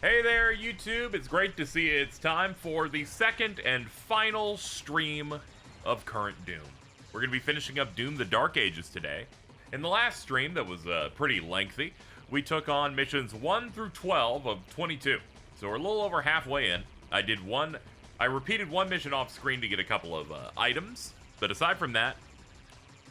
Hey there, YouTube. It's great to see you. It's time for the second and final stream of current Doom. We're going to be finishing up Doom the Dark Ages today. In the last stream, that was pretty lengthy, we took on missions 1 through 12 of 22. So we're a little over halfway in. I repeated one mission off screen to get a couple of items. But aside from that,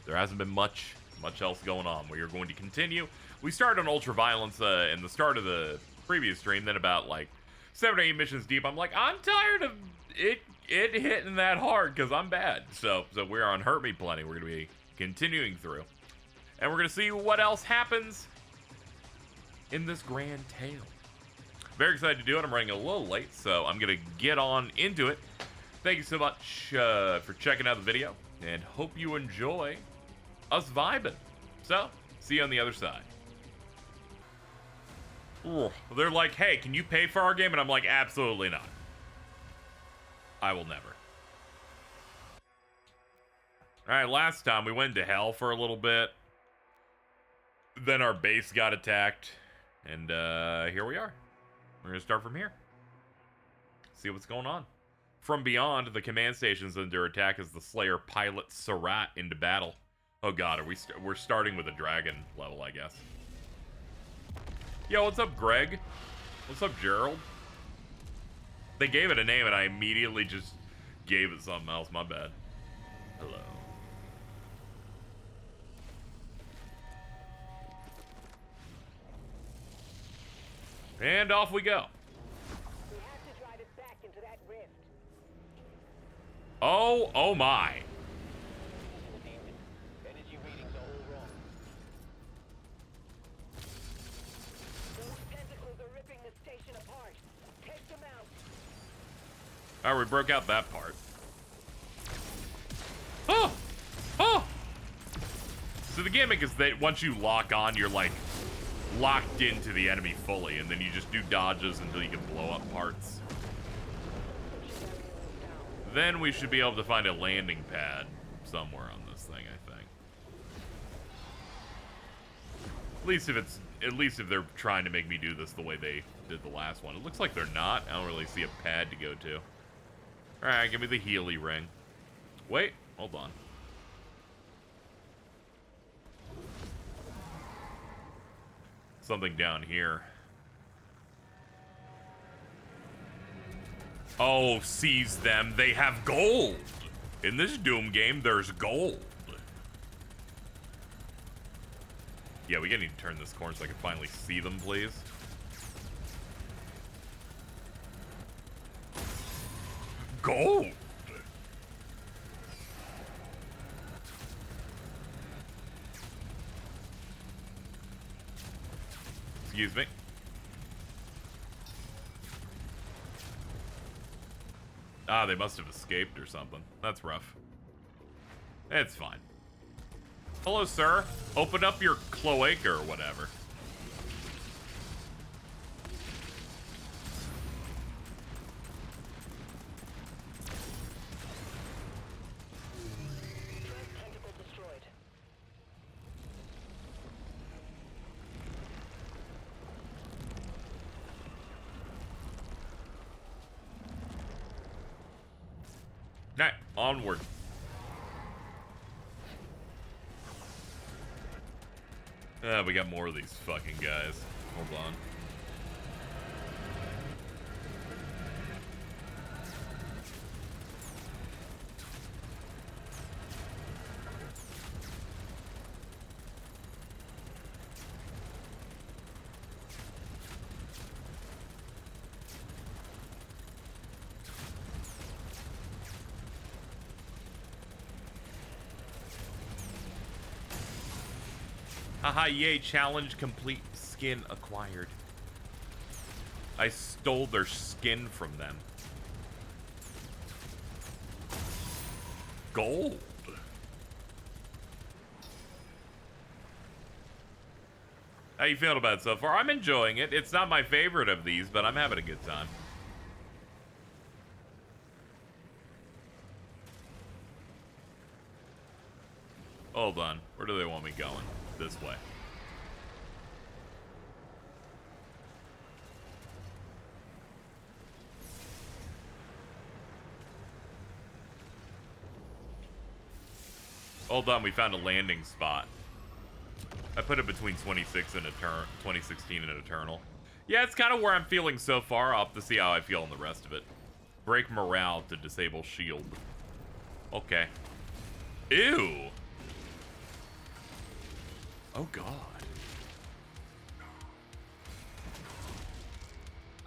there hasn't been much else going on. We are going to continue. We started on Ultraviolence in the start of the previous stream, then about like 7 or 8 missions deep, I'm like, I'm tired of it hitting that hard because I'm bad. So we're on Hurt Me Plenty. We're going to be continuing through. And we're going to see what else happens in this grand tale. Very excited to do it. I'm running a little late, so I'm going to get on into it. Thank you so much for checking out the video, and hope you enjoy us vibing. So, see you on the other side. Ooh, they're like, hey, can you pay for our game? And I'm like, absolutely not. I will never. Alright, last time we went to hell for a little bit. Then our base got attacked. And here we are. We're going to start from here. See what's going on. From beyond, the command station's under attack as the Slayer pilots Surratt into battle. Oh god, we're starting with a dragon level, I guess. Yo, what's up, Greg? What's up, Gerald? They gave it a name and I immediately just gave it something else. My bad. Hello. And off we go. We have to drive it back into that rift. Oh my. Energy readings are all wrong. Those tentacles are ripping the station apart. Take them out. Alright, we broke out that part. Oh! Oh! So the gimmick is that once you lock on, you're like locked into the enemy fully, and then you just do dodges until you can blow up parts. Then we should be able to find a landing pad somewhere on this thing, I think. At least if they're trying to make me do this the way they did the last one. It looks like they're not. I don't really see a pad to go to. Alright, give me the Healy ring. Wait, hold on. Something down here. Oh, seize them. They have gold. In this Doom game, there's gold. Yeah, we need to turn this corner so I can finally see them, please. Gold. Excuse me. Ah, they must have escaped or something. That's rough. It's fine. Hello, sir. Open up your cloaca or whatever. Tentacle destroyed. Alright, onward. We got more of these fucking guys. Hold on. Haha, yay, challenge complete, skin acquired. I stole their skin from them. Gold. How you feeling about it so far? I'm enjoying it. It's not my favorite of these, but I'm having a good time. Hold on. Where do they want me going? This way. Hold on, we found a landing spot. I put it between 2016 and Eternal. Yeah, it's kind of where I'm feeling so far. I'll have to see how I feel in the rest of it. Break morale to disable shield. Okay. Ew. Oh, God.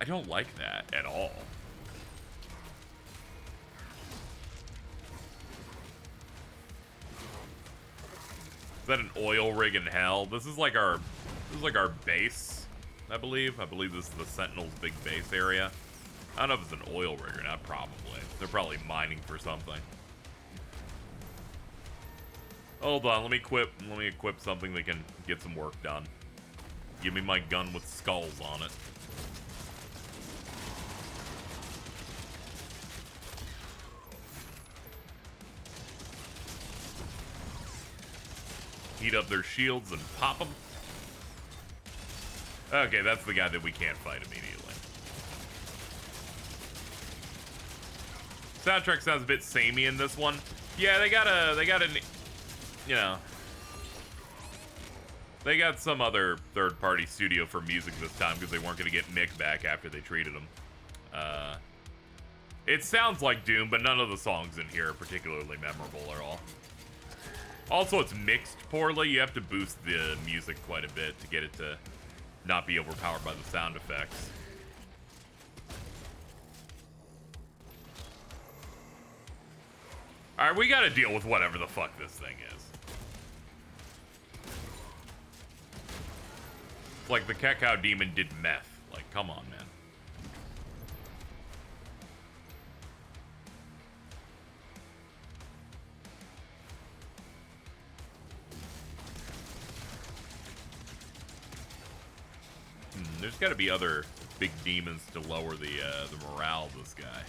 I don't like that at all. Is that an oil rig in hell? This is like our base, I believe. I believe this is the Sentinel's big base area. I don't know if it's an oil rig or not, probably. They're probably mining for something. Hold on, let me equip something that can get some work done. Give me my gun with skulls on it. Heat up their shields and pop them. Okay, that's the guy that we can't fight immediately. Soundtrack sounds a bit samey in this one. Yeah, they got you know, they got some other third-party studio for music this time because they weren't going to get Mick back after they treated him. It sounds like Doom, but none of the songs in here are particularly memorable at all. Also, it's mixed poorly. You have to boost the music quite a bit to get it to not be overpowered by the sound effects. Alright, we gotta deal with whatever the fuck this thing is. It's like the Kekau demon did meth. Like, come on, man. There's gotta be other big demons to lower the morale of this guy.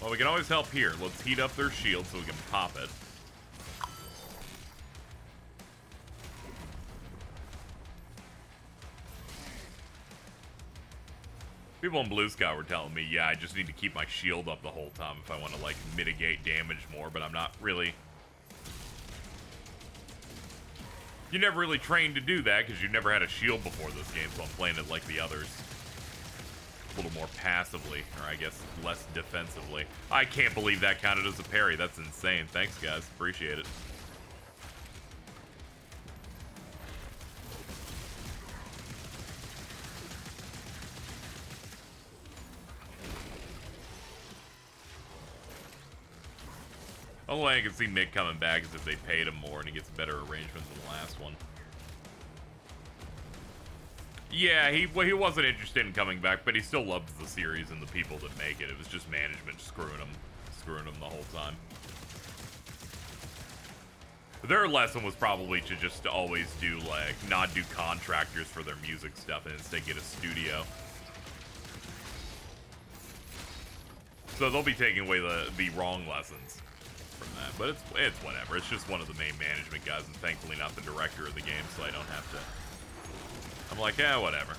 Well, we can always help here. Let's heat up their shield so we can pop it. People in Blue Sky were telling me, yeah, I just need to keep my shield up the whole time if I want to, like, mitigate damage more, but I'm not really... You never really trained to do that because you never had a shield before this game, so I'm playing it like the others. A little more passively, or I guess less defensively. I can't believe that counted as a parry. That's insane. Thanks, guys. Appreciate it. The only way I can see Mick coming back is if they paid him more and he gets a better arrangement than the last one. Yeah, he wasn't interested in coming back, but he still loves the series and the people that make it. It was just management screwing him the whole time. Their lesson was probably to just always do, like, not do contractors for their music stuff and instead get a studio. So they'll be taking away the wrong lessons from that, but it's whatever. It's just one of the main management guys, and thankfully not the director of the game, so I don't have to... I'm like, whatever.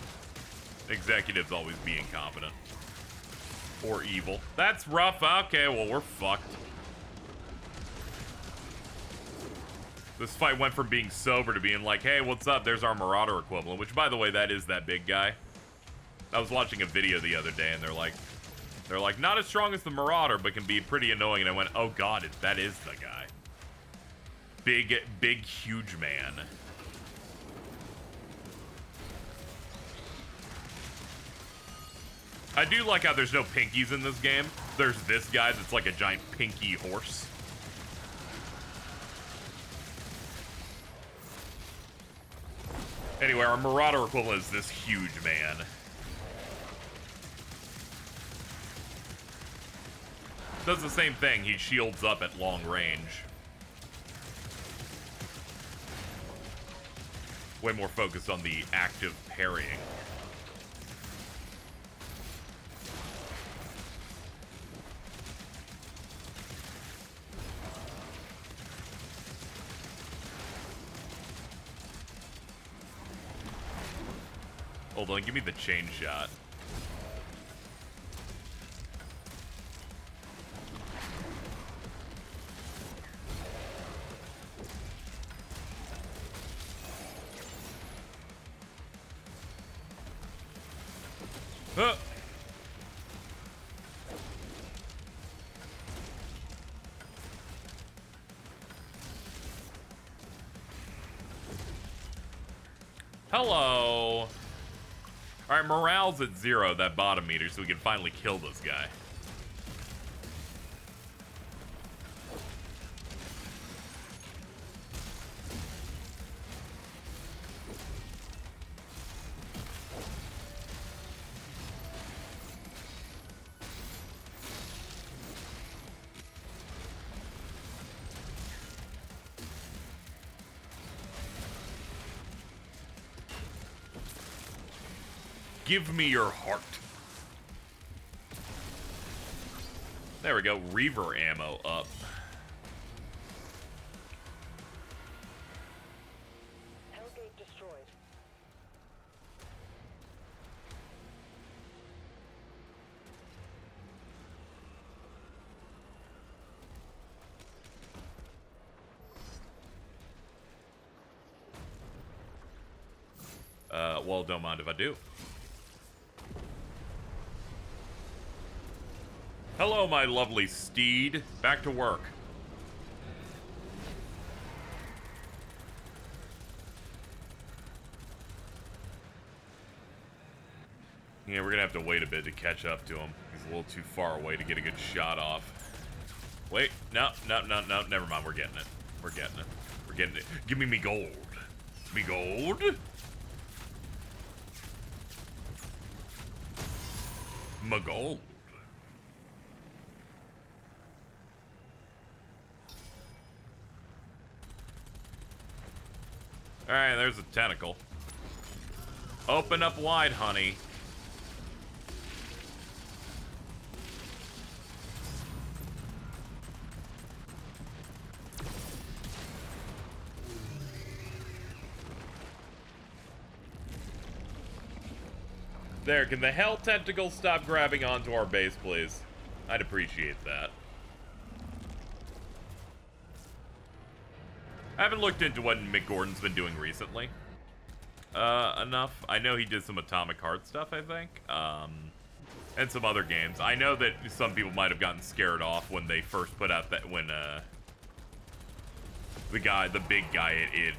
Executives always be incompetent. Or evil. That's rough. Okay, well, we're fucked. This fight went from being sober to being like, hey, what's up? There's our Marauder equivalent, which, by the way, that is that big guy. I was watching a video the other day, and they're like, not as strong as the Marauder, but can be pretty annoying. And I went, oh, God, that is the guy. Big, huge man. I do like how there's no pinkies in this game. There's this guy that's like a giant pinky horse. Anyway, our Marauder equivalent is this huge man. Does the same thing. He shields up at long range. Way more focused on the active parrying. Hold on, give me the chain shot. Huh. Hello. Alright, morale's at 0, that bottom meter, so we can finally kill this guy. Give me your heart. There we go. Reaver ammo up. Hellgate destroyed. Well, don't mind if I do. Hello, my lovely steed. Back to work. Yeah, we're gonna have to wait a bit to catch up to him. He's a little too far away to get a good shot off. Wait, no, never mind. We're getting it. We're getting it. We're getting it. Give me gold. Me gold? My gold. Alright, there's a tentacle. Open up wide, honey. There, can the hell tentacle stop grabbing onto our base, please? I'd appreciate that. I haven't looked into what Mick Gordon's been doing recently. Enough. I know he did some Atomic Heart stuff, I think. And some other games. I know that some people might have gotten scared off when they first put out that, when, the big guy at id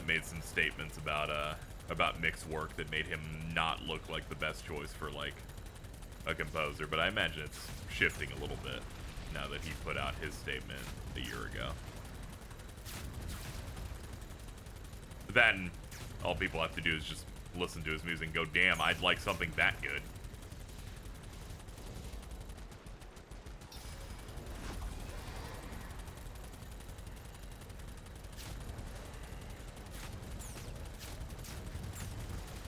made some statements about Mick's work that made him not look like the best choice for, like, a composer. But I imagine it's shifting a little bit now that he put out his statement a year ago. Then all people have to do is just listen to his music and go, damn, I'd like something that good.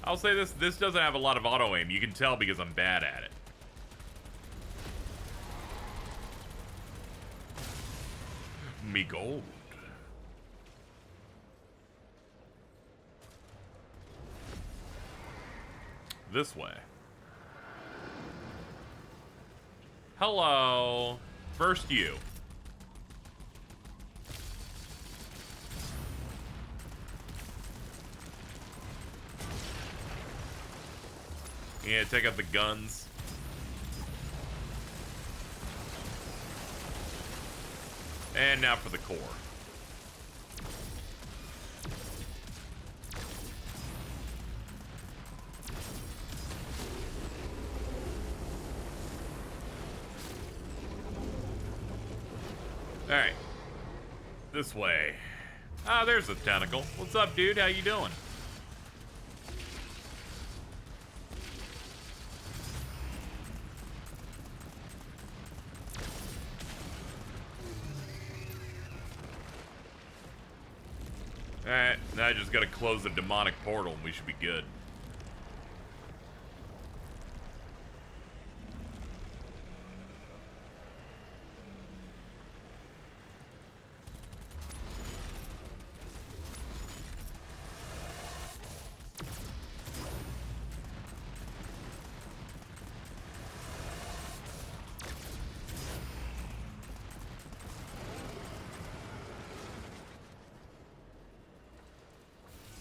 I'll say this doesn't have a lot of auto-aim. You can tell because I'm bad at it. Me gold. This way. Hello. First you. Yeah, take out the guns. And now for the core. Alright. This way. Ah, there's a tentacle. What's up, dude? How you doing? Alright, now I just gotta close the demonic portal and we should be good.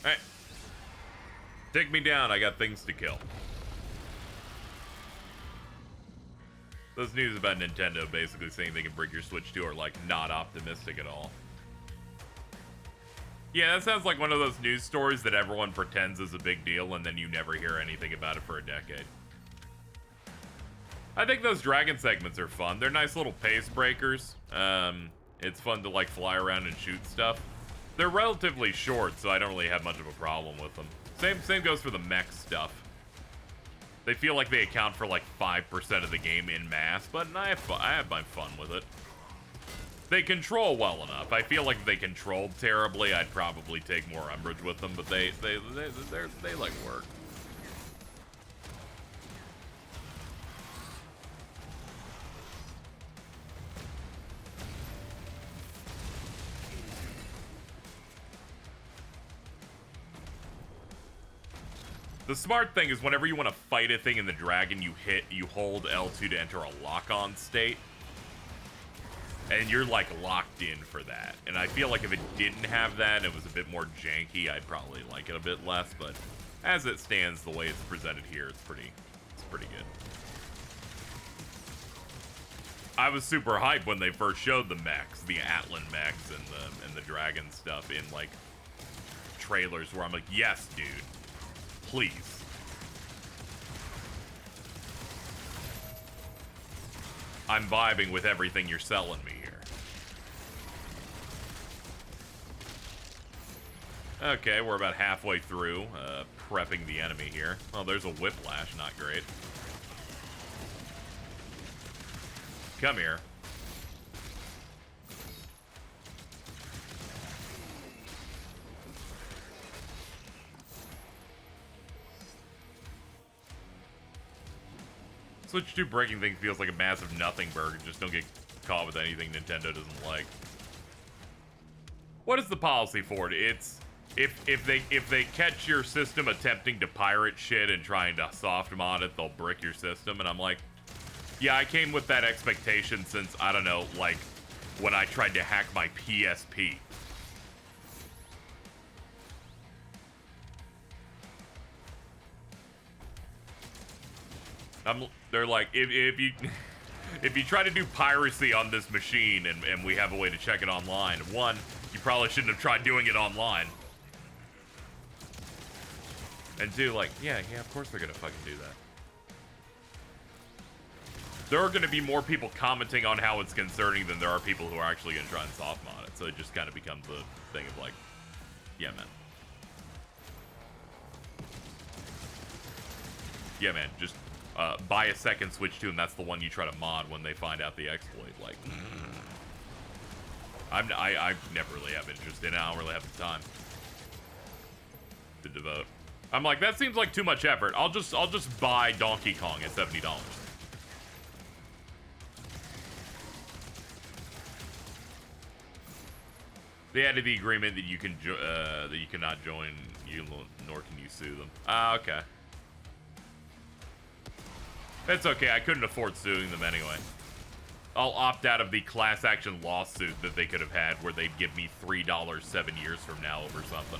Alright. Take me down, I got things to kill. Those news about Nintendo basically saying they can bring your Switch 2 are, like, not optimistic at all. Yeah, that sounds like one of those news stories that everyone pretends is a big deal and then you never hear anything about it for a decade. I think those dragon segments are fun. They're nice little pace breakers. It's fun to, like, fly around and shoot stuff. They're relatively short, so I don't really have much of a problem with them. Same goes for the mech stuff. They feel like they account for like 5% of the game in mass, but I have my fun with it. They control well enough. I feel like if they controlled terribly, I'd probably take more umbrage with them, but they like work. The smart thing is whenever you want to fight a thing in the dragon, you hold L2 to enter a lock-on state. And you're, like, locked in for that. And I feel like if it didn't have that and it was a bit more janky, I'd probably like it a bit less. But as it stands, the way it's presented here, it's pretty good. I was super hyped when they first showed the mechs, the Atlan mechs and the dragon stuff in, like, trailers where I'm like, yes, dude. Please. I'm vibing with everything you're selling me here. Okay, we're about halfway through, prepping the enemy here. Oh, there's a whiplash, not great. Come here. Switch 2 breaking things feels like a massive nothing burger. Just don't get caught with anything Nintendo doesn't like. What is the policy for it? It's if they catch your system attempting to pirate shit and trying to soft mod it, they'll brick your system. And I'm like, yeah, I came with that expectation since, I don't know, like when I tried to hack my PSP. They're like, if you try to do piracy on this machine and we have a way to check it online, one, you probably shouldn't have tried doing it online. And two, like, yeah, of course they're gonna fucking do that. There are gonna be more people commenting on how it's concerning than there are people who are actually gonna try and soft mod it. So it just kind of becomes a thing of like, yeah, man. Yeah, man, just buy a second Switch 2, and that's the one you try to mod when they find out the exploit. Like, I never really have interest in it. I don't really have the time to devote. I'm like, that seems like too much effort. I'll just buy Donkey Kong at $70. They added the agreement that you can that you cannot join, nor can you sue them. Ah, okay. It's okay, I couldn't afford suing them anyway. I'll opt out of the class action lawsuit that they could have had where they'd give me $3 7 years from now over something.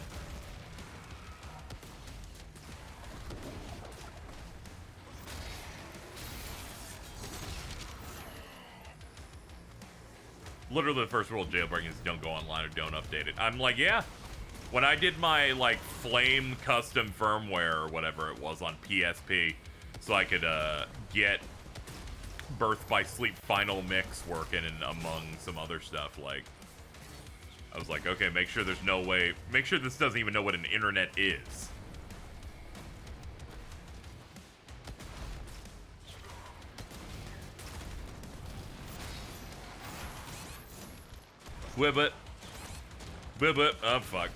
Literally the first rule of jailbreaking is don't go online or don't update it. I'm like, yeah. When I did my, like, Flame custom firmware or whatever it was on PSP, so I could get Birth by Sleep Final Mix working and among some other stuff, like, I was like, okay, make sure there's no way, make sure this doesn't even know what an internet is. Whibbit. Whibbit. Oh, fuck.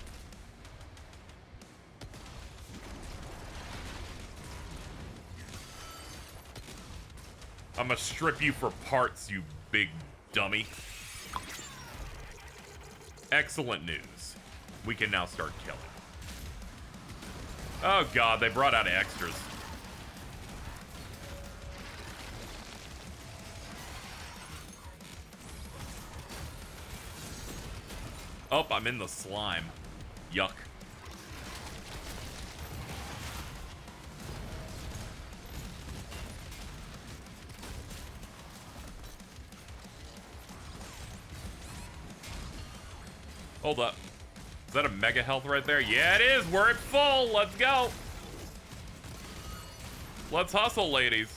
I'm gonna strip you for parts, you big dummy. Excellent news. We can now start killing. Oh god, they brought out extras. Oh, I'm in the slime. Yuck. Hold up. Is that a mega health right there? Yeah, it is. We're at full. Let's go. Let's hustle, ladies.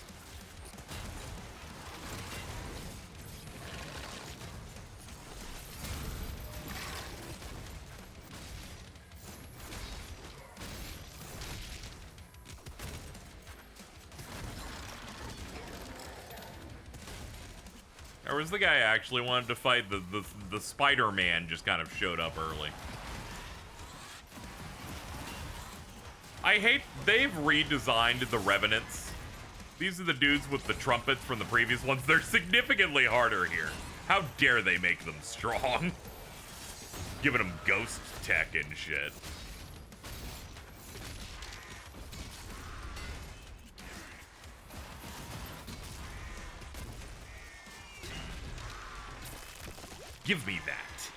Or was the guy I actually wanted to fight? The Spider-Man just kind of showed up early. I hate they've redesigned the Revenants. These are the dudes with the trumpets from the previous ones. They're significantly harder here. How dare they make them strong? Giving them ghost tech and shit. Give me that.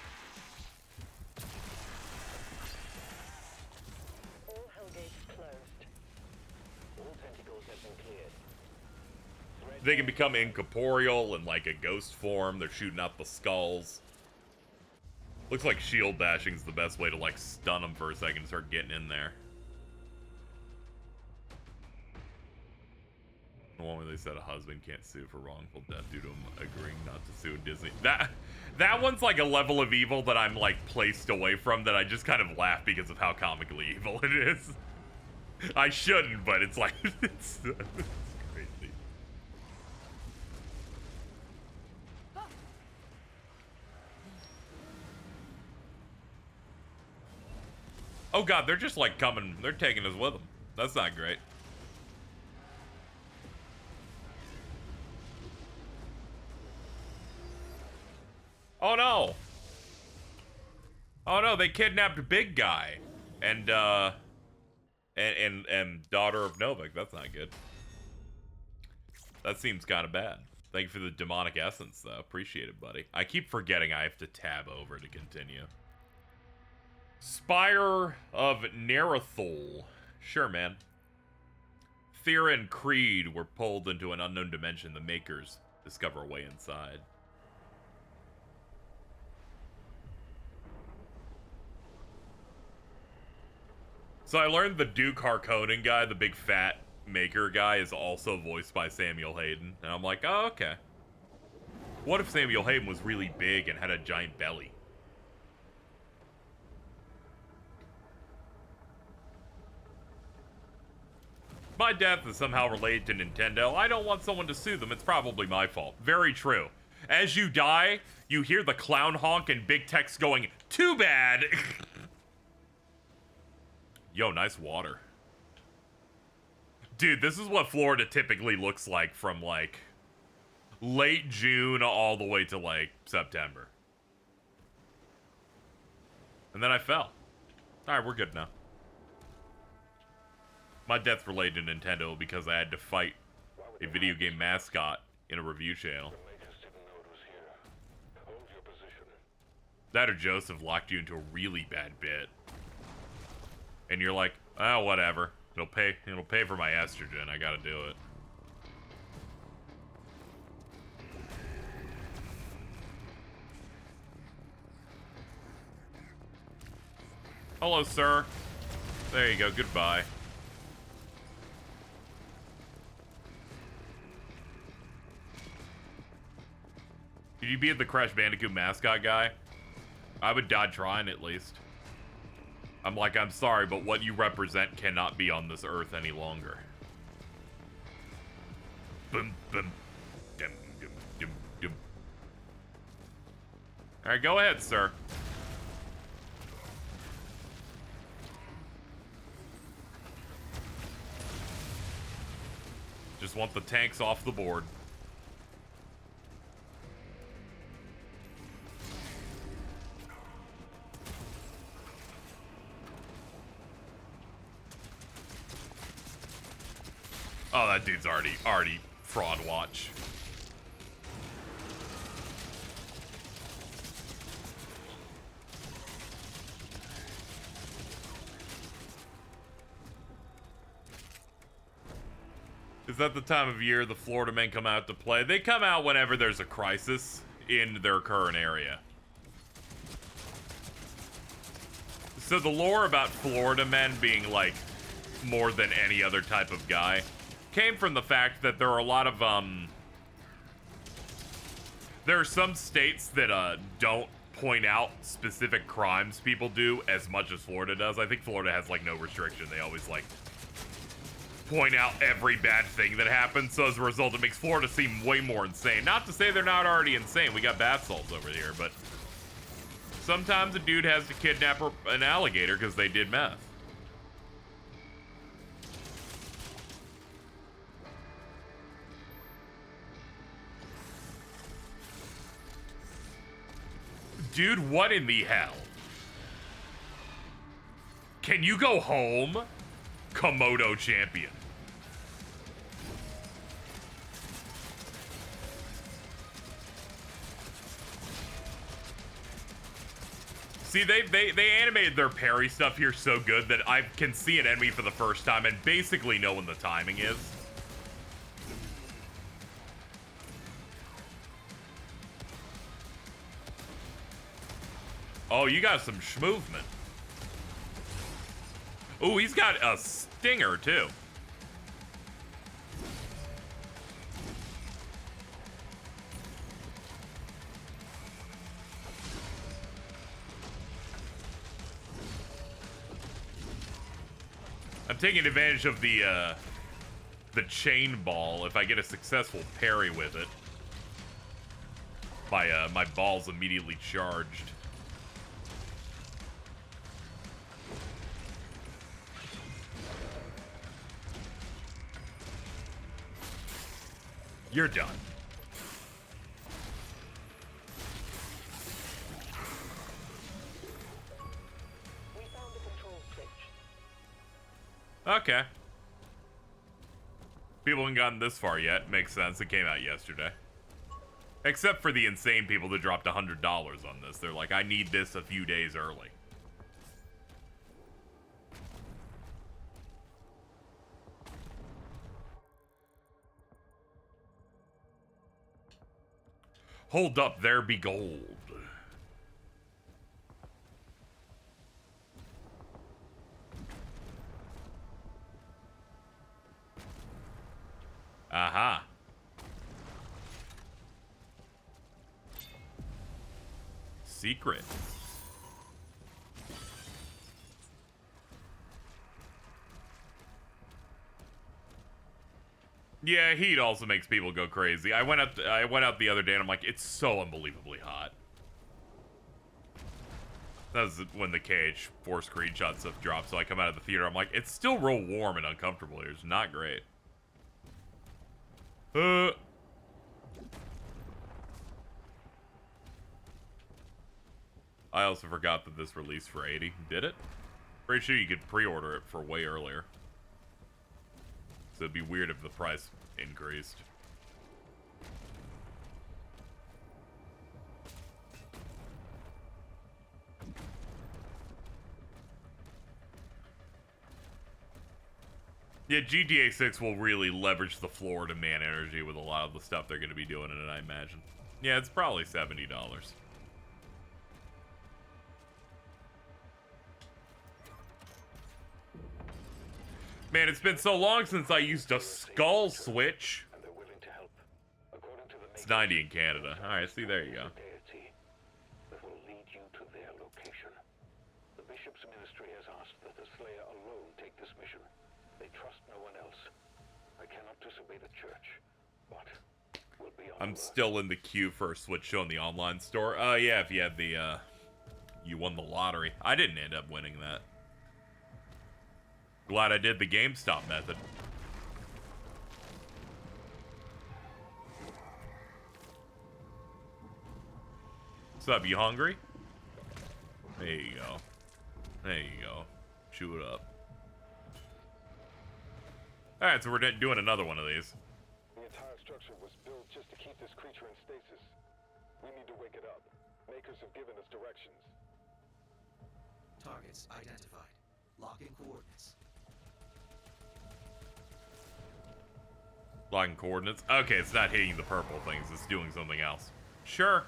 All hell gates closed. All tentacles have been cleared. They can become incorporeal in like a ghost form. They're shooting out the skulls. Looks like shield bashing's the best way to like stun them for a second and start getting in there. The one where they said a husband can't sue for wrongful death due to him agreeing not to sue Disney. That one's like a level of evil that I'm like placed away from that I just kind of laugh because of how comically evil it is. I shouldn't, but it's like it's crazy. Oh god, they're just like coming, they're taking us with them. That's not great. Oh no! Oh no, they kidnapped Big Guy and daughter of Novik. That's not good. That seems kind of bad. Thank you for the demonic essence, though. Appreciate it, buddy. I keep forgetting I have to tab over to continue. Spire of Nerethul. Sure, man. Thera and Creed were pulled into an unknown dimension. The Makers discover a way inside. So I learned the Duke Harkonnen guy, the big fat maker guy, is also voiced by Samuel Hayden. And I'm like, oh, okay. What if Samuel Hayden was really big and had a giant belly? My death is somehow related to Nintendo. I don't want someone to sue them. It's probably my fault. Very true. As you die, you hear the clown honk and big text going, too bad. Yo, nice water. Dude, this is what Florida typically looks like from, like, late June all the way to, like, September. And then I fell. Alright, we're good now. My death related to Nintendo because I had to fight a video game mascot in a review channel. That or Joseph locked you into a really bad bit. And you're like, oh, whatever. It'll pay for my estrogen. I gotta do it. Hello, sir. There you go. Goodbye. Did you be the Crash Bandicoot mascot guy? I would die trying at least. I'm like, I'm sorry, but what you represent cannot be on this earth any longer. Boom, boom, dum, dum, dum, dum. All right, go ahead, sir. Just want the tanks off the board. Oh, that dude's already fraud watch. Is that the time of year the Florida men come out to play? They come out whenever there's a crisis in their current area. So the lore about Florida men being like more than any other type of guy came from the fact that there are a lot of there are some states that don't point out specific crimes people do as much as Florida does. I think Florida has like no restriction. They always like point out every bad thing that happens. So as a result, it makes Florida seem way more insane. Not to say they're not already insane. We got bath salts over here, but sometimes a dude has to kidnap an alligator because they did meth. Dude, what in the hell? Can you go home? Komodo champion. See, they animated their parry stuff here so good that I can see an enemy for the first time and basically know when the timing is. Oh, you got some schmovement. Ooh, he's got a stinger, too. I'm taking advantage of the chain ball. If I get a successful parry with it, my ball's immediately charged. You're done. We found the control switch. Okay. People haven't gotten this far yet. Makes sense. It came out yesterday. Except for the insane people that dropped $100 on this. They're like, I need this a few days early. Hold up, there be gold. Aha. Secret. Yeah, heat also makes people go crazy. I went out the other day and I'm like, it's so unbelievably hot. That was when the KH4 screenshot stuff dropped, so I come out of the theater, I'm like, it's still real warm and uncomfortable here. It's not great. I also forgot that this released for 80. Did it? Pretty sure you could pre-order it for way earlier. So it'd be weird if the price increased. Yeah, GTA 6 will really leverage the Florida man energy with a lot of the stuff they're going to be doing in it, I imagine. Yeah, it's probably $70. Man, it's been so long since I used a skull switch. It's 90 in Canada. Alright, see, there you go. That will lead you to their location. The bishop's ministry has asked that the Slayer alone take this mission. They trust no one else. I cannot disobey the church, but will be on I'm still in the queue for a Switch show in the online store. Yeah, if you had the, you won the lottery. I didn't end up winning that. Glad I did the GameStop method. What's up, you hungry? There you go. There you go. Chew it up. Alright, so we're doing another one of these. The entire structure was built just to keep this creature in stasis. We need to wake it up. Makers have given us directions. Targets identified. Locking coordinates. Locking coordinates? Okay, it's not hitting the purple things, it's doing something else. Sure.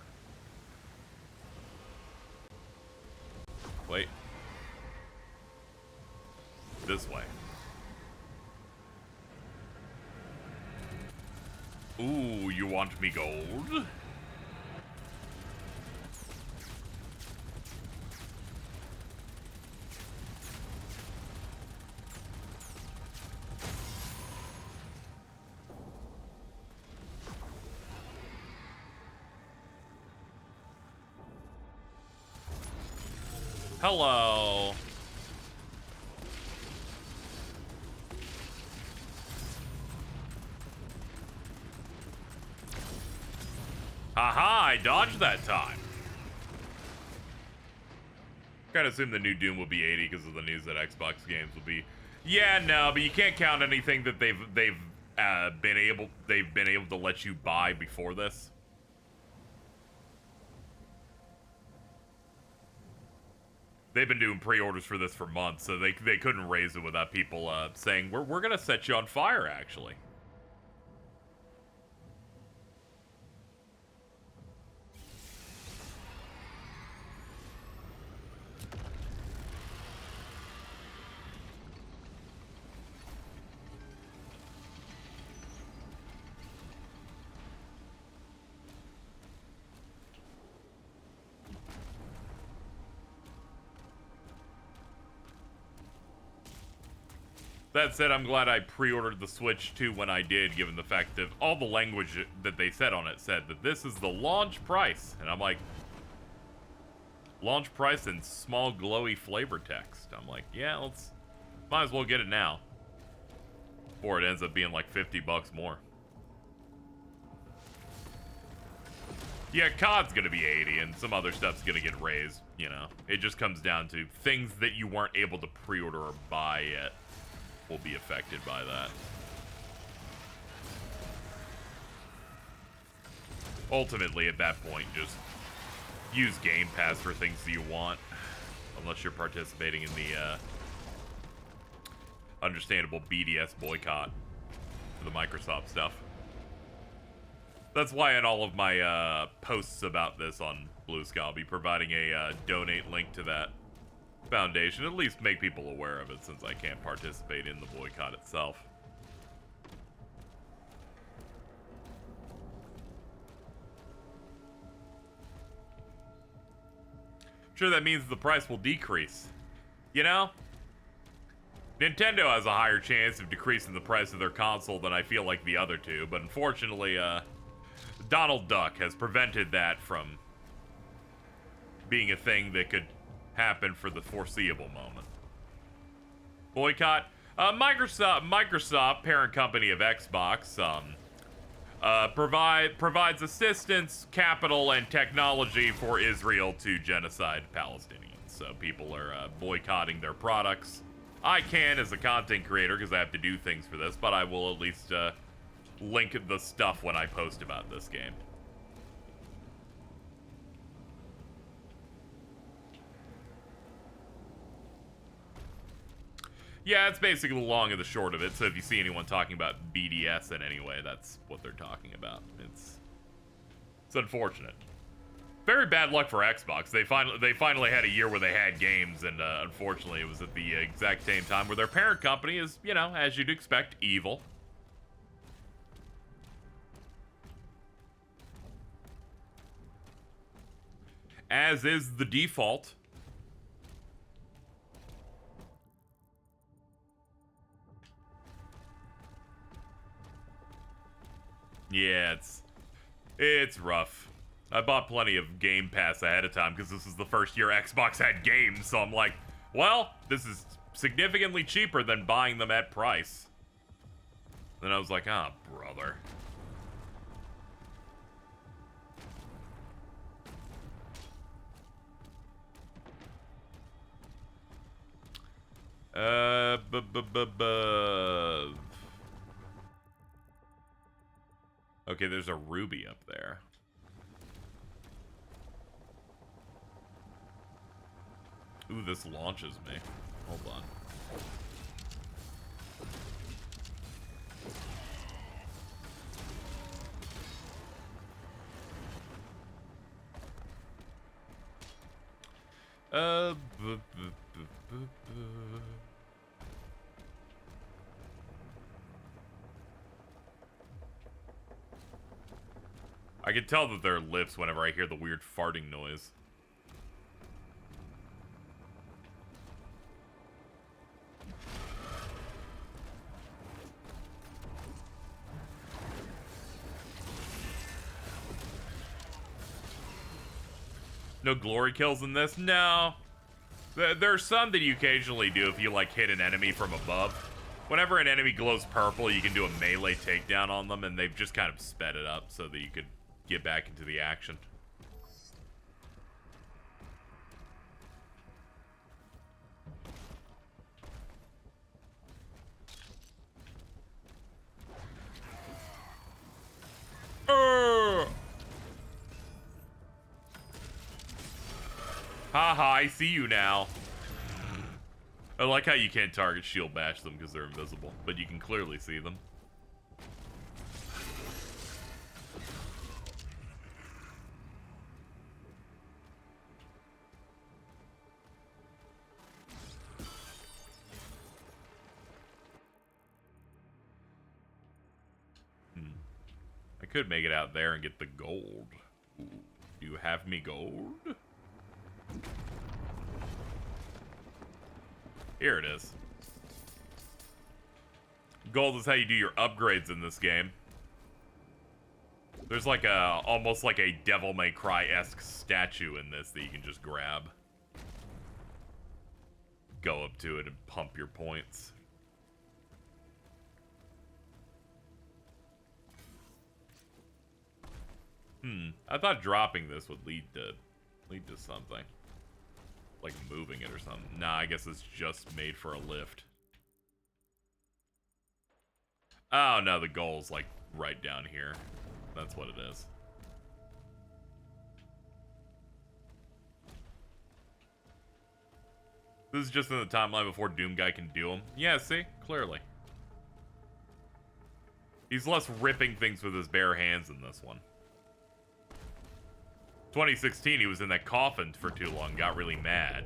Wait. Ooh, you want me gold? Hello. Haha, I dodged that time. Kind of assume the new Doom will be 80 because of the news that Xbox games will be. Yeah, no, but you can't count anything that they've been able to let you buy before this. They've been doing pre-orders for this for months, so they couldn't raise it without people saying we're gonna set you on fire. Actually. That said, I'm glad I pre-ordered the Switch 2 when I did, given the fact that all the language that they said on it said that this is the launch price. And I'm like, launch price in small glowy flavor text. I'm like, yeah, might as well get it now. Before it ends up being like 50 bucks more. Yeah, COD's gonna be 80 and some other stuff's gonna get raised, you know. It just comes down to things that you weren't able to pre-order or buy yet will be affected by that. Ultimately, at that point, just use Game Pass for things that you want, unless you're participating in the understandable BDS boycott for the Microsoft stuff. That's why in all of my posts about this on Blue Sky, I'll be providing a donate link to that foundation, at least make people aware of it, since I can't participate in the boycott itself. Sure, that means the price will decrease. You know, Nintendo has a higher chance of decreasing the price of their console than I feel like the other two, but unfortunately, Donald Duck has prevented that from being a thing that could happen for the foreseeable moment. Boycott? Microsoft, parent company of Xbox, provides assistance, capital, and technology for Israel to genocide Palestinians. So people are boycotting their products. I can as a content creator because I have to do things for this, but I will at least link the stuff when I post about this game. Yeah, it's basically the long and the short of it. So if you see anyone talking about BDS in any way, that's what they're talking about. It's unfortunate. Very bad luck for Xbox. They finally had a year where they had games, and unfortunately, it was at the exact same time where their parent company is, you know, as you'd expect, evil. As is the default. Yeah, it's rough. I bought plenty of Game Pass ahead of time because this is the first year Xbox had games, so I'm like, well, this is significantly cheaper than buying them at price. Then I was like, ah, brother. Okay, there's a ruby up there. Ooh, this launches me. Hold on. I can tell that they're lips whenever I hear the weird farting noise. No glory kills in this? No. There's some that you occasionally do if you, like, hit an enemy from above. Whenever an enemy glows purple, you can do a melee takedown on them, and they've just kind of sped it up so that you could get back into the action. Haha, I see you now. I like how you can't target shield bash them because they're invisible, but you can clearly see them. I could make it out there and get the gold. Ooh, do you have me gold? Here it is. Gold is how you do your upgrades in this game. There's like a, almost like a Devil May Cry-esque statue in this that you can just grab. Go up to it and pump your points. I thought dropping this would lead to something. Like moving it or something. Nah, I guess it's just made for a lift. Oh, no, the goal's like right down here. That's what it is. This is just in the timeline before Doom Guy can do him. Yeah, see? Clearly. He's less ripping things with his bare hands in this one. 2016, he was in that coffin for too long, got really mad.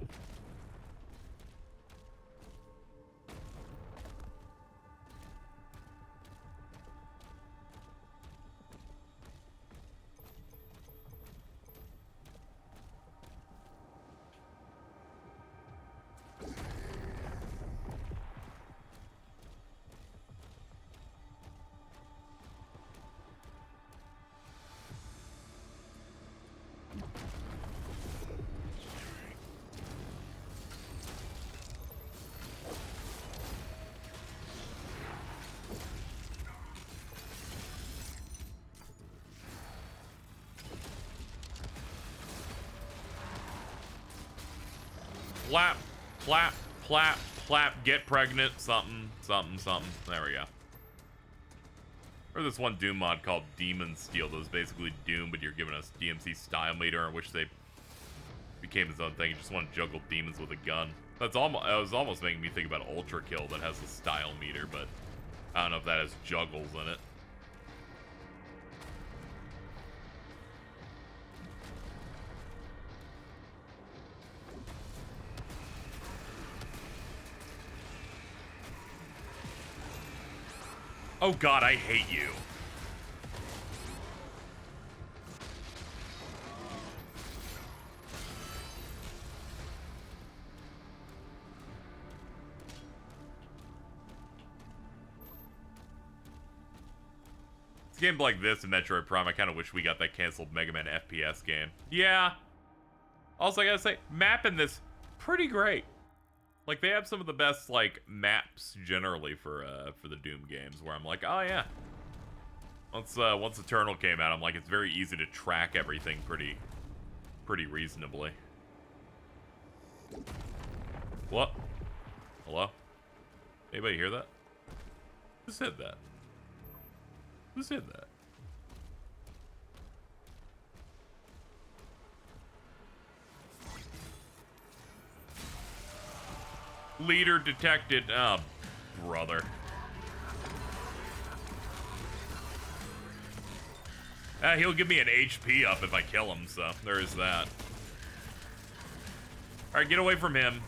Flap, flap, flap, flap, get pregnant, something, something, something. There we go. Or this one Doom mod called Demon Steel that was basically Doom, but you're giving us DMC style meter, in which they became his own thing. You just want to juggle demons with a gun. That's almost, it was almost making me think about Ultra Kill that has a style meter, but I don't know if that has juggles in it. Oh god, I hate you. Games like this in Metroid Prime, I kind of wish we got that canceled Mega Man FPS game. Yeah. Also, I gotta say, map in this, pretty great. Like, they have some of the best, like, maps generally for the Doom games, where I'm like, oh yeah. Once Eternal came out, I'm like, it's very easy to track everything pretty reasonably. What? Hello? Anybody hear that? Who said that? Who said that? Leader detected. Oh, brother. He'll give me an HP up if I kill him, so there is that. Alright, get away from him.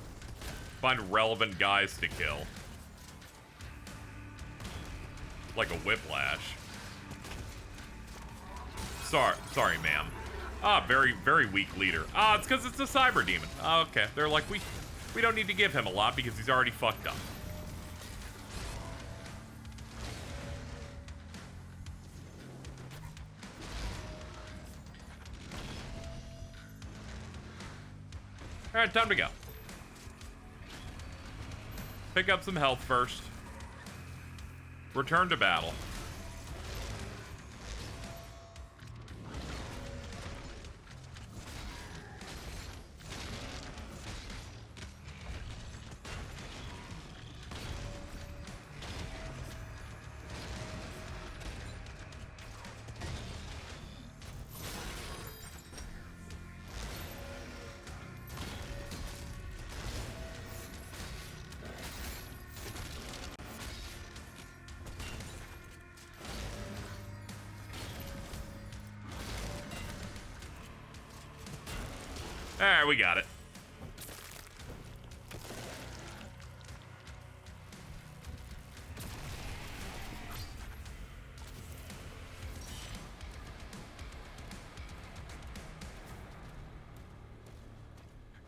Find relevant guys to kill. Like a whiplash. Sorry, ma'am. Ah, very, very weak leader. Ah, it's because it's a cyber demon. Ah, okay. They're like, we don't need to give him a lot because he's already fucked up. Alright, time to go. Pick up some health first. Return to battle. Alright, we got it.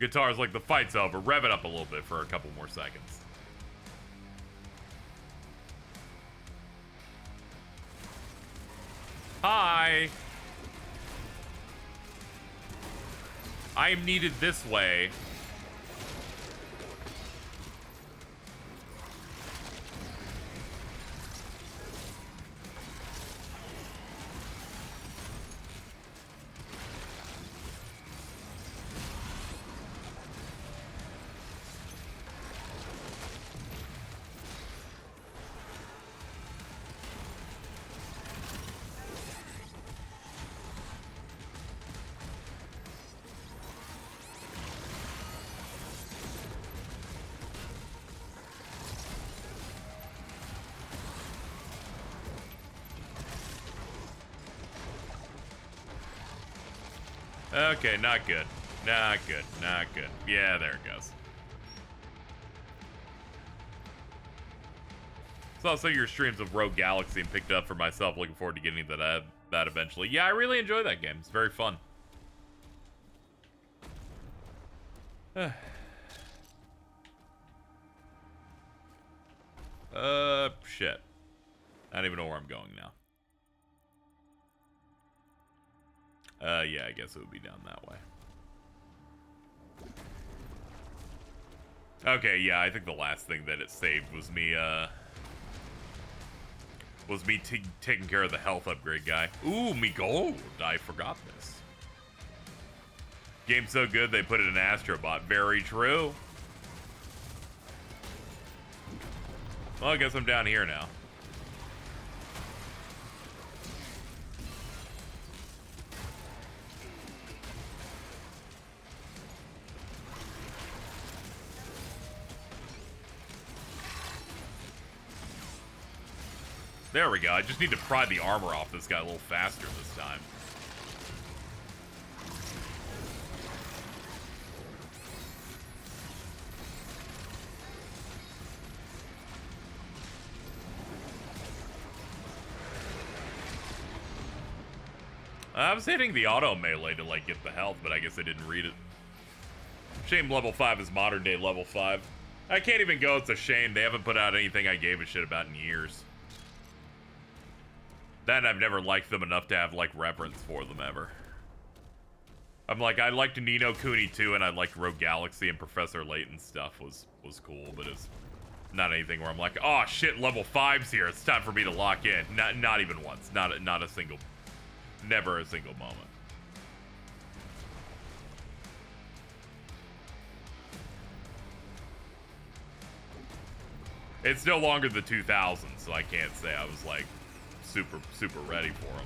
Guitar's like, the fight's over. Rev it up a little bit for a couple more seconds. Hi! I am needed this way. Okay, not good. Not good. Not good. Yeah, there it goes. Saw some of your streams of Rogue Galaxy and picked it up for myself. Looking forward to getting that eventually. Yeah, I really enjoy that game. It's very fun. Shit. I don't even know where I'm going now. Yeah, I guess it would be down that way. Okay, yeah, I think the last thing that it saved was me, taking care of the health upgrade guy. Ooh, me gold! I forgot this. Game's so good, they put it in Astrobot. Very true. Well, I guess I'm down here now. There we go. I just need to pry the armor off this guy a little faster this time. I was hitting the auto melee to like get the health, but I guess I didn't read it. Shame level 5 is modern day level 5. I can't even go. It's a shame. They haven't put out anything I gave a shit about in years. Then I've never liked them enough to have, like, reverence for them ever. I'm like, I liked Ni no Kuni 2, and I liked Rogue Galaxy, and Professor Layton stuff was cool, but it's not anything where I'm like, oh shit, level 5's here, it's time for me to lock in. Not even once. Not a single, never a single moment. It's no longer the 2000s, so I can't say I was, like, super ready for them.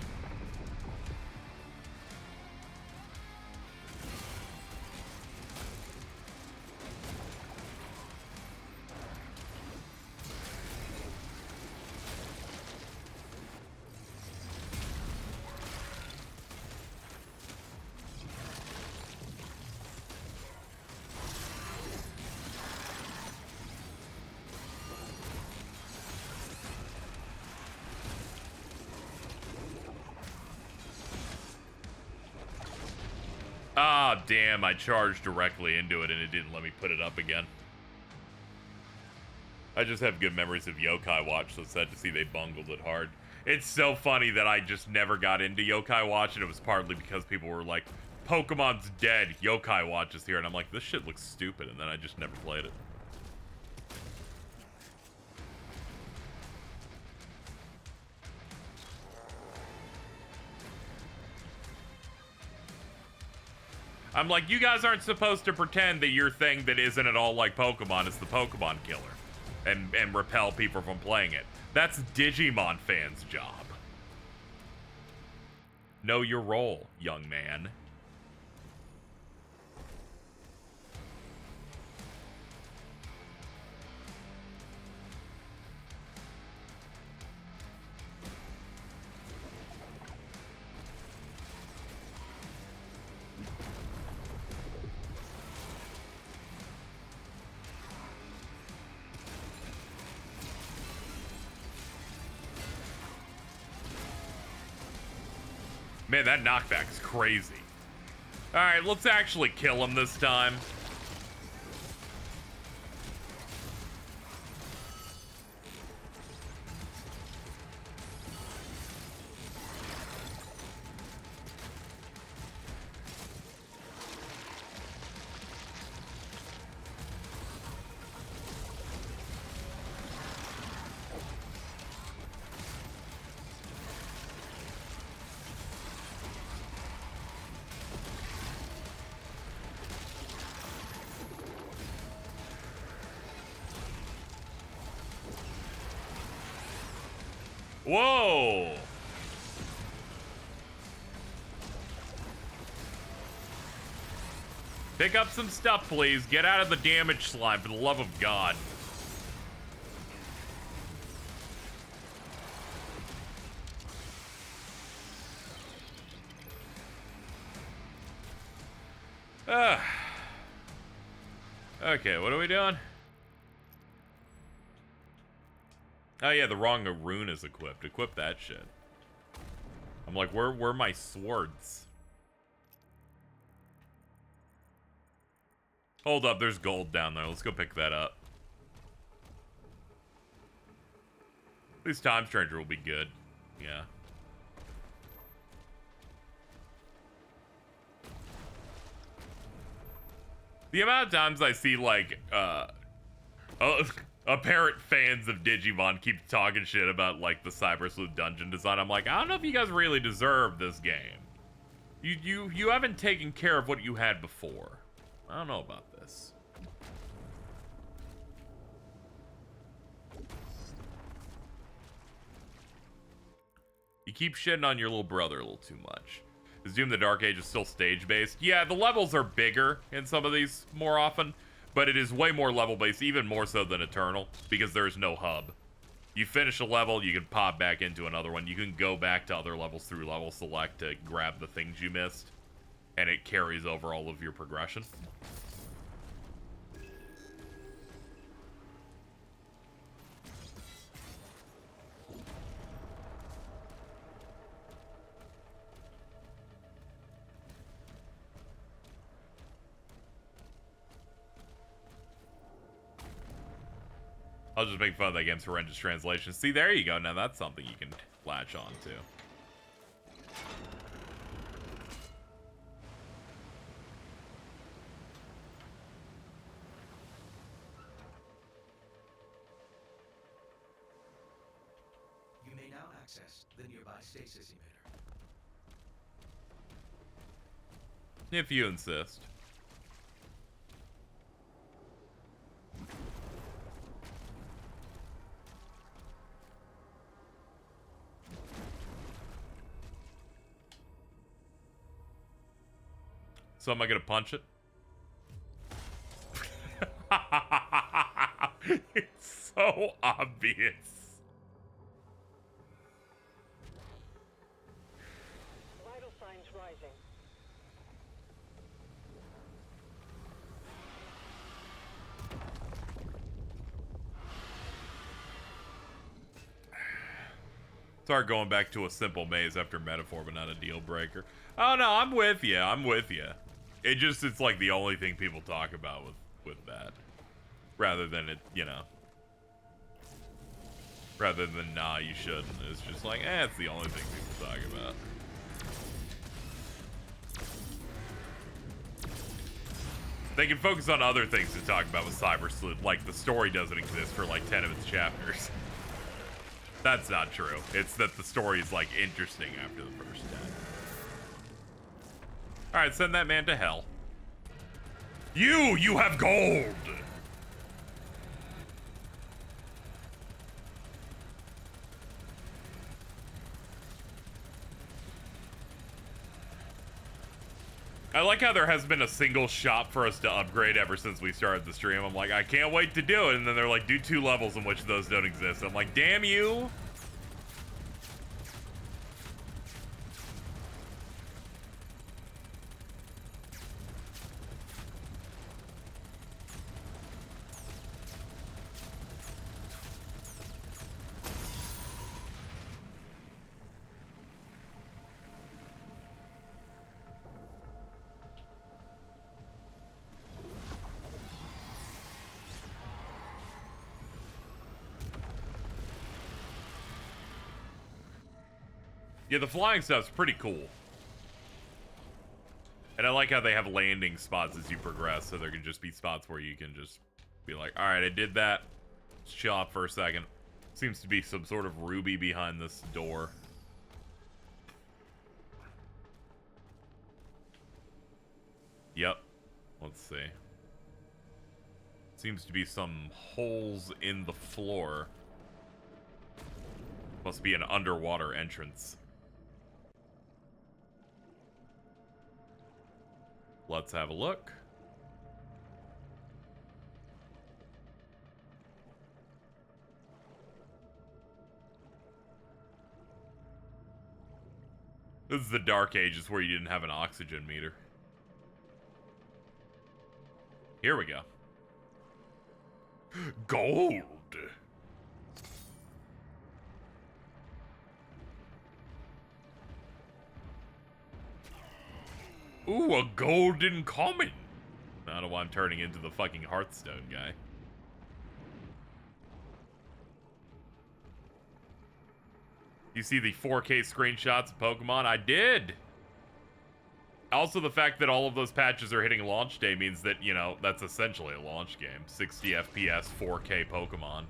Oh, damn, I charged directly into it and it didn't let me put it up again. I just have good memories of Yokai Watch, so it's sad to see they bungled it hard. It's so funny that I just never got into Yokai Watch, and it was partly because people were like, Pokemon's dead, Yokai Watch is here, and I'm like, this shit looks stupid, and then I just never played it. I'm like, you guys aren't supposed to pretend that your thing that isn't at all like Pokemon is the Pokemon killer and repel people from playing it. That's Digimon fans' job. Know your role, young man. Man, that knockback is crazy. Alright, let's actually kill him this time. Whoa! Pick up some stuff, please. Get out of the damage slime, for the love of God. Okay, what are we doing? Oh yeah, the wrong rune is equipped. Equip that shit. I'm like, where are my swords? Hold up, there's gold down there. Let's go pick that up. At least Time Stranger will be good. Yeah. The amount of times I see, like, apparent fans of Digimon keep talking shit about, like, the Cyber Sleuth dungeon design. I'm like, I don't know if you guys really deserve this game. You haven't taken care of what you had before. I don't know about this. You keep shitting on your little brother a little too much. Is Doom the Dark Age is still stage-based? Yeah, the levels are bigger in some of these more often, but it is way more level-based, even more so than Eternal, because there is no hub. You finish a level, you can pop back into another one. You can go back to other levels through level select to grab the things you missed, and it carries over all of your progression. I'll just make fun of that game's horrendous translation. See, there you go. Now that's something you can latch on to. You may now access the nearby stasis emitter. If you insist. So am I gonna punch it? It's so obvious. Vital signs rising. Start going back to a simple maze after metaphor, but not a deal breaker. Oh no, I'm with you. I'm with you. It's like the only thing people talk about with that. Rather than it, you know. Rather than, nah, you shouldn't. It's just like, it's the only thing people talk about. They can focus on other things to talk about with Cyber Sleuth, like the story doesn't exist for like 10 of its chapters. That's not true. It's that the story is like interesting after the first 10. Alright, send that man to hell. You have gold! I like how there has been a single shop for us to upgrade ever since we started the stream. I'm like, I can't wait to do it. And then they're like, do 2 levels in which those don't exist. I'm like, damn you. Yeah, the flying stuff's pretty cool. And I like how they have landing spots as you progress, so there can just be spots where you can just be like, alright, I did that. Let's chill out for a second. Seems to be some sort of ruby behind this door. Yep. Let's see. Seems to be some holes in the floor. Must be an underwater entrance. Let's have a look. This is the Dark Ages where you didn't have an oxygen meter. Here we go. Gold! Ooh, a golden comet! I don't know why I'm turning into the fucking Hearthstone guy. You see the 4K screenshots of Pokemon? I did! Also, the fact that all of those patches are hitting launch day means that, you know, that's essentially a launch game. 60 FPS, 4K Pokemon.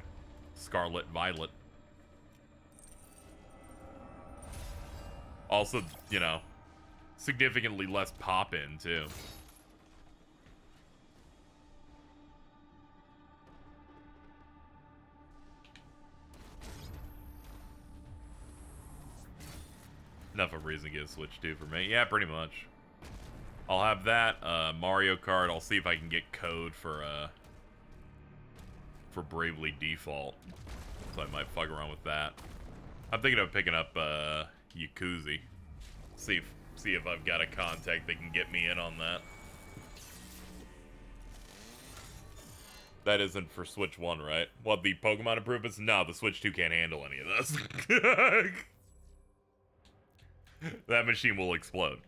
Scarlet Violet. Also, you know, significantly less pop-in, too. Enough of a reason to get a Switch 2 for me. Yeah, pretty much. I'll have that. Mario Kart, I'll see if I can get code for Bravely Default. So I might fuck around with that. I'm thinking of picking up, Yakuza. See if I've got a contact that can get me in on that. That isn't for Switch 1, right? What, the Pokemon improvements? No, the Switch 2 can't handle any of this. That machine will explode.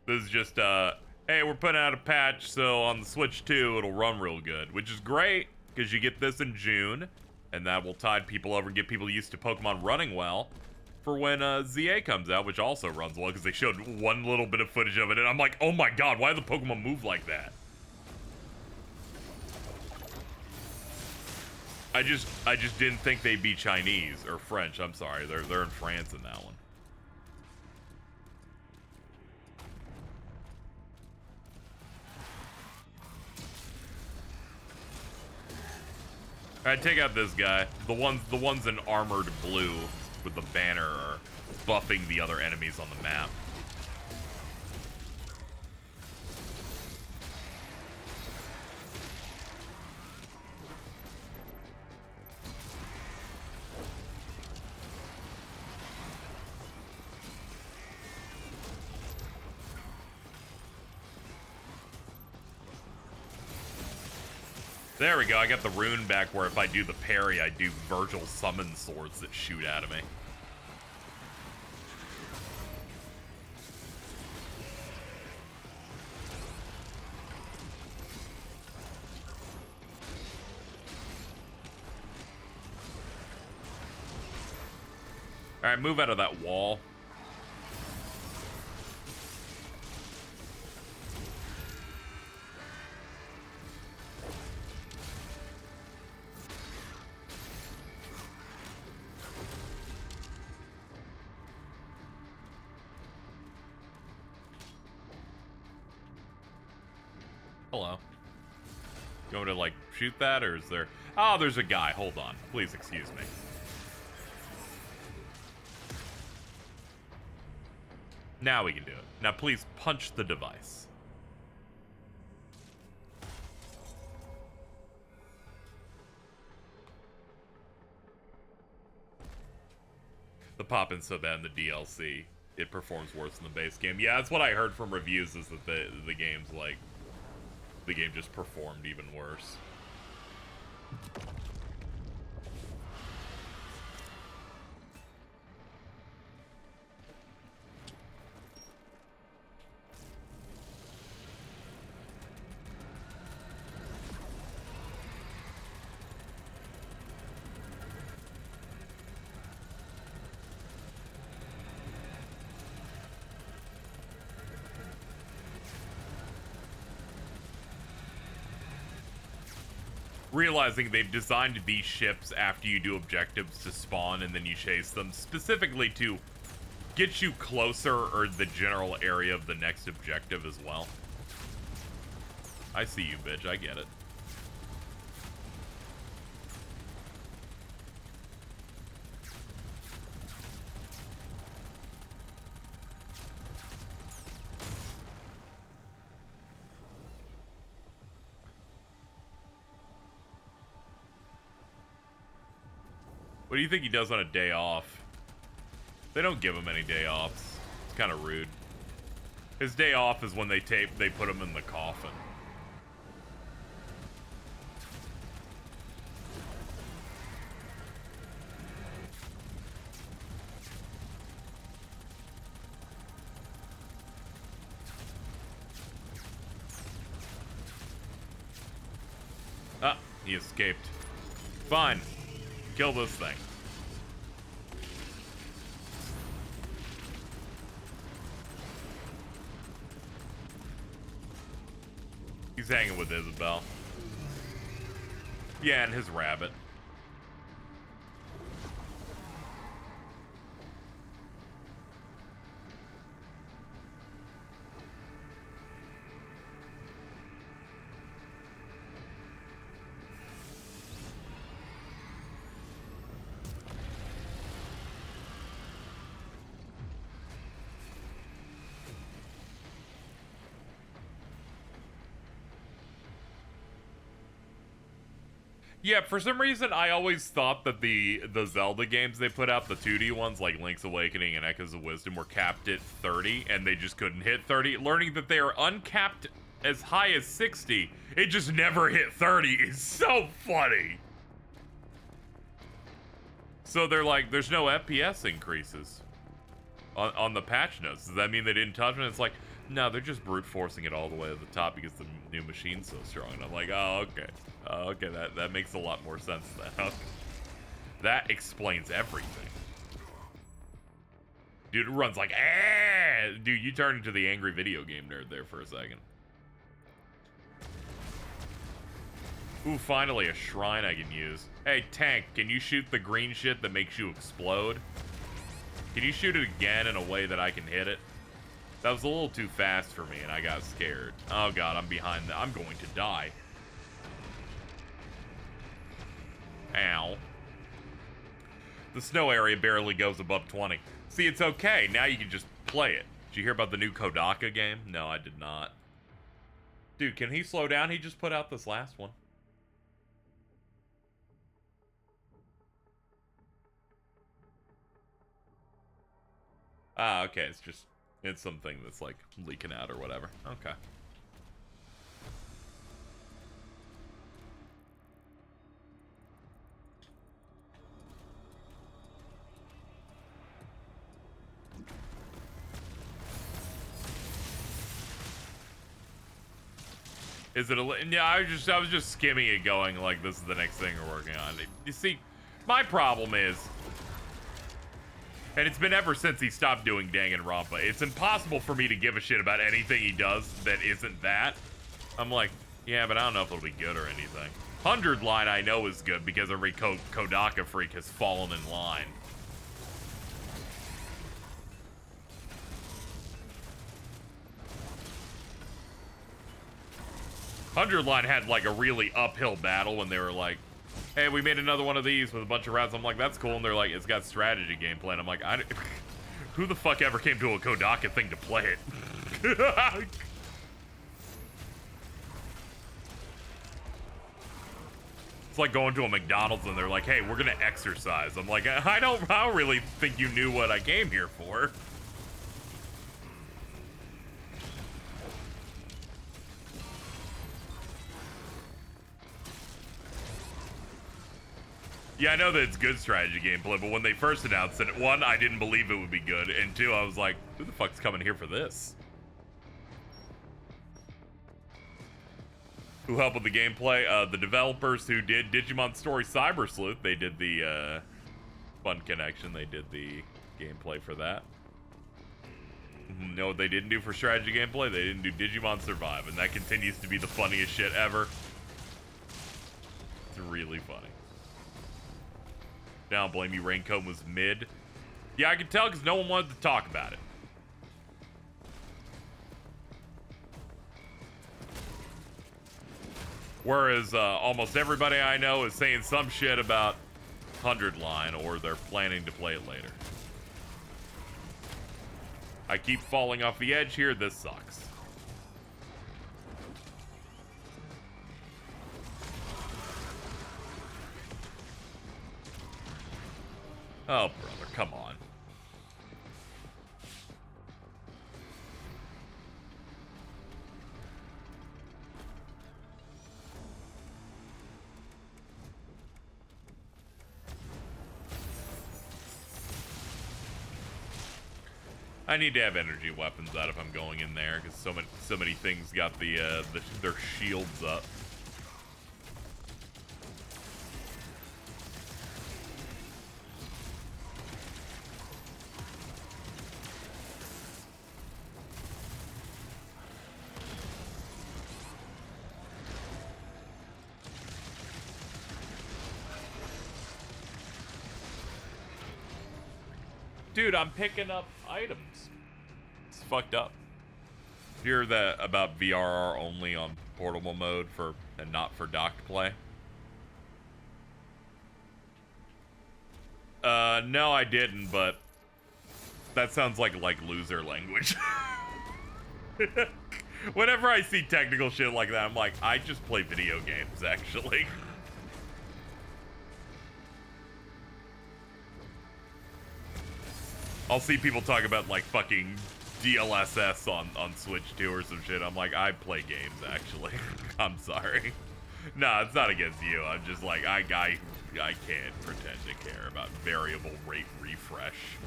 This is just, hey, we're putting out a patch, so on the Switch 2, it'll run real good. Which is great, because you get this in June, and that will tide people over and get people used to Pokemon running well for when ZA comes out, which also runs well, because they showed one little bit of footage of it, and I'm like, oh my god, why do the Pokemon move like that? I just didn't think they'd be Chinese, or French, I'm sorry. They're in France in that one. Alright, take out this guy. The ones in armored blue with the banner are buffing the other enemies on the map. There we go, I got the rune back where if I do the parry, I do Virgil summon swords that shoot out of me. Alright, move out of that wall. Hello. You want me to, like, shoot that, or is there... Oh, there's a guy. Hold on. Please excuse me. Now we can do it. Now please punch the device. The pop-in's so bad in the DLC, it performs worse than the base game. Yeah, that's what I heard from reviews, is that the game's like... The game just performed even worse. Realizing they've designed these ships after you do objectives to spawn and then you chase them, specifically to get you closer or the general area of the next objective as well. I see you, bitch. I get it. What do you think he does on a day off? They don't give him any day offs. It's kind of rude. His day off is when they put him in the coffin. Ah, he escaped. Fine. Kill this thing. He's hanging with Isabel. Yeah, and his rabbit. Yeah, for some reason, I always thought that the Zelda games they put out, the 2D ones like Link's Awakening and Echoes of Wisdom, were capped at 30, and they just couldn't hit 30. Learning that they are uncapped as high as 60, it just never hit 30 is so funny. So they're like, there's no FPS increases on the patch notes. Does that mean they didn't touch it? It's like, no, they're just brute forcing it all the way to the top because the new machine's so strong. And I'm like, oh, okay. Oh, okay, that makes a lot more sense then. That explains everything. Dude, it runs like, ah! Dude, you turned into the angry video game nerd there for a second. Ooh, finally a shrine I can use. Hey, tank, can you shoot the green shit that makes you explode? Can you shoot it again in a way that I can hit it? That was a little too fast for me, and I got scared. Oh god, I'm behind I'm going to die. Ow. The snow area barely goes above 20. See, it's okay. Now you can just play it. Did you hear about the new Kodaka game? No, I did not. Dude, can he slow down? He just put out this last one. Ah, okay. It's something that's like leaking out or whatever. Okay. Is it a... Yeah, I was just skimming it going like this is the next thing we're working on. You see, my problem is... And it's been ever since he stopped doing Danganronpa. It's impossible for me to give a shit about anything he does that isn't that. I'm like, yeah, but I don't know if it'll be good or anything. 100 line I know is good because every Kodaka freak has fallen in line. Hundred Line had like a really uphill battle when they were like, hey, we made another one of these with a bunch of routes. I'm like, that's cool. And they're like, it's got strategy gameplay. And I'm like, who the fuck ever came to a Kodaka thing to play it? It's like going to a McDonald's and they're like, hey, we're gonna exercise. I'm like, I don't really think you knew what I came here for. Yeah, I know that it's good strategy gameplay, but when they first announced it, one, I didn't believe it would be good, and two, I was like, who the fuck's coming here for this? Who helped with the gameplay? The developers who did Digimon Story Cyber Sleuth, they did the Fun Connection, they did the gameplay for that. No, what they didn't do for strategy gameplay? They didn't do Digimon Survive, and that continues to be the funniest shit ever. It's really funny. Now, blame you, Raincoat was mid. Yeah, I can tell because no one wanted to talk about it. Whereas almost everybody I know is saying some shit about 100 line, or they're planning to play it later. I keep falling off the edge here. This sucks. Oh, brother, come on. I need to have energy weapons out if I'm going in there, because so many things got their shields up. Dude, I'm picking up items. It's fucked up. Hear that about VRR only on portable mode and not for docked play? No, I didn't, but that sounds like loser language. Whenever I see technical shit like that, I'm like, I just play video games, actually. I'll see people talk about like fucking DLSS on Switch 2 or some shit. I'm like, I play games actually. I'm sorry. No, it's not against you. I'm just like, I can't pretend to care about variable rate refresh.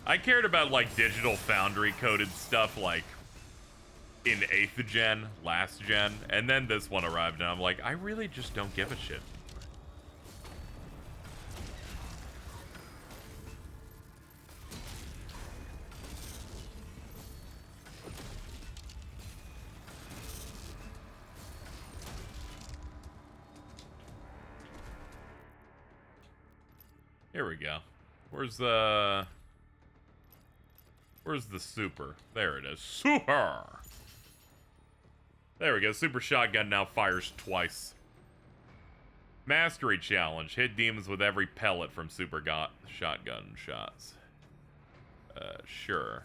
I cared about like Digital Foundry coded stuff like in 8th gen, last gen, and then this one arrived and I'm like, I really just don't give a shit. Here we go. Where's the super? There it is. Super! There we go. Super Shotgun now fires twice. Mastery Challenge. Hit demons with every pellet from Super Shotgun shots. Sure.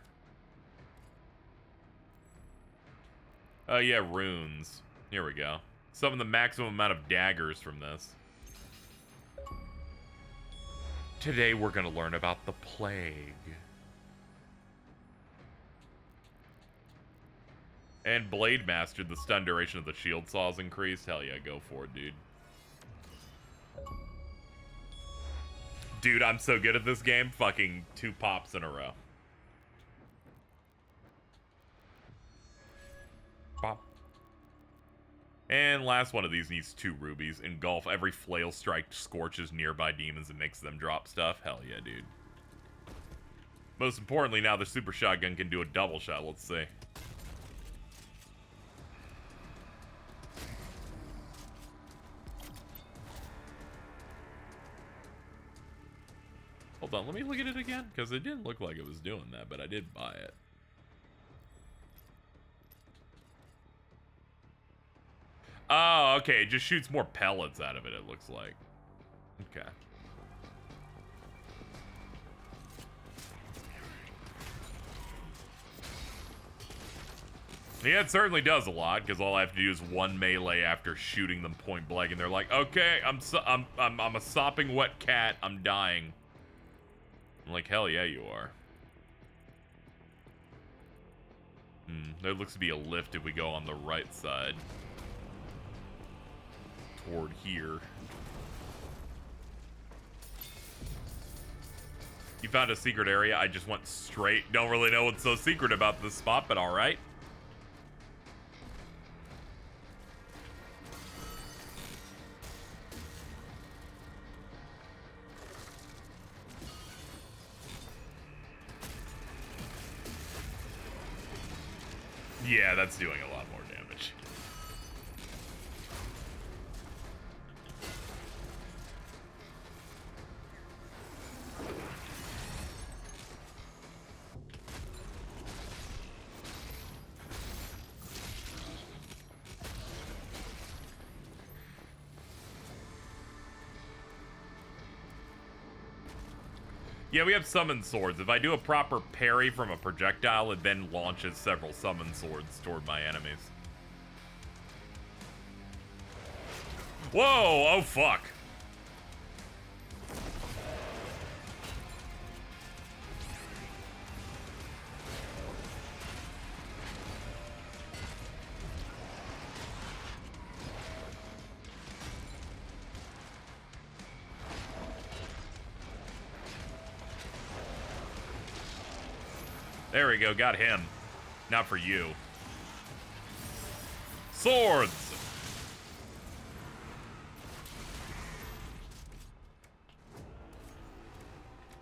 Yeah, runes. Here we go. Summon the maximum amount of daggers from this. Today we're going to learn about the plague. And Blade Mastered, the stun duration of the shield saws increased. Hell yeah, go for it, dude. Dude, I'm so good at this game. Fucking 2 pops in a row. Pop. And last one of these needs 2 rubies. Engulf. Every flail strike scorches nearby demons and makes them drop stuff. Hell yeah, dude. Most importantly, now the super shotgun can do a double shot. Let's see. Hold on, let me look at it again, because it didn't look like it was doing that, but I did buy it. Oh, okay, it just shoots more pellets out of it, it looks like. Okay. Yeah, it certainly does a lot, because all I have to do is 1 melee after shooting them point blank, and they're like, okay, I'm a sopping wet cat, I'm dying. I'm like, hell yeah, you are. There looks to be a lift if we go on the right side. Toward here. You found a secret area. I just went straight. Don't really know what's so secret about this spot, but alright. Yeah, that's doing a lot more damage. Yeah, we have summon swords. If I do a proper parry from a projectile, it then launches several summon swords toward my enemies. Whoa! Oh, fuck. There we go, got him. Not for you. Swords!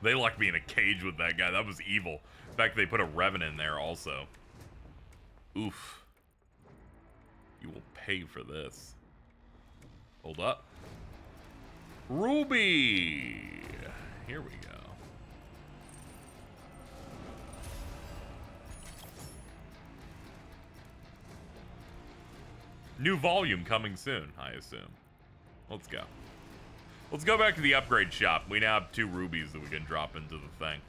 They locked me in a cage with that guy. That was evil. In fact, they put a Revenant in there also. Oof. You will pay for this. Hold up. Ruby! Here we go. New volume coming soon, I assume. Let's go. Let's go back to the upgrade shop. We now have 2 rubies that we can drop into the thing.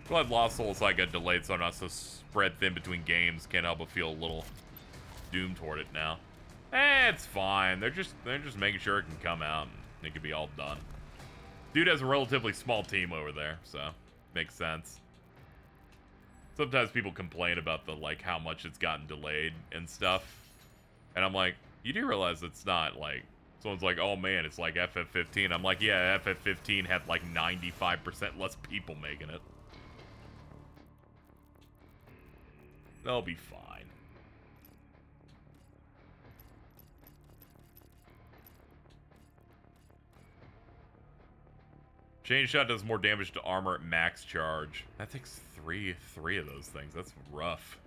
Glad Lost Souls I got delayed so I'm not so spread thin between games. Can't help but feel a little doomed toward it now. It's fine. They're just making sure it can come out and it can be all done. Dude has a relatively small team over there, so makes sense. Sometimes people complain about the, like, how much it's gotten delayed and stuff. And I'm like, you do realize it's not, like, someone's like, oh man, it's like FF15. I'm like, yeah, FF15 had, like, 95% less people making it. They'll be fine. Chain shot does more damage to armor at max charge. That takes three of those things. That's rough.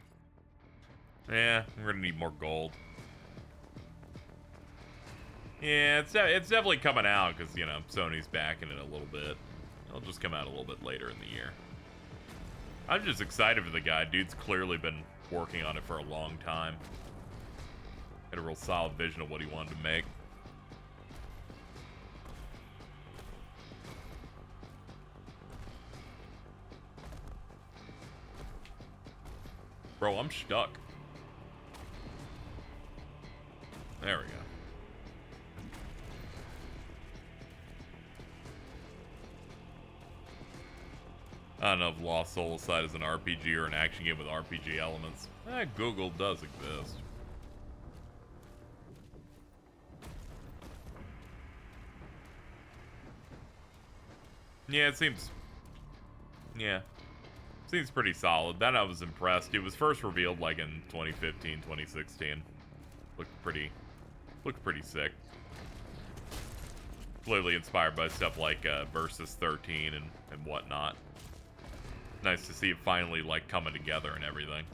Yeah, we're gonna need more gold. Yeah, it's definitely coming out because, you know, Sony's backing it a little bit. It'll just come out a little bit later in the year. I'm just excited for the guy. Dude's clearly been working on it for a long time. Had a real solid vision of what he wanted to make. Bro, I'm stuck. There we go. I don't know if Lost Soulside is an RPG or an action game with RPG elements. Google does exist. Yeah, it seems... Yeah. Seems pretty solid. That I was impressed. It was first revealed like in 2015, 2016. Looked pretty sick. Clearly inspired by stuff like Versus 13 and whatnot. Nice to see it finally like coming together and everything.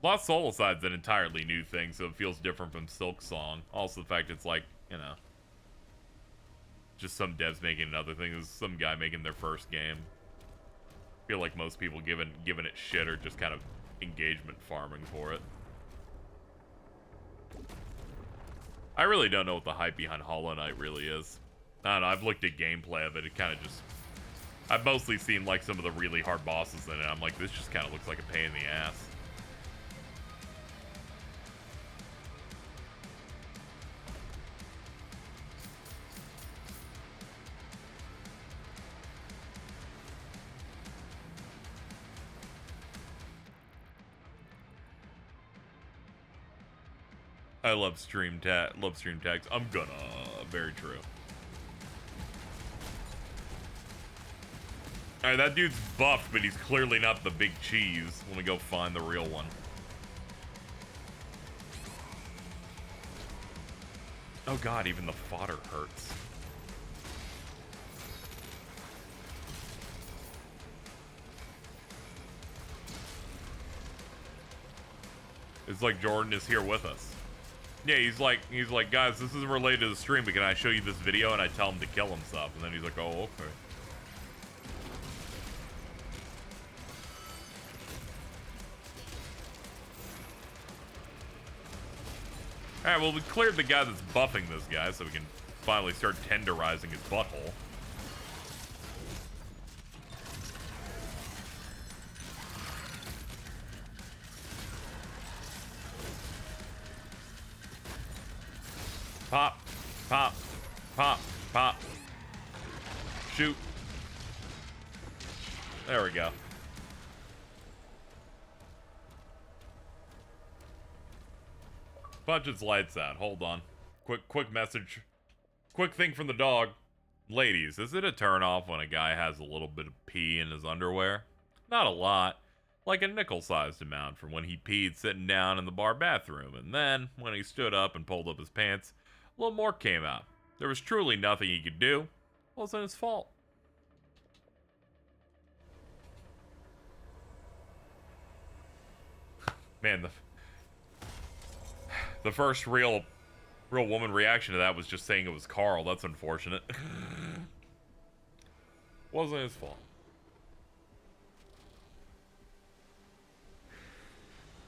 Lost Soulside's an entirely new thing, so it feels different from Silk Song. Also, the fact it's like, you know, just some devs making another thing. This is some guy making their first game. I feel like most people giving it shit are just kind of engagement farming for it. I really don't know what the hype behind Hollow Knight really is. I don't know, I've looked at gameplay of it. It kind of just... I've mostly seen like some of the really hard bosses in it. I'm like, this just kind of looks like a pain in the ass. I love stream tags. I'm gonna. Very true. Alright, that dude's buffed, but he's clearly not the big cheese. Let me go find the real one. Oh god, even the fodder hurts. It's like Jordan is here with us. Yeah, he's like, guys, this isn't related to the stream, but can I show you this video? And I tell him to kill himself, and then he's like, oh, okay. Alright, well, we cleared the guy that's buffing this guy, so we can finally start tenderizing his butthole. Pop, pop, pop, pop. Shoot. There we go. Punch its lights out. Hold on. Quick message. Quick thing from the dog. Ladies, is it a turnoff when a guy has a little bit of pee in his underwear? Not a lot. Like a nickel-sized amount from when he peed sitting down in the bar bathroom. And then, when he stood up and pulled up his pants, a little more came out. There was truly nothing he could do. It wasn't his fault. Man, the first real woman reaction to that was just saying it was Carl. That's unfortunate. Wasn't his fault.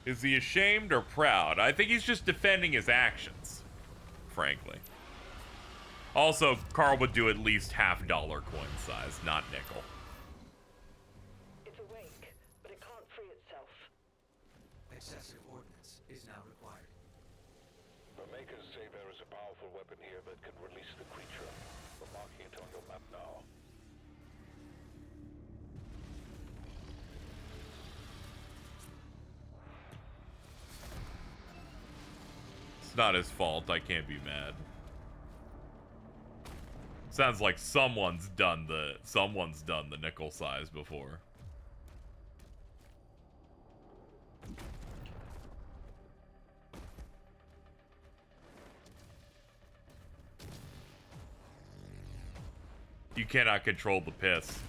Is he ashamed or proud? I think he's just defending his actions, frankly. Also, Carl would do at least $50 coin size, not nickel. It's awake, but it can't free itself. Excessive ordnance is now required. The makers say there is a powerful weapon here that can release the creature. We're marking it on your map now. It's not his fault. I can't be mad. Sounds like someone's done the nickel size before. You cannot control the piss.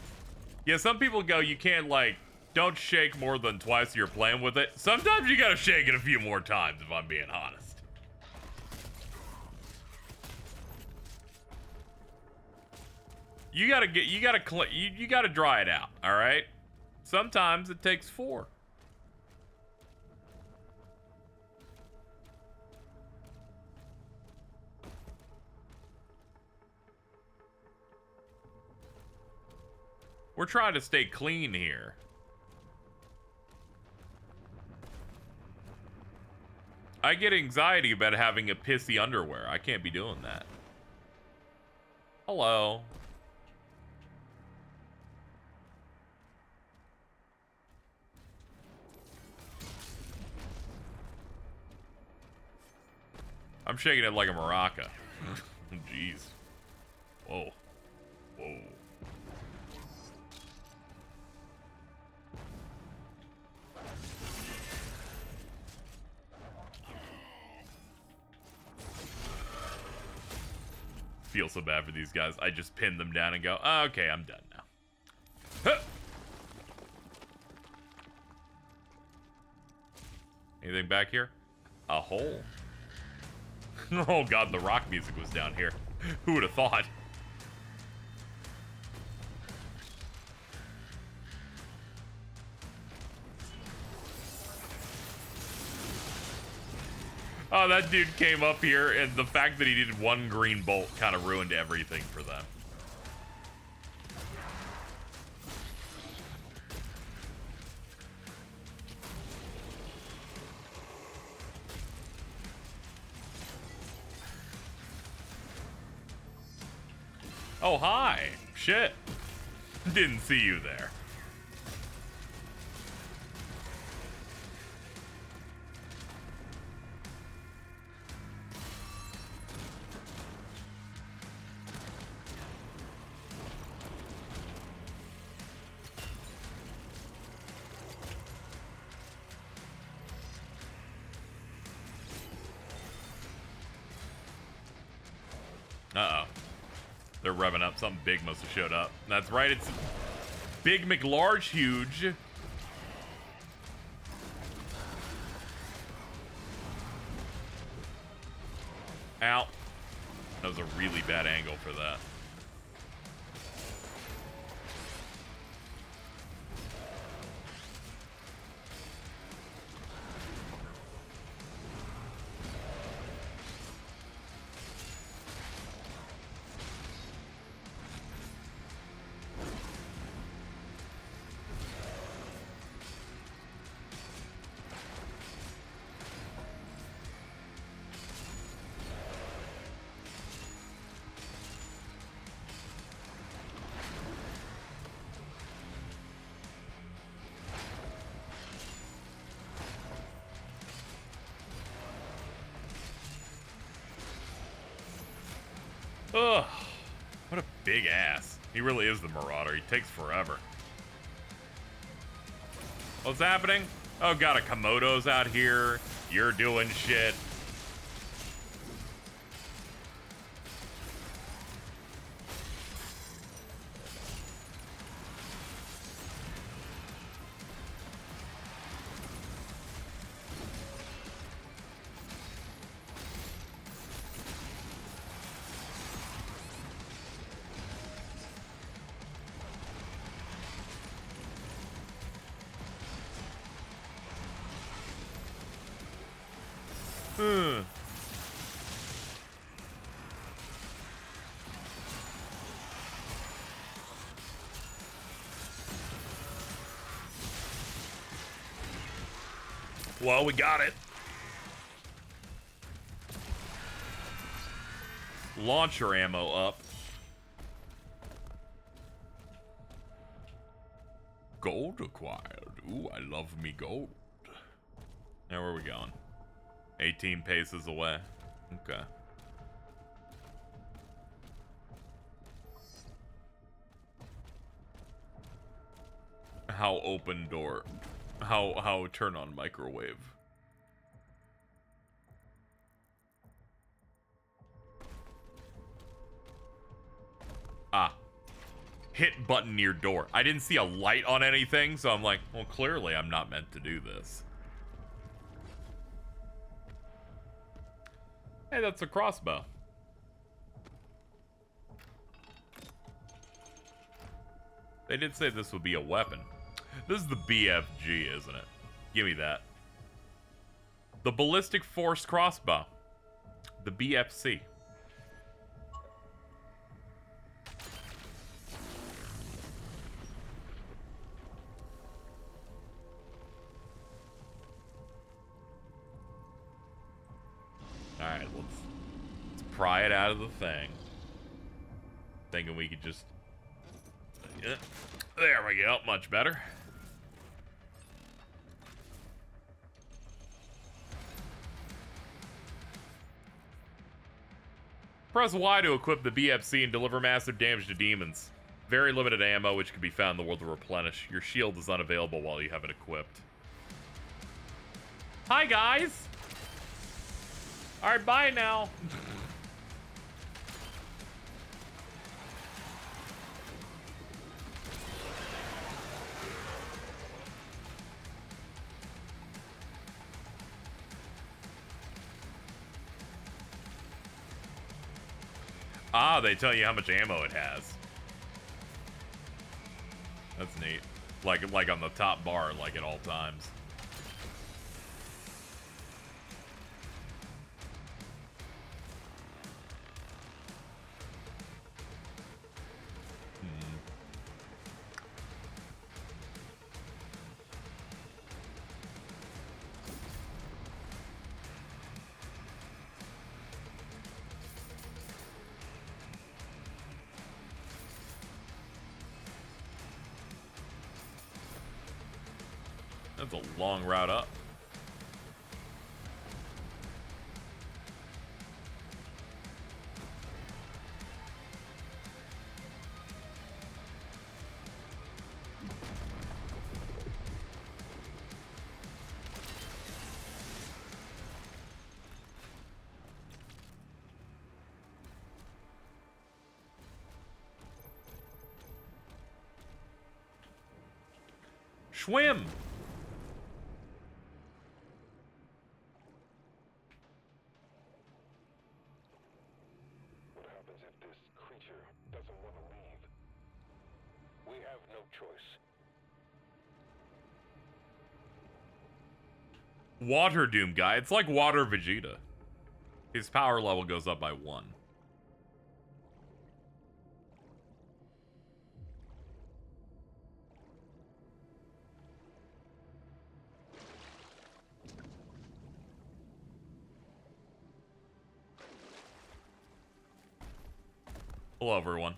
Yeah, some people go, you can't, like, don't shake more than twice you're playing with it. Sometimes you gotta shake it a few more times, if I'm being honest. You gotta dry it out, all right? Sometimes it takes 4. We're trying to stay clean here. I get anxiety about having a pissy underwear. I can't be doing that. Hello. I'm shaking it like a maraca. Jeez. Whoa. Whoa. Feel so bad for these guys. I just pin them down and go, oh, okay, I'm done now. Huh. Anything back here? A hole. Oh god, the rock music was down here. Who would have thought? Oh, that dude came up here, and the fact that he did 1 green bolt kind of ruined everything for them. Oh, hi. Shit. Didn't see you there. Uh-oh. They're revving up. Something big must have showed up. That's right, it's Big McLarge Huge. Ow. That was a really bad angle for that. Ugh. What a big ass. He really is the Marauder. He takes forever. What's happening? Oh god, a Komodo's out here. You're doing shit. Well, we got it. Launcher ammo up. Gold acquired. Ooh, I love me gold. Now where are we going? 18 paces away. Okay. How open door? How turn on microwave? Ah. Hit button near door. I didn't see a light on anything, so I'm like, well, clearly I'm not meant to do this. Hey, that's a crossbow. They did say this would be a weapon. This is the BFG, isn't it? Give me that. The Ballistic Force Crossbow. The BFC. Alright, let's pry it out of the thing. Thinking we could just... Yeah, there we go, much better. Press Y to equip the BFC and deliver massive damage to demons. Very limited ammo, which can be found in the world to replenish. Your shield is unavailable while you have it equipped. Hi, guys! Alright, bye now. Ah, they tell you how much ammo it has. That's neat. Like on the top bar, like at all times. That's a long route up. Swim! What happens if this creature doesn't want to leave? We have no choice. Water Doom guy. It's like Water Vegeta. His power level goes up by 1. Hello, everyone.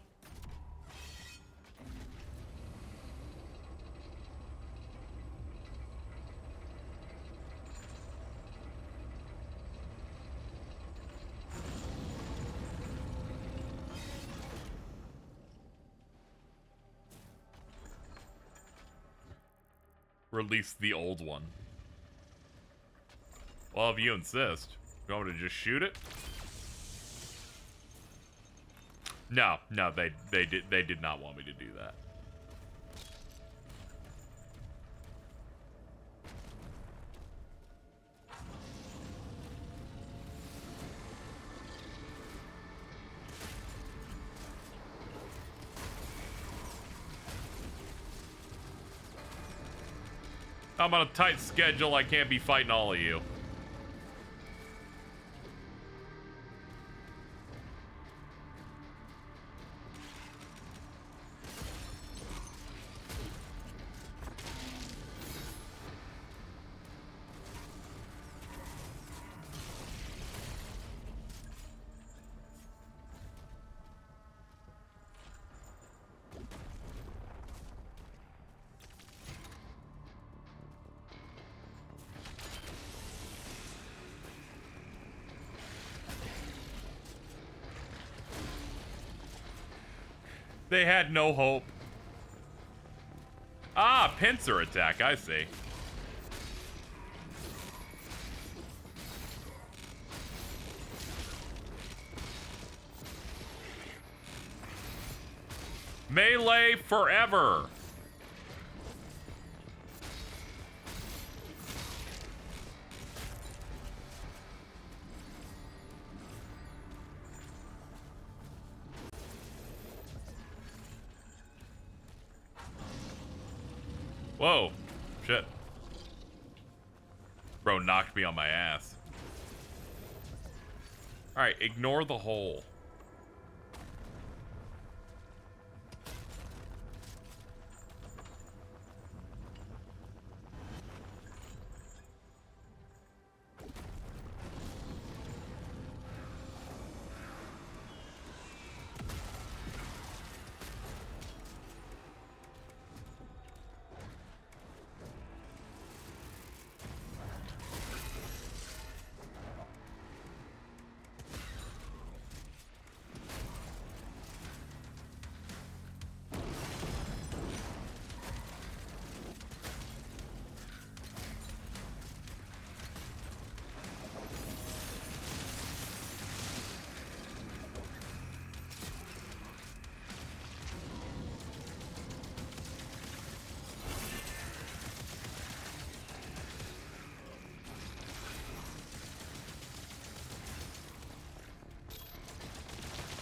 Release the old one. Well, if you insist. You want me to just shoot it? No, they did not want me to do that. I'm on a tight schedule. I can't be fighting all of you. They had no hope. Ah, pincer attack, I see. Melee forever. Whoa. Shit. Bro knocked me on my ass. Alright, ignore the hole.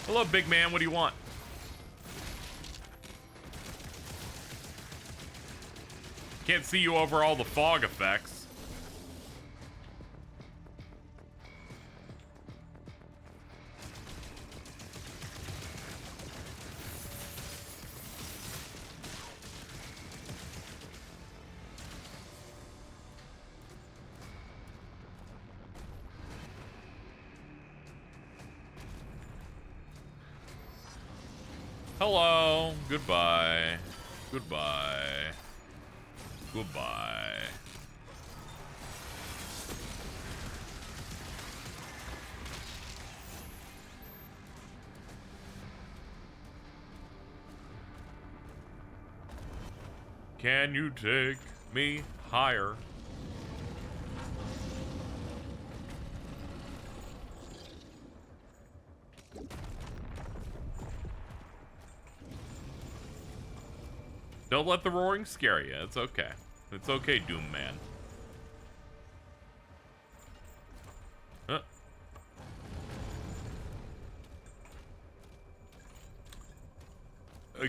Hello, big man. What do you want? Can't see you over all the fog effects. Hello. Goodbye. Goodbye. Goodbye. Can you take me higher? Don't let the roaring scare you. It's okay. It's okay, Doom Man. Huh.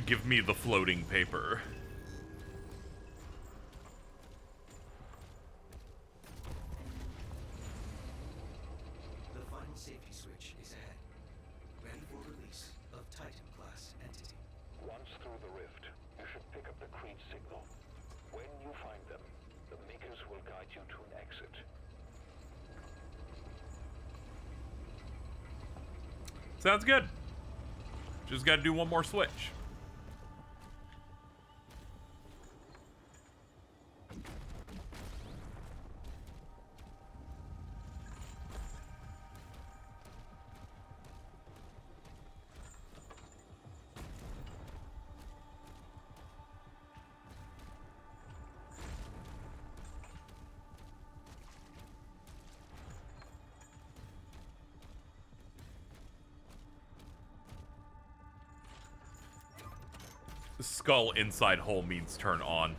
Give me the floating paper. The final safety switch is ahead. Ready for release of Titan-class entity. Once through the rift, you should pick up the Creed signal. When you find them, the Makers will guide you to an exit. Sounds good. Just gotta do one more switch. Skull inside hole means turn on.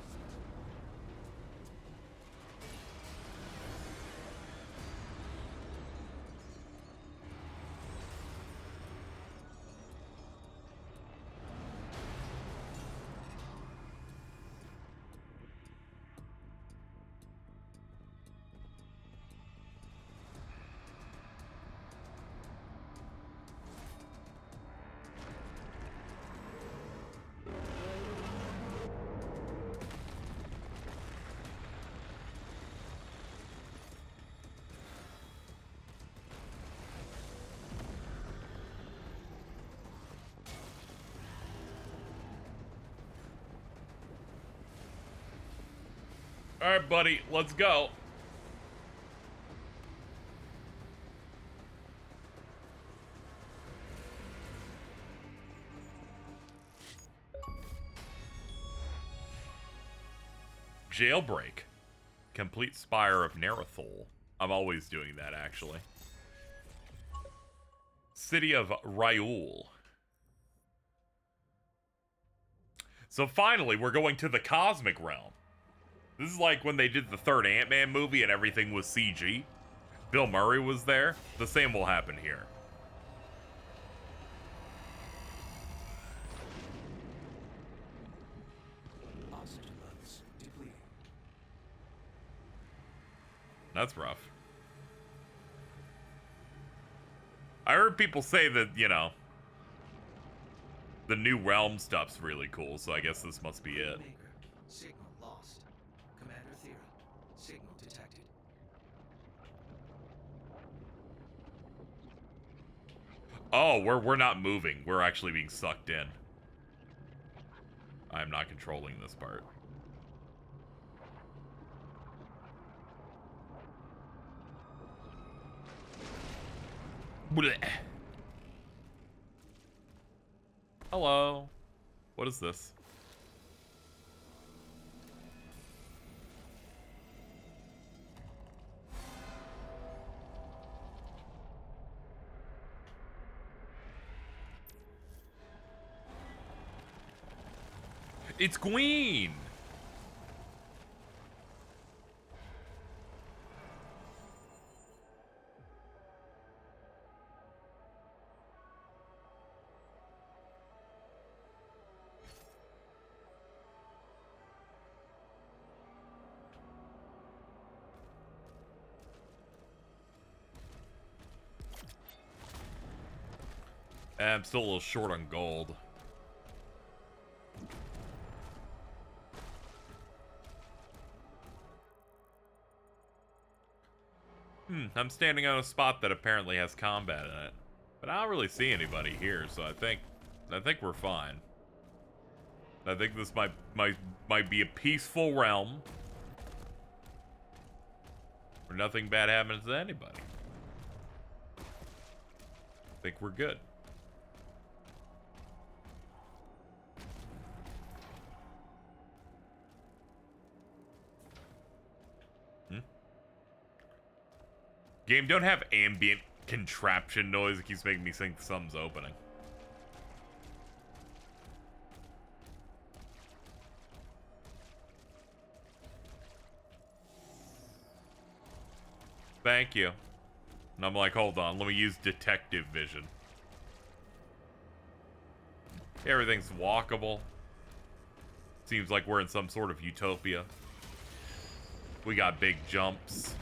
All right, buddy, let's go. Jailbreak. Complete Spire of Nerethol. I'm always doing that, actually. City of Ryul. So finally, we're going to the Cosmic Realm. This is like when they did the third Ant-Man movie and everything was CG. Bill Murray was there. The same will happen here. Oxygen levels depleted. That's rough. I heard people say that, you know, the new realm stuff's really cool, so I guess this must be it. Maker. Signal lost. Commander Thera. Signal detected. Oh, we're not moving. We're actually being sucked in. I'm not controlling this part. Blech. Hello. What is this? It's Queen! I'm still a little short on gold. I'm standing on a spot that apparently has combat in it. But I don't really see anybody here, so I think we're fine. I think this might be a peaceful realm where nothing bad happens to anybody. I think we're good. Game, don't have ambient contraption noise. It keeps making me think something's opening. Thank you. And I'm like, hold on, let me use detective vision. Everything's walkable. Seems like we're in some sort of utopia. We got big jumps.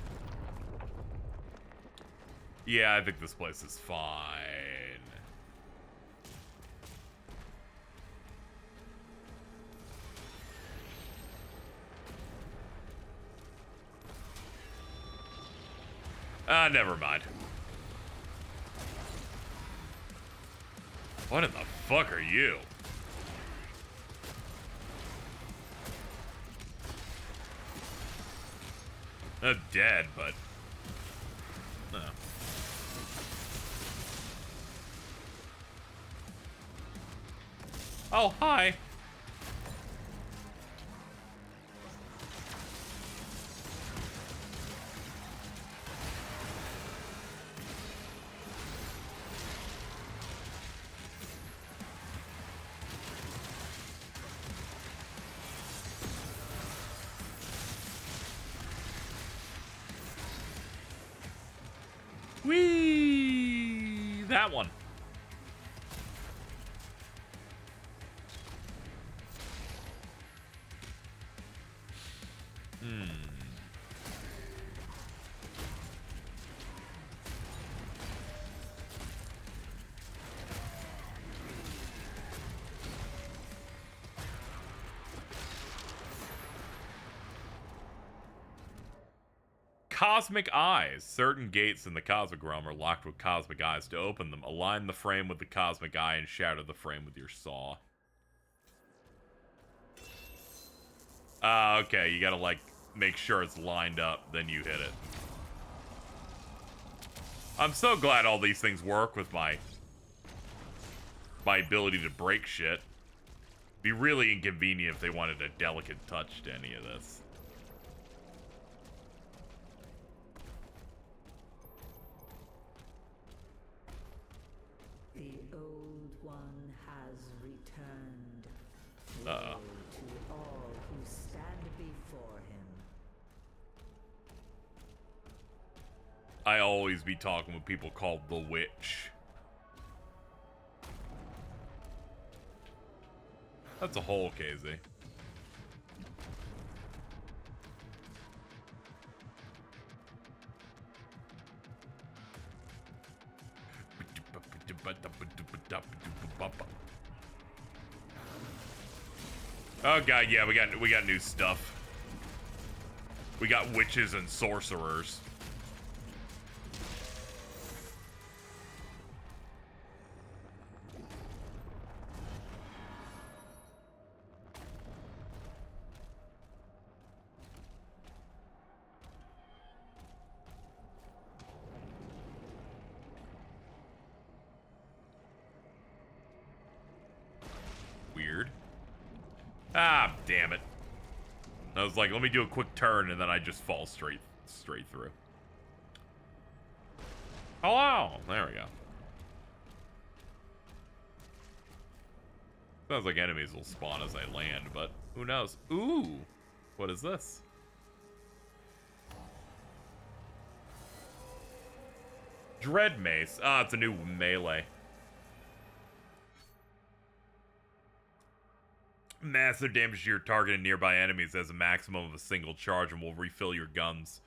Yeah, I think this place is fine. Never mind. What in the fuck are you? I'm dead, but... No. Oh, hi. Whee! That one. Cosmic Eyes. Certain gates in the Cosmic Realm are locked with Cosmic Eyes. To open them, align the frame with the Cosmic Eye and shatter the frame with your saw. Okay. You gotta, like, make sure it's lined up, then you hit it. I'm so glad all these things work with my ability to break shit. Be really inconvenient if they wanted a delicate touch to any of this. The Old One has returned. Uh-oh. Woe to all who stand before him. I always be talking with people called the Witch. That's a hole, KZ. Oh god, yeah, we got new stuff. We got witches and sorcerers. Weird. Ah, damn it. I was like, let me do a quick turn, and then I just fall straight through. Hello! There we go. Sounds like enemies will spawn as I land, but who knows? Ooh! What is this? Dread Mace. Ah, it's a new melee. Massive damage to your target and nearby enemies has a maximum of a single charge and will refill your guns.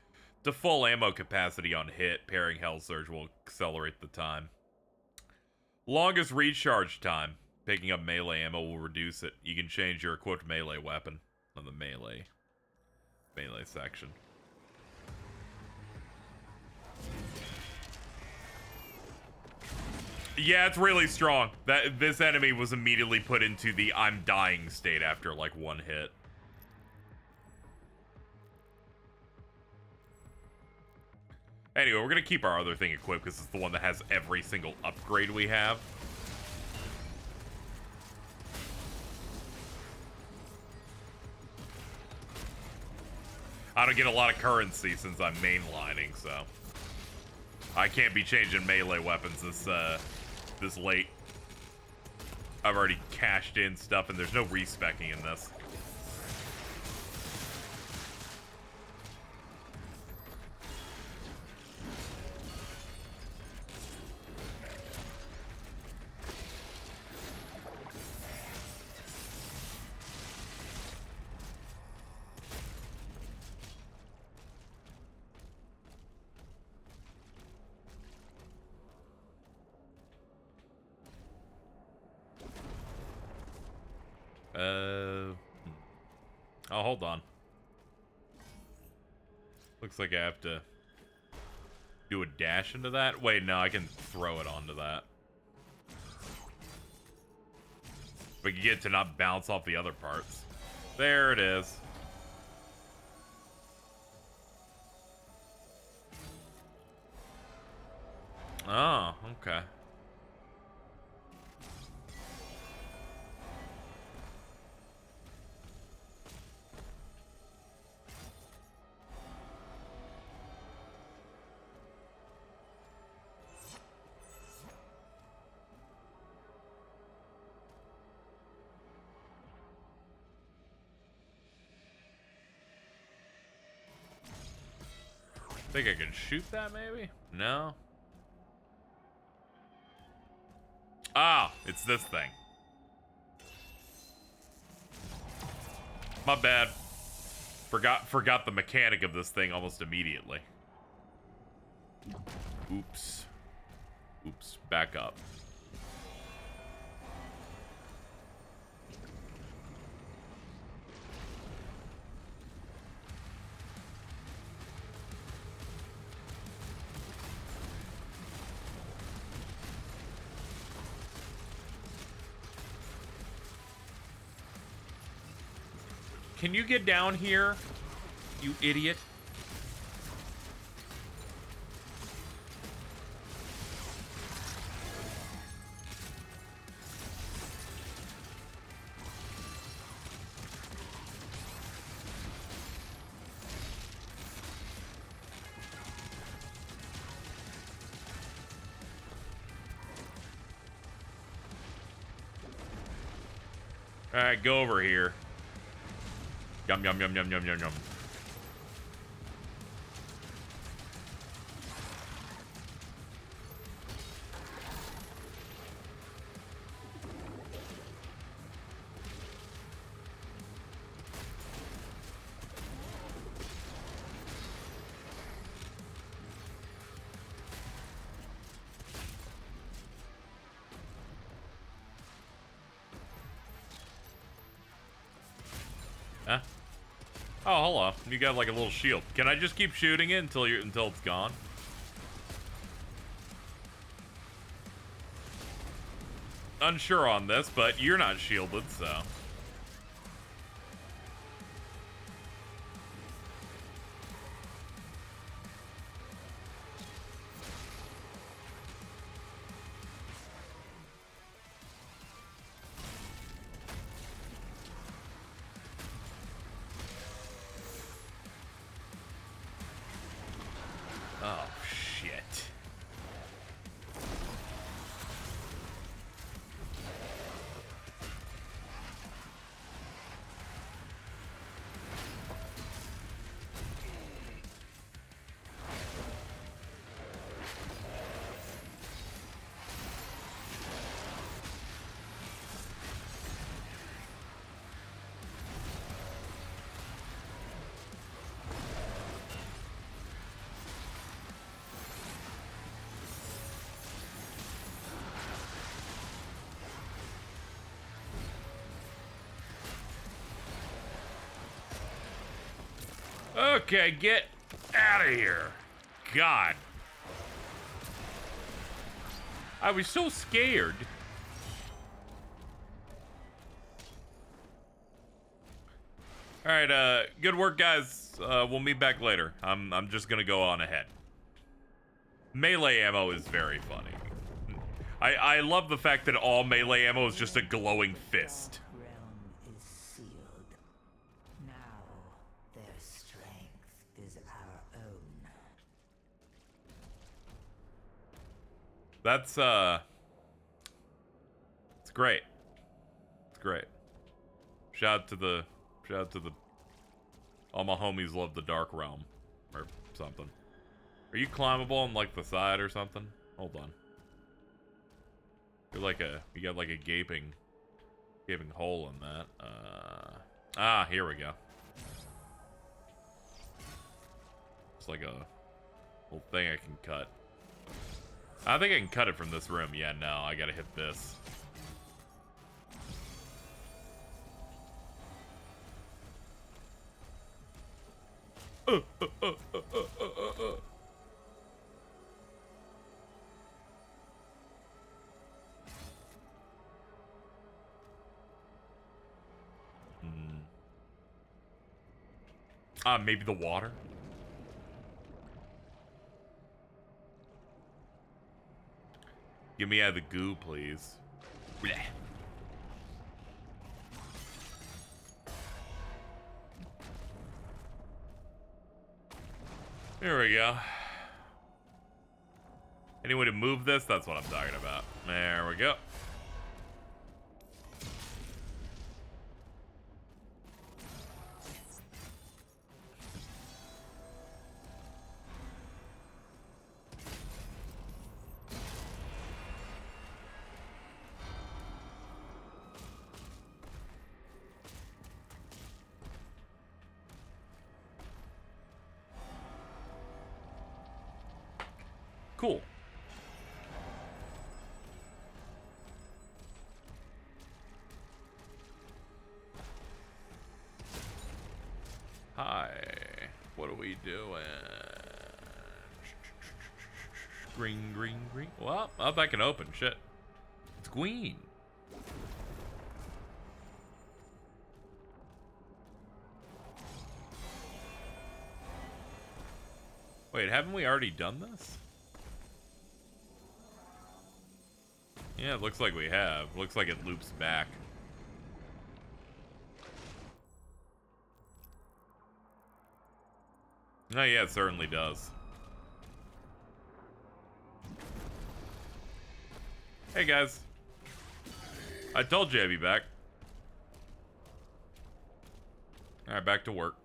To full ammo capacity on hit, pairing Hell Surge will accelerate the time. Longest recharge time. Picking up melee ammo will reduce it. You can change your equipped melee weapon on the melee section. Yeah, it's really strong. This enemy was immediately put into the I'm dying state after like one hit. Anyway, we're gonna keep our other thing equipped because it's the one that has every single upgrade we have. I don't get a lot of currency since I'm mainlining, so I can't be changing melee weapons this late. I've already cashed in stuff, and there's no respecking in this. Oh, hold on. Looks like I have to do a dash into that. Wait, no, I can throw it onto that. But you get to not bounce off the other parts. There it is. Oh, okay. Think I can shoot that, maybe? No? Ah, it's this thing. My bad. Forgot the mechanic of this thing almost immediately. Oops. Oops, back up. Can you get down here, you idiot? All right, go over here. Yum, yum, yum, yum, yum, yum, yum. Huh? Oh, hello. You got like a little shield. Can I just keep shooting it until it's gone? Unsure on this, but you're not shielded, so. Oh, shit. Okay, get out of here. God. I was so scared. All right, good work, guys. We'll meet back later. I'm just gonna go on ahead. Melee ammo is very funny. I love the fact that all melee ammo is just a glowing fist. Realm is sealed. Now their strength is our own. That's it's great. It's great. Shout out to the all my homies love the Dark Realm or something. Are you climbable on like the side or something? Hold on. You're like you got like a gaping hole in that. Here we go. It's like a little thing I can cut. I think I can cut it from this room. Yeah, no, I gotta hit this. Maybe the water? Get me out of the goo, please. Blech. There we go. Any way to move this? That's what I'm talking about. There we go. Cool. Hi. What are we doing? Green, green, green. Well, oh, that can open. Shit. It's green. Wait, haven't we already done this? Yeah, it looks like we have. Looks like it loops back. Oh yeah, it certainly does. Hey guys. I told you I'd be back. Alright, back to work.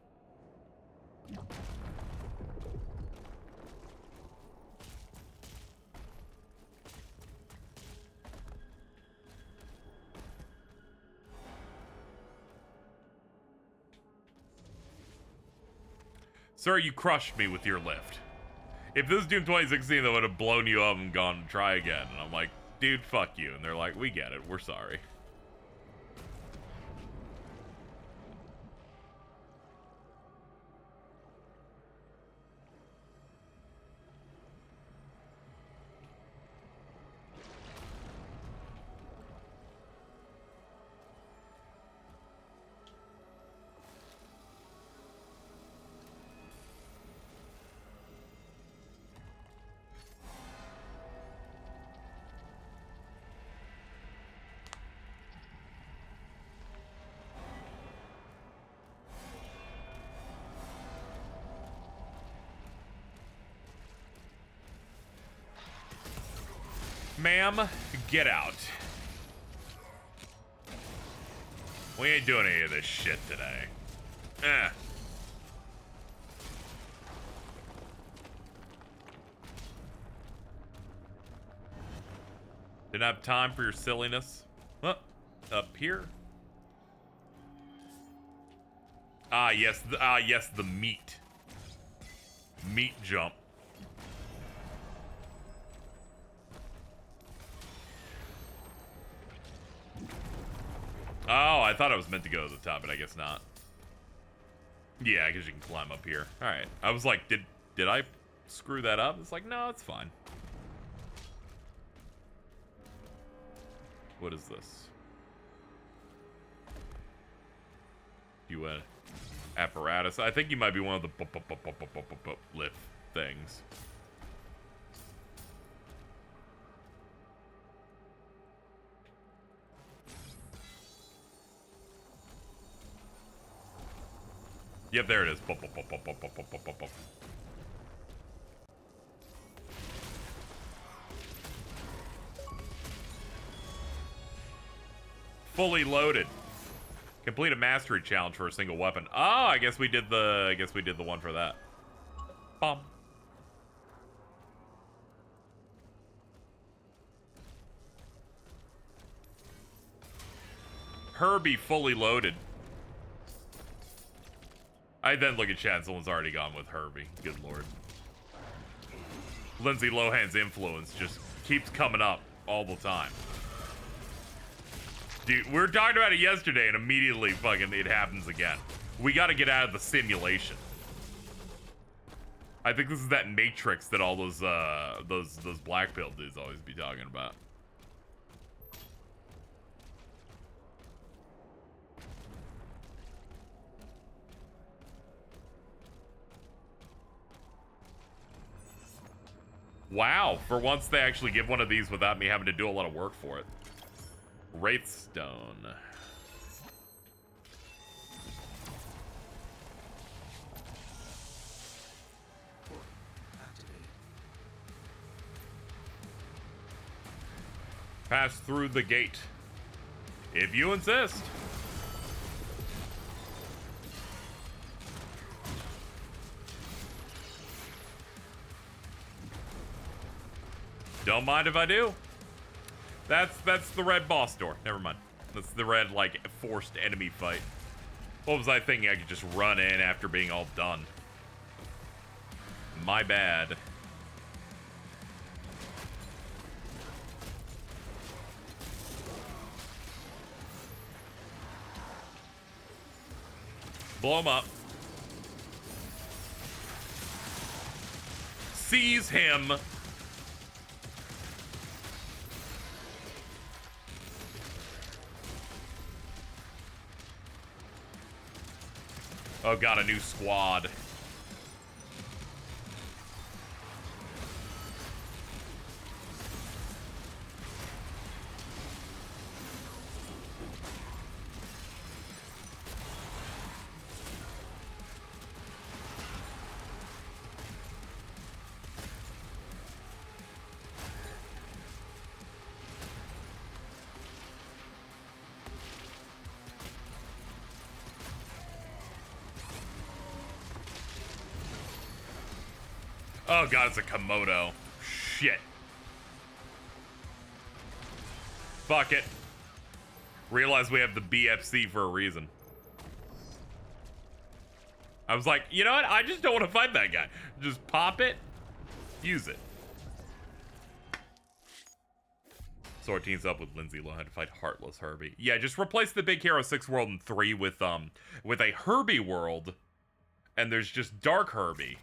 Sir, you crushed me with your lift. If this is Doom 2016, they would have blown you up and gone, try again. And I'm like, dude, fuck you. And they're like, we get it. We're sorry. Ma'am, get out. We ain't doing any of this shit today. Eh. Didn't have time for your silliness. Huh? Up here? Ah, yes. Yes, the meat. Meat jump. Oh, I thought I was meant to go to the top, but I guess not. Yeah, because you can climb up here. Alright. I was like, did I screw that up? It's like, no, it's fine. What is this? You apparatus? I think you might be one of the lift things. Yep, there it is. Fully loaded. Complete a mastery challenge for a single weapon. Oh, I guess we did the one for that. Bum. Herbie fully loaded. I then look at chat and someone's already gone with Herbie. Good lord. Lindsay Lohan's influence just keeps coming up all the time. Dude, we were talking about it yesterday and immediately fucking it happens again. We gotta get out of the simulation. I think this is that Matrix that all those black pill dudes always be talking about. Wow, for once they actually give one of these without me having to do a lot of work for it. Wraithstone. Pass through the gate. If you insist. Don't mind if I do. That's the red boss door. Never mind. That's the red, like, forced enemy fight. What was I thinking? I could just run in after being all done. My bad. Blow him up. Seize him. Oh god, a new squad. Oh god, it's a Komodo. Shit. Fuck it. Realize we have the BFC for a reason. I was like, you know what? I just don't want to fight that guy. Just pop it. Use it. Sword teams up with Lindsay Lohan to fight Heartless Herbie. Yeah, just replace the Big Hero 6 world in 3 with a Herbie world. And there's just Dark Herbie.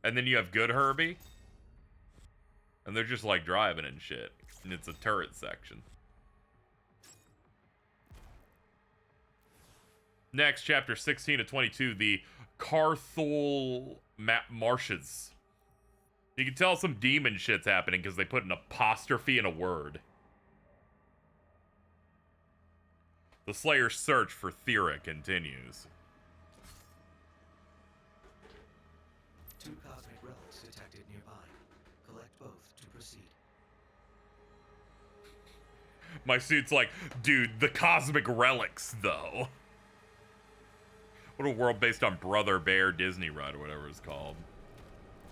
And then you have Good Herbie. And they're just like driving and shit. And it's a turret section. Next, chapter 16 to 22, the Carthol Marshes. You can tell some demon shit's happening because they put an apostrophe in a word. The Slayer's search for Thera continues. 2 cosmic relics detected nearby. Collect both My suit's like, dude, the cosmic relics, though. What a world based on Brother Bear Disney Ride or whatever it's called.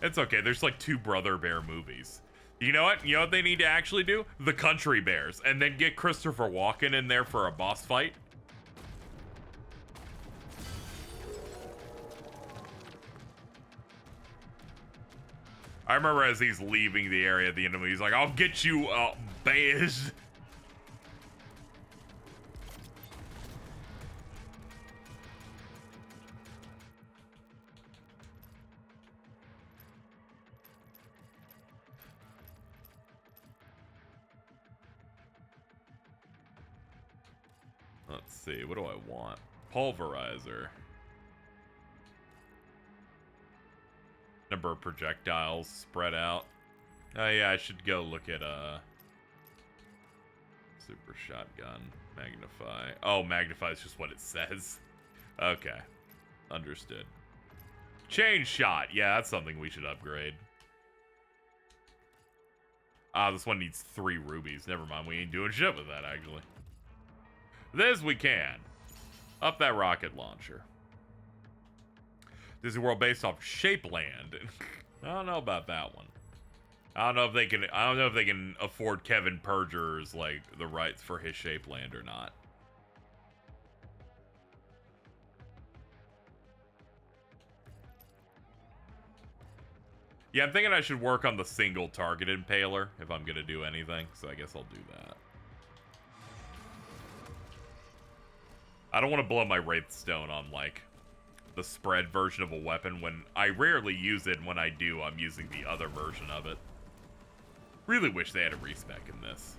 It's okay. There's like 2 Brother Bear movies. You know what? You know what they need to actually do? The Country Bears. And then get Christopher Walken in there for a boss fight. I remember as he's leaving the area at the end of it, he's like, I'll get you, bears. Let's see, what do I want? Pulverizer. Number of projectiles spread out. Oh yeah, I should go look at super shotgun. Magnify. Oh, magnify is just what it says. Okay. Understood. Chain shot. Yeah, that's something we should upgrade. Ah, this one needs 3 rubies. Never mind, we ain't doing shit with that, actually. This we can. Up that rocket launcher. Disney World based off Shapeland. I don't know about that one. I don't know if they can afford Kevin Perjur's like the rights for his Shapeland or not. Yeah, I'm thinking I should work on the single target impaler if I'm gonna do anything, so I guess I'll do that. I don't want to blow my Wraith Stone on like the spread version of a weapon when I rarely use it, and when I do, I'm using the other version of it. Really wish they had a respec in this.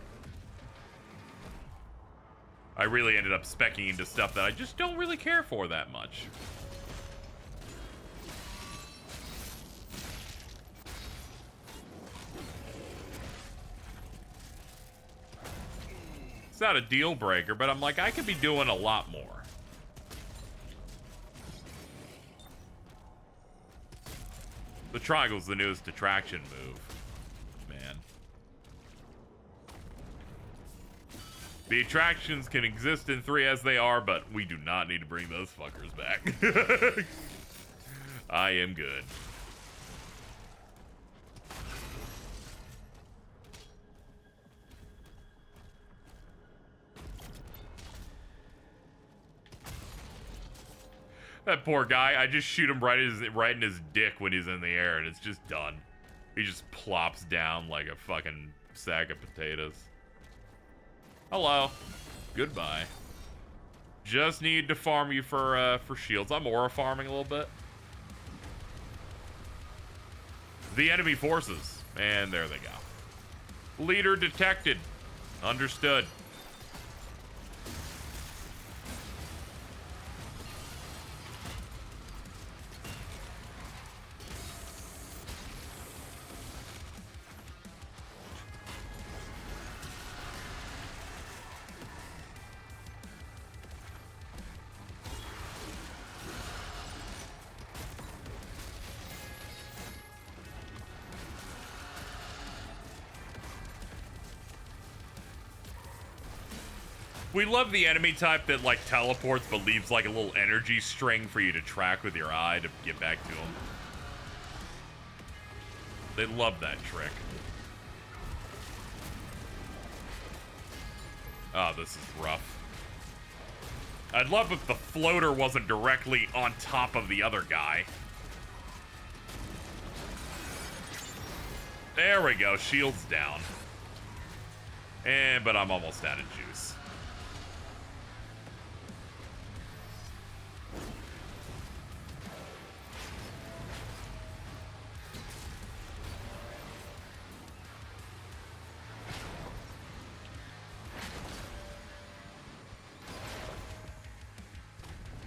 I really ended up speccing into stuff that I just don't really care for that much. It's not a deal breaker, but I'm like, I could be doing a lot more. The triangle's the newest attraction move. Man. The attractions can exist in 3 as they are, but we do not need to bring those fuckers back. I am good. That poor guy, I just shoot him right in his dick when he's in the air, and it's just done. He just plops down like a fucking sack of potatoes. Hello. Goodbye. Just need to farm you for shields. I'm aura farming a little bit. The enemy forces. And there they go. Leader detected. Understood. We love the enemy type that, like, teleports but leaves, like, a little energy string for you to track with your eye to get back to them. They love that trick. Oh, this is rough. I'd love if the floater wasn't directly on top of the other guy. There we go, shield's down. But I'm almost out of juice.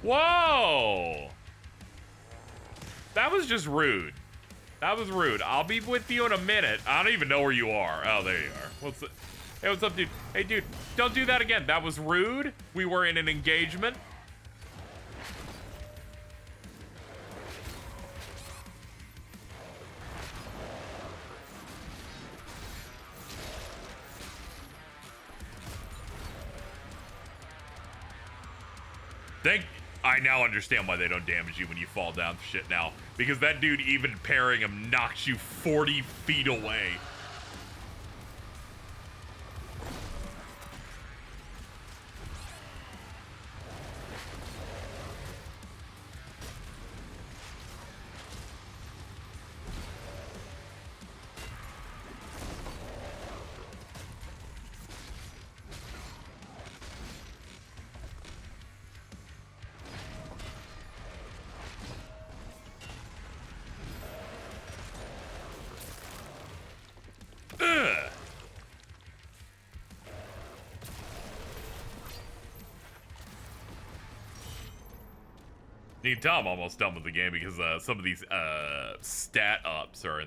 Whoa! That was just rude. That was rude. I'll be with you in a minute. I don't even know where you are. Oh, there you are. What's the... Hey, what's up, dude? Hey, dude, don't do that again. That was rude. We were in an engagement. I now understand why they don't damage you when you fall down shit now. Because that dude, even parrying him, knocks you 40 feet away. You can tell I'm almost done with the game because some of these stat ups are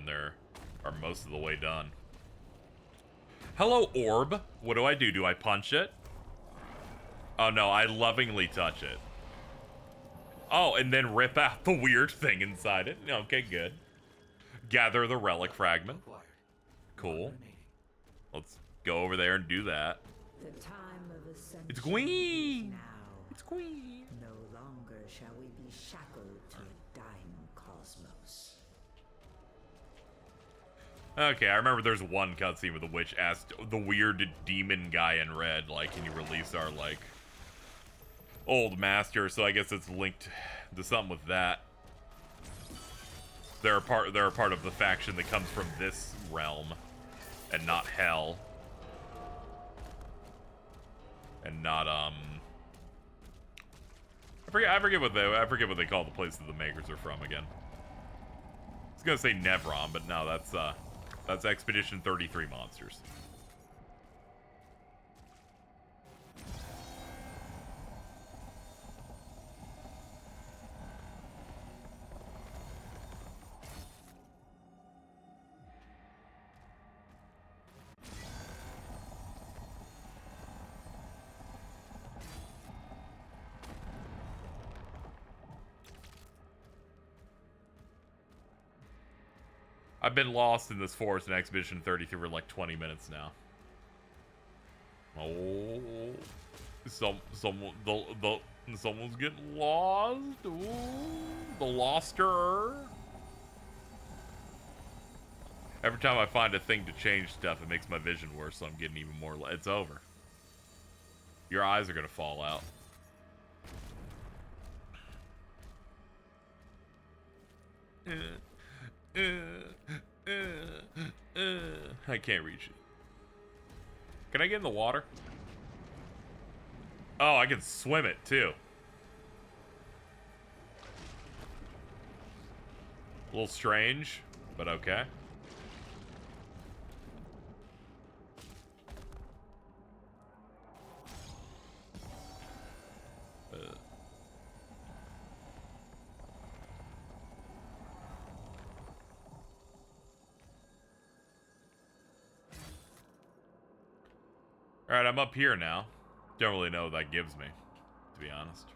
most of the way done. Hello, orb. What do I do? Do I punch it? Oh no, I lovingly touch it. Oh, and then rip out the weird thing inside it. Okay, good. Gather the relic fragment. Cool. Let's go over there and do that. The time of ascension It's Queen! is now. It's Queen! No longer shall we be shackled to a dying cosmos. Okay, I remember there's one cutscene where the witch asked the weird demon guy in red, like, can you release our, like, old master? So I guess it's linked to something with that. They're a part of the faction that comes from this realm and not hell. And not I forget what they call the place that the makers are from again. I was gonna say Nevron, but no, that's Expedition 33 monsters. I've been lost in this forest in Expedition 33 for like 20 minutes now. Oh, someone's getting lost. Ooh, the loster. Every time I find a thing to change stuff, it makes my vision worse, so I'm getting even more. It's over. Your eyes are gonna fall out. I can't reach it. Can I get in the water? Oh, I can swim it too. A little strange, but okay. Alright, I'm up here now. Don't really know what that gives me, to be honest.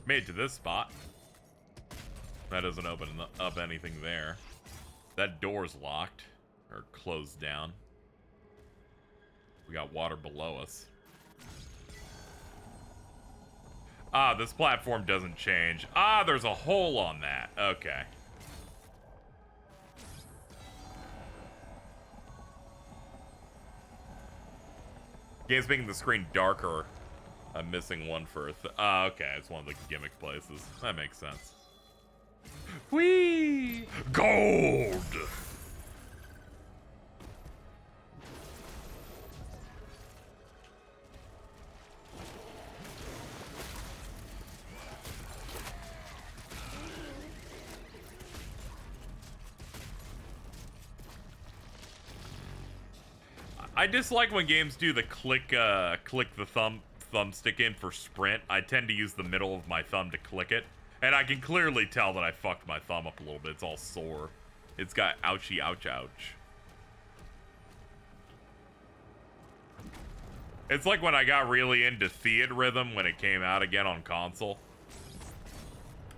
Made it to this spot. That doesn't open up anything there. That door's locked. Or closed down. We got water below us. Ah, this platform doesn't change. Ah, there's a hole on that. Okay. Game's making the screen darker. I'm missing one for okay, it's one of the gimmick places. That makes sense. Whee! Gold! I dislike when games do the click the thumbstick in for sprint. I tend to use the middle of my thumb to click it. And I can clearly tell that I fucked my thumb up a little bit. It's all sore. It's got ouchie, ouch, ouch. It's like when I got really into Theatrhythm when it came out again on console.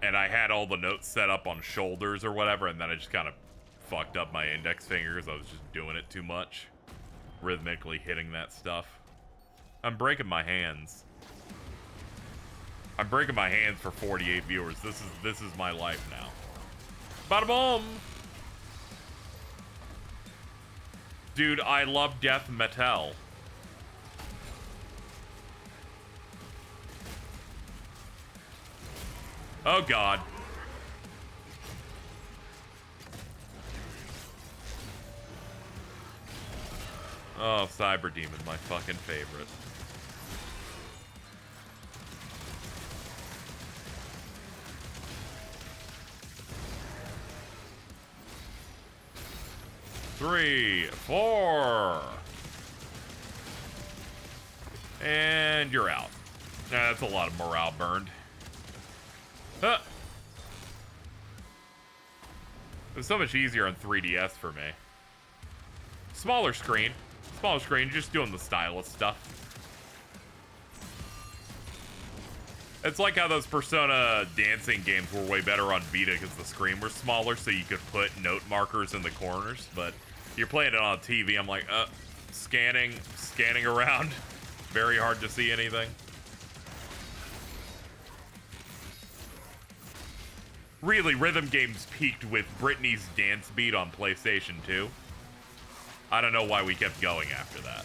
and I had all the notes set up on shoulders or whatever, and then I just kind of fucked up my index fingers. I was just doing it too much, rhythmically hitting that stuff. I'm breaking my hands. I'm breaking my hands for 48 viewers. This is my life now. Bada boom! Dude, I love death metal. Oh god. Oh, Cyber Demon, my fucking favorite. Three, four. And you're out. That's a lot of morale burned. Huh. It was so much easier on 3DS for me. Smaller screen, just doing the stylus stuff. It's like how those Persona dancing games were way better on Vita because the screen was smaller, so you could put note markers in the corners. But you're playing it on TV, I'm like, scanning around. Very hard to see anything. Really, rhythm games peaked with Britney's Dance Beat on PlayStation 2. I don't know why we kept going after that.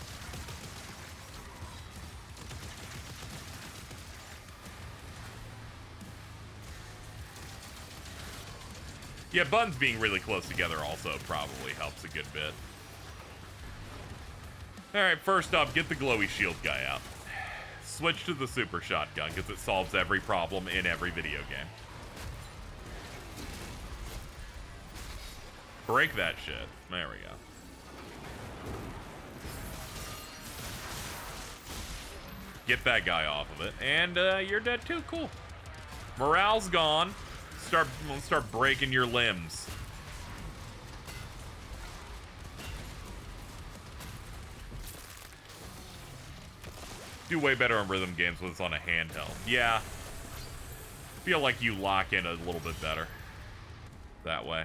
Yeah, buttons being really close together also probably helps a good bit. Alright, first up, get the glowy shield guy out. Switch to the super shotgun, because it solves every problem in every video game. Break that shit. There we go. Get that guy off of it. And you're dead too. Cool. Morale's gone. Start breaking your limbs. Do way better on rhythm games when it's on a handheld. Yeah. Feel like you lock in a little bit better that way.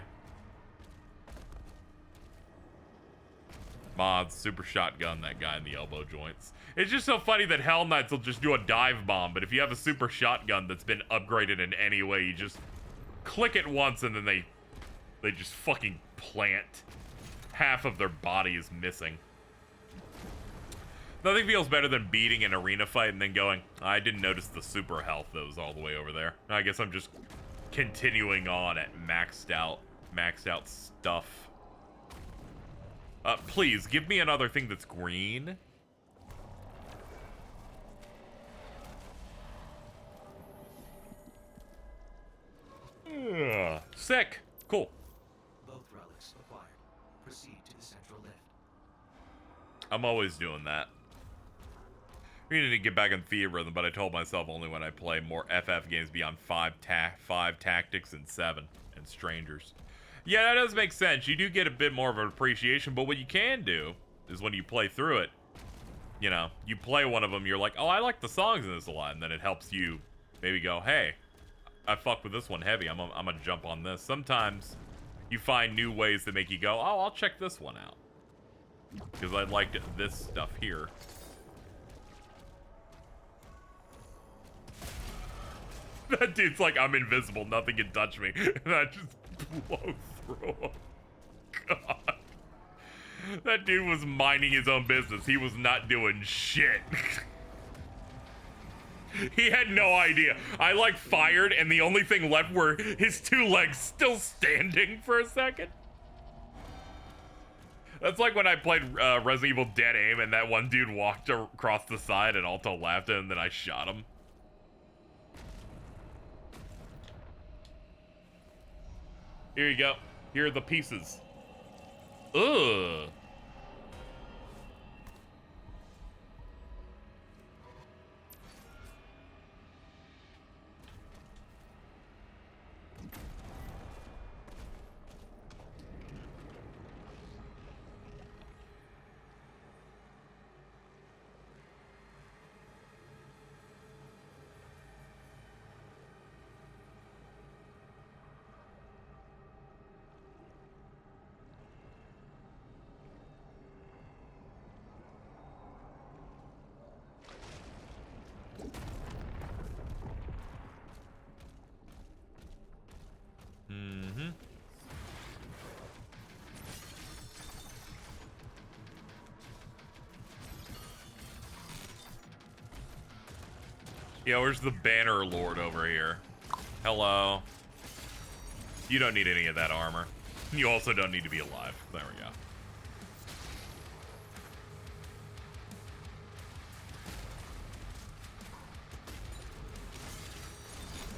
Mods, super shotgun that guy in the elbow joints. It's just so funny that Hell Knights will just do a dive bomb, but if you have a super shotgun that's been upgraded in any way, you just click it once and then they just fucking plant. Half of their body is missing. Nothing feels better than beating an arena fight and then going, I didn't notice the super health that was all the way over there. I guess I'm just continuing on at maxed out stuff. Please, give me another thing that's green. Sick. Cool. Both relics acquired. Proceed to the central lift. I'm always doing that. We need to get back on Theorhythm, but I told myself only when I play more FF games beyond 5 Tactics and 7 and Strangers. Yeah, that does make sense. You do get a bit more of an appreciation, but what you can do is when you play through it, you know, you play one of them, you're like, oh, I like the songs in this a lot, and then it helps you maybe go, hey, I fuck with this one heavy. I'm gonna jump on this. Sometimes you find new ways that make you go, oh, I'll check this one out. Because I liked this stuff here. That dude's like, I'm invisible. Nothing can touch me. And I just blow through him. God. That dude was minding his own business. He was not doing shit. He had no idea. I like fired and the only thing left were his two legs still standing for a second. That's like when I played Resident Evil Dead Aim and that one dude walked across the side and Alto laughed at him and then I shot him. Here you go. Here are the pieces. Ugh. Mm-hmm. Yeah, where's the Banner Lord over here? Hello. You don't need any of that armor. You also don't need to be alive. There we go.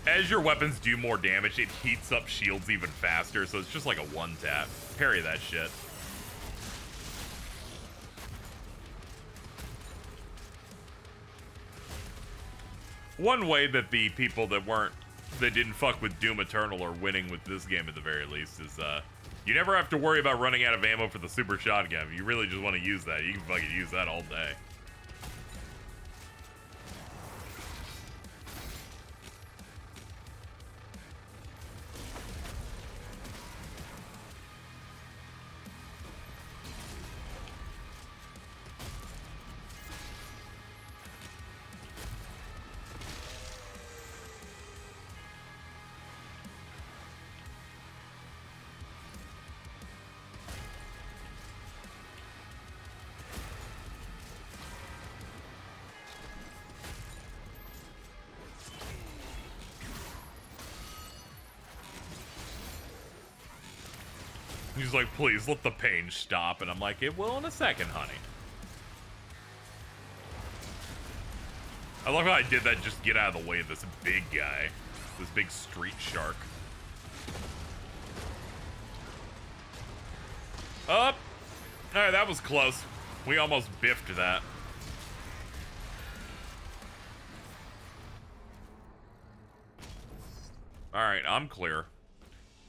As your weapons do more damage, it heats up shields even faster, so it's just like a one-tap. Parry that shit. One way that the people that didn't fuck with Doom Eternal are winning with this game at the very least is, you never have to worry about running out of ammo for the super shotgun. If you really just want to use that, you can fucking use that all day. He's like, please let the pain stop. And I'm like, it will in a second, honey. I love how I did that just to get out of the way of this big guy. This big street shark. Up. Alright, that was close. We almost biffed that. Alright, I'm clear.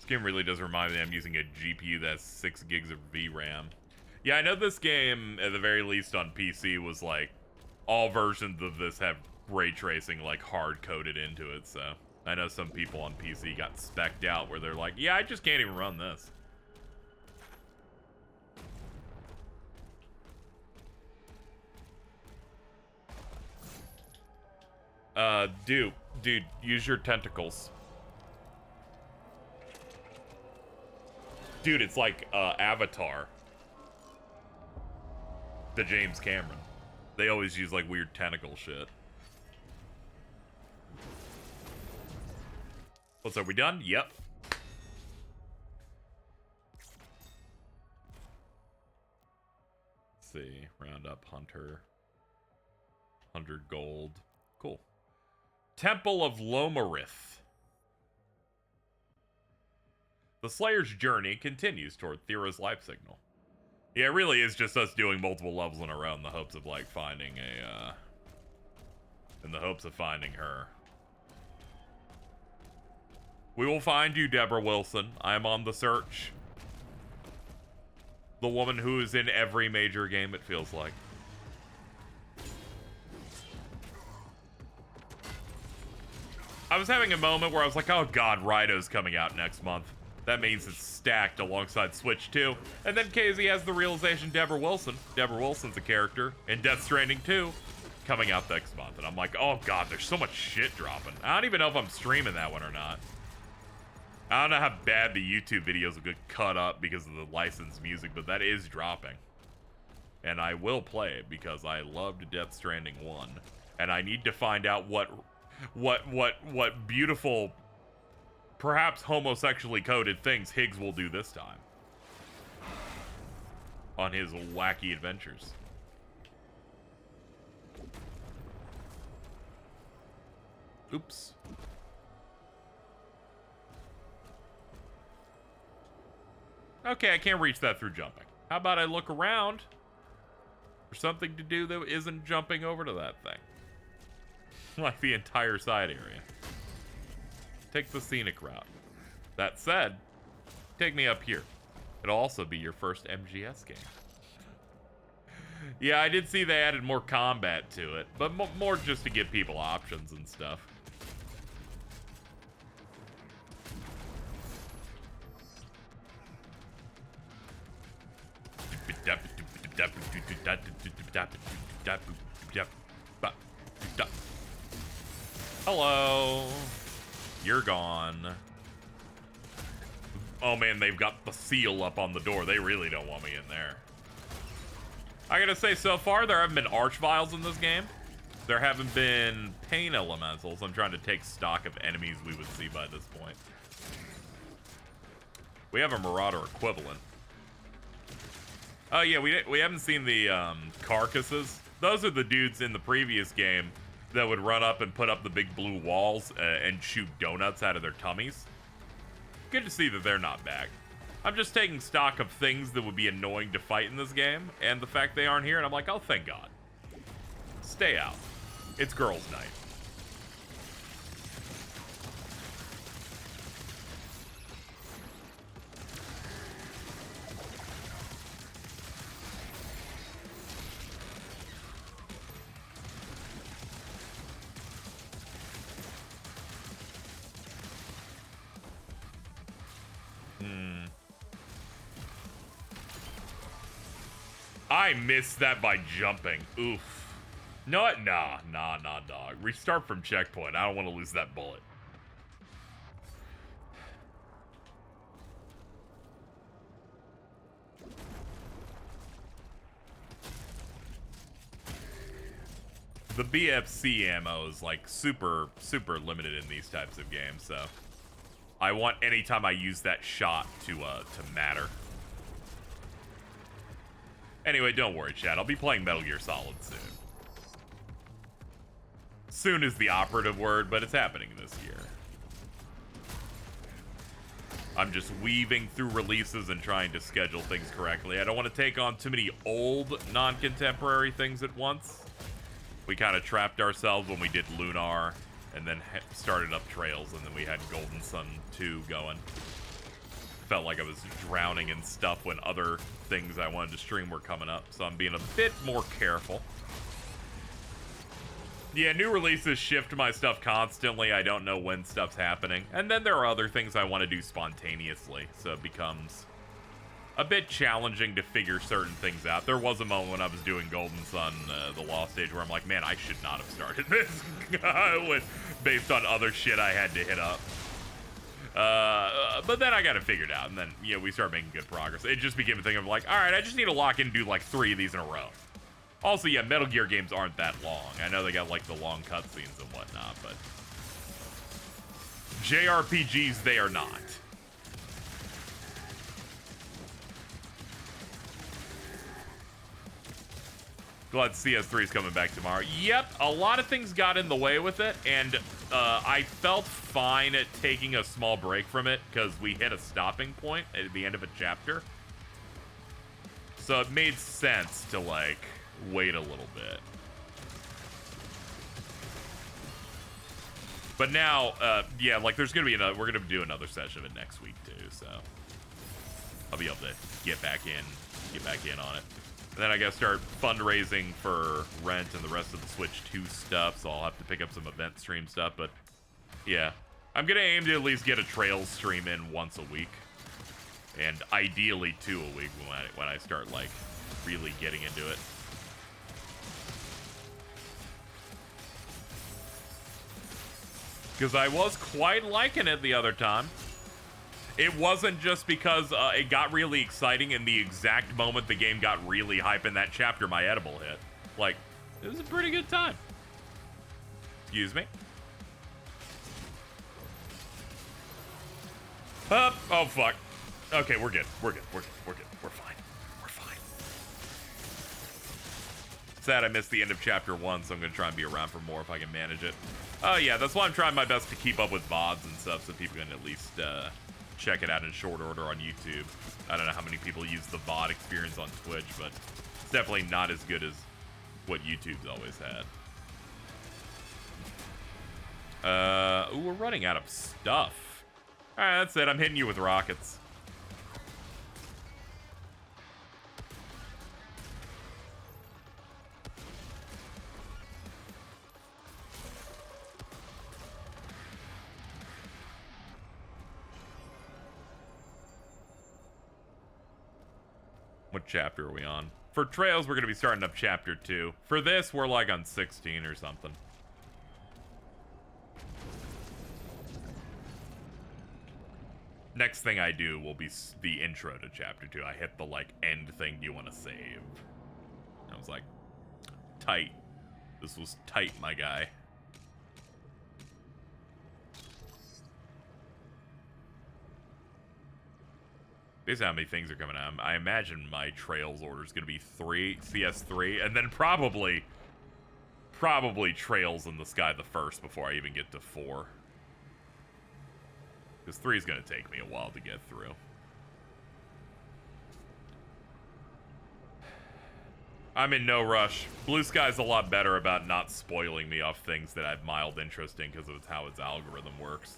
Game really does remind me I'm using a GPU that's 6 gigs of VRAM. Yeah, I know this game, at the very least on PC, was like, all versions of this have ray tracing like hard-coded into it, so I know some people on PC got specced out where they're like, yeah, I just can't even run this. Dude, use your tentacles. Dude, it's like Avatar. The James Cameron. They always use like weird tentacle shit. What's up, we done? Yep. Let's see. Round up Hunter. 100 gold. Cool. Temple of Lomarith. The Slayer's journey continues toward Thera's life signal. Yeah, it really is just us doing multiple levels in a row in the hopes of, like, finding a, in the hopes of finding her. We will find you, Deborah Wilson. I am on the search. The woman who is in every major game, it feels like. I was having a moment where I was like, oh god, Raido's coming out next month. That means it's stacked alongside Switch 2. And then KZ has the realization Deborah Wilson's a character in Death Stranding 2 coming out next month. And I'm like, oh god, there's so much shit dropping. I don't even know if I'm streaming that one or not. I don't know how bad the YouTube videos will get cut up because of the licensed music, but that is dropping. And I will play it because I loved Death Stranding 1. And I need to find out what beautiful, perhaps homosexually coded things Higgs will do this time on his wacky adventures. Oops. Okay, I can't reach that through jumping. How about I look around for something to do that isn't jumping over to that thing? Like the entire side area. Take the scenic route. That said, take me up here. It'll also be your first MGS game. Yeah, I did see they added more combat to it, but more just to give people options and stuff. Hello. You're gone. oh man, they've got the seal up on the door. They really don't want me in there. I gotta say, so far, there haven't been Archviles in this game. There haven't been Pain Elementals. I'm trying to take stock of enemies we would see by this point. We have a Marauder equivalent. Oh yeah, we haven't seen the carcasses. Those are the dudes in the previous game that would run up and put up the big blue walls and shoot donuts out of their tummies. Good to see that they're not back. I'm just taking stock of things that would be annoying to fight in this game, and the fact they aren't here, and I'm like, oh, thank God. Stay out. It's girls' night. I missed that by jumping. Oof. No, nah, dog. Restart from checkpoint. I don't want to lose that bullet. The BFC ammo is like super limited in these types of games, so I want anytime I use that shot to matter. Anyway, don't worry, chat. I'll be playing Metal Gear Solid soon. Soon is the operative word, but it's happening this year. I'm just weaving through releases and trying to schedule things correctly. I don't want to take on too many old, non-contemporary things at once. We kind of trapped ourselves when we did Lunar, and then started up Trails, and then we had Golden Sun 2 going. Felt like I was drowning in stuff when other things I wanted to stream were coming up, so I'm being a bit more careful. Yeah, new releases shift my stuff constantly. I don't know when stuff's happening. And then there are other things I want to do spontaneously, so it becomes a bit challenging to figure certain things out. There was a moment when I was doing Golden Sun, the Lost Stage, where I'm like, man, I should not have started this based on other shit I had to hit up. But then I got it figured out, and then, you know, we started making good progress. It just became a thing of like, all right, I just need to lock in and do like 3 of these in a row. Also, yeah, Metal Gear games aren't that long. I know they got like the long cutscenes and whatnot, but JRPGs, they are not. Glad CS3 is coming back tomorrow. Yep, a lot of things got in the way with it, and I felt fine at taking a small break from it because we hit a stopping point at the end of a chapter. So it made sense to, like, wait a little bit. But now, yeah, like, there's gonna be another, we're gonna do another session of it next week, too, so I'll be able to get back in on it. And then I gotta start fundraising for rent and the rest of the Switch 2 stuff, so I'll have to pick up some event stream stuff, but yeah. I'm gonna aim to at least get a Trails stream in once a week. And ideally 2 a week when I start, like, really getting into it. Because I was quite liking it the other time. It wasn't just because it got really exciting in the exact moment the game got really hype in that chapter my edible hit. Like, it was a pretty good time. Excuse me. Oh, fuck. Okay, we're good. We're good. We're fine. We're fine. Sad I missed the end of chapter 1, so I'm going to try and be around for more if I can manage it. Oh, yeah, that's why I'm trying my best to keep up with VODs and stuff so people can at least check it out in short order on YouTube. I don't know how many people use the VOD experience on Twitch, but it's definitely not as good as what YouTube's always had. Ooh, we're running out of stuff. All right, that's it. I'm hitting you with rockets. What chapter are we on? For Trails, we're going to be starting up chapter 2. For this, we're like on 16 or something. Next thing I do will be the intro to chapter 2. I hit the, like, end thing, do you want to save? I was like, tight. This was tight, my guy. Based on how many things are coming out, I imagine my Trails order is going to be 3, CS3, and then probably Trails in the Sky the first before I even get to 4. Because 3 is going to take me a while to get through. I'm in no rush. Blue Sky's a lot better about not spoiling me off things that I have mild interest in because of how its algorithm works.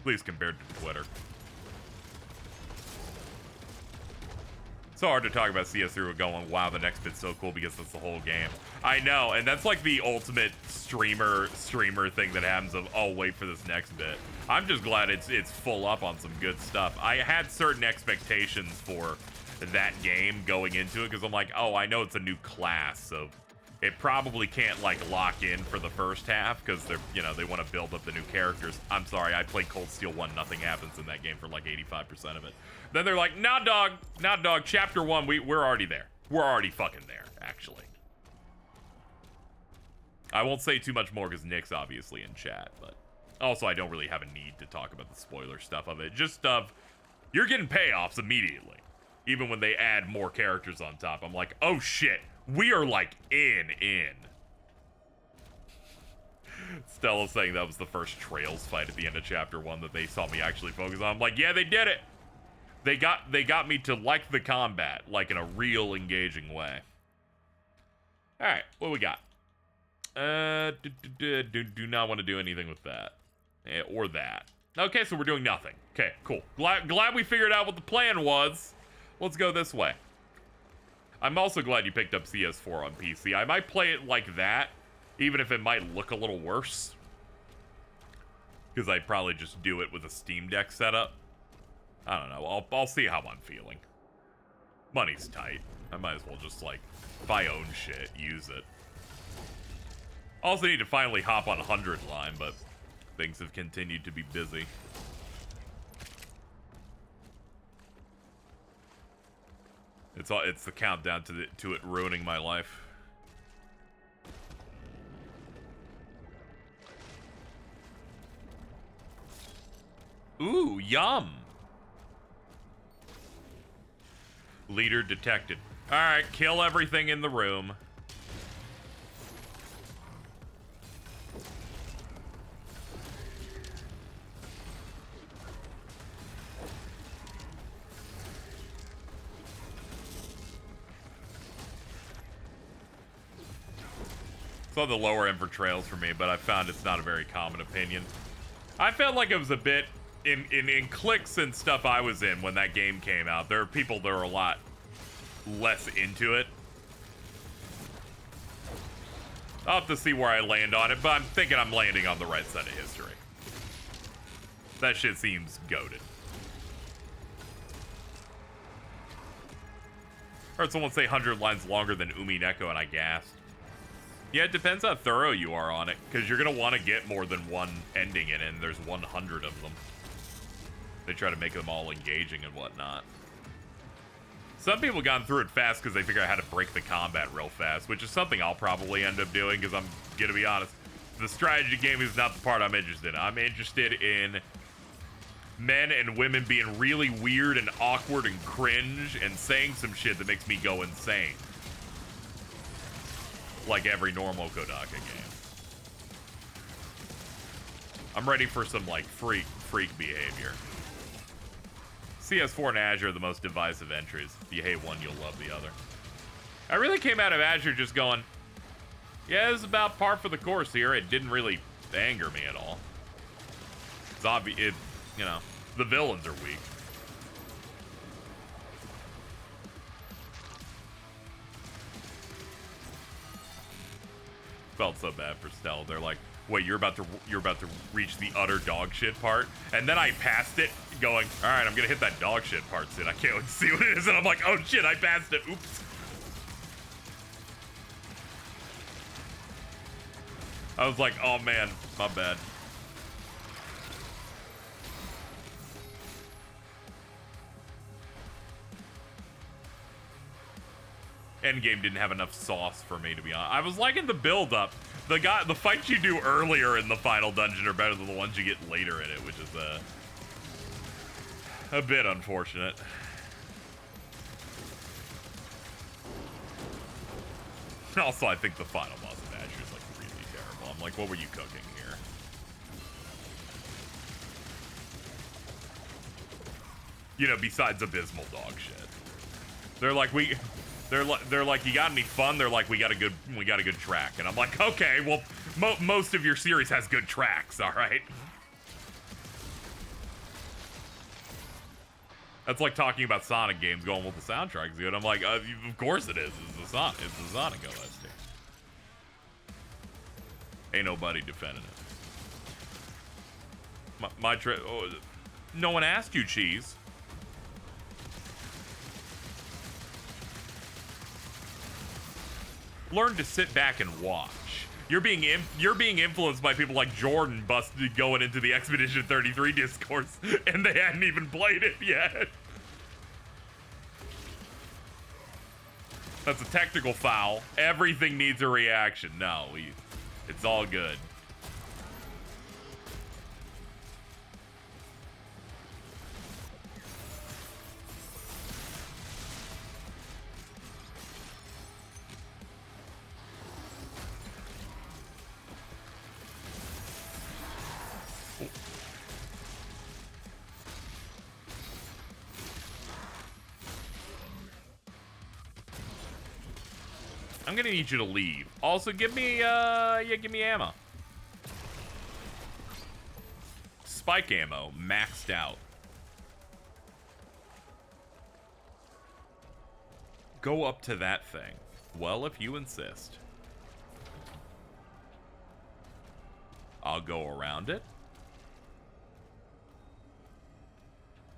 At least compared to Twitter. It's so hard to talk about CS3 with going, wow, the next bit's so cool because that's the whole game. I know, and that's like the ultimate streamer thing that happens of, oh, wait for this next bit. I'm just glad it's full up on some good stuff. I had certain expectations for that game going into it because I'm like, oh, I know it's a new class, so it probably can't like lock in for the first half because they're, you know, they want to build up the new characters. I'm sorry, I played Cold Steel 1, nothing happens in that game for like 85% of it. Then they're like, nah, dog, chapter 1, we're already there. We're already fucking there, actually. I won't say too much more because Nick's obviously in chat, but also I don't really have a need to talk about the spoiler stuff of it. Just you're getting payoffs immediately. Even when they add more characters on top, I'm like, oh shit, we are like in. Stella's saying that was the first Trails fight at the end of chapter 1 that they saw me actually focus on. I'm like, yeah, they did it. They got me to like the combat, like in a real engaging way. All right, what we got? Do not want to do anything with that. Or that. Okay, so we're doing nothing. Okay, cool. Glad we figured out what the plan was. Let's go this way. I'm also glad you picked up CS4 on PC. I might play it like that, even if it might look a little worse. Because I'd probably just do it with a Steam Deck setup. I don't know. I'll see how I'm feeling. Money's tight. I might as well just, like, if I own shit, use it. Also need to finally hop on 100 line, but things have continued to be busy. It's the countdown to it ruining my life. Ooh, yum. Leader detected. All right, kill everything in the room. It's on the lower end for Trails for me, but I found it's not a very common opinion. I felt like it was a bit in cliques and stuff I was in when that game came out. There are people that are a lot less into it. I'll have to see where I land on it, but I'm thinking I'm landing on the right side of history. That shit seems goated. Heard someone say 100 lines longer than Umi Neko, and I gasped. Yeah, it depends how thorough you are on it, because you're going to want to get more than one ending in it, and there's 100 of them. They try to make them all engaging and whatnot. Some people have gone through it fast because they figure out how to break the combat real fast, which is something I'll probably end up doing, because I'm going to be honest, the strategy game is not the part I'm interested in. I'm interested in men and women being really weird and awkward and cringe and saying some shit that makes me go insane. Like every normal Kodaka game. I'm ready for some, like, freak behavior. CS4 and Azure are the most divisive entries. If you hate one, you'll love the other. I really came out of Azure just going, yeah, it's about par for the course here. It didn't really anger me at all. It's obvious, you know, the villains are weak. Felt so bad for Stella. They're like, wait, you're about to reach the utter dog shit part, and then I passed it, going, all right, I'm gonna hit that dog shit part soon. I can't wait to see what it is, and I'm like, oh shit, I passed it. Oops. I was like, oh man, my bad. Endgame didn't have enough sauce for me, to be honest. I was liking the build-up. The fights you do earlier in the final dungeon are better than the ones you get later in it, which is a bit unfortunate. Also, I think the final boss of Azure is like really terrible. I'm like, what were you cooking here? You know, besides abysmal dog shit. They're like, you got any fun? They're like, we got a good track. And I'm like, okay, well, most of your series has good tracks, all right? That's like talking about Sonic games going, well, the soundtrack's good. I'm like, of course it is. It's the Sonic OST. Ain't nobody defending it. My trip. Oh, no one asked you, Cheese. Learn to sit back and watch. You're being influenced by people like Jordan going into the Expedition 33 discourse, and they hadn't even played it yet. That's a technical foul. Everything needs a reaction. No, it's all good. I'm gonna need you to leave. Also, give me ammo. Spike ammo, maxed out. Go up to that thing. Well, if you insist. I'll go around it.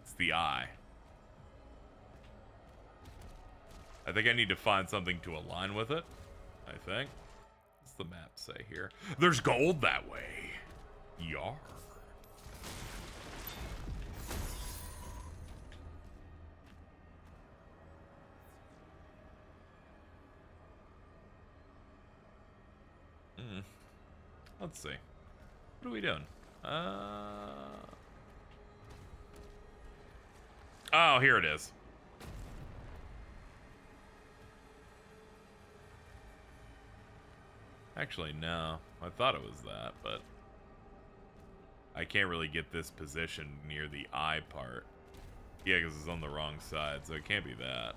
It's the eye. I think I need to find something to align with it. I think. What's the map say here? There's gold that way. Yar. Let's see. What are we doing? Oh, here it is. Actually, no. I thought it was that, but I can't really get this position near the eye part. Yeah, because it's on the wrong side, so it can't be that.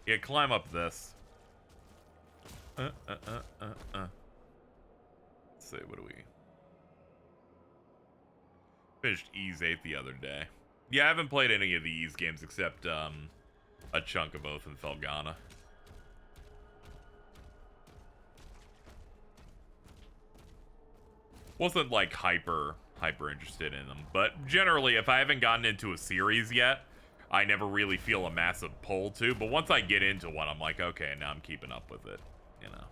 Yeah, climb up this. Let's see, what do we... Finished Ys 8 the other day. Yeah, I haven't played any of the Ys games except a chunk of Oath and Felghana. Wasn't like hyper interested in them, but generally if I haven't gotten into a series yet, I never really feel a massive pull to, but once I get into one, I'm like, okay, now I'm keeping up with it, you know.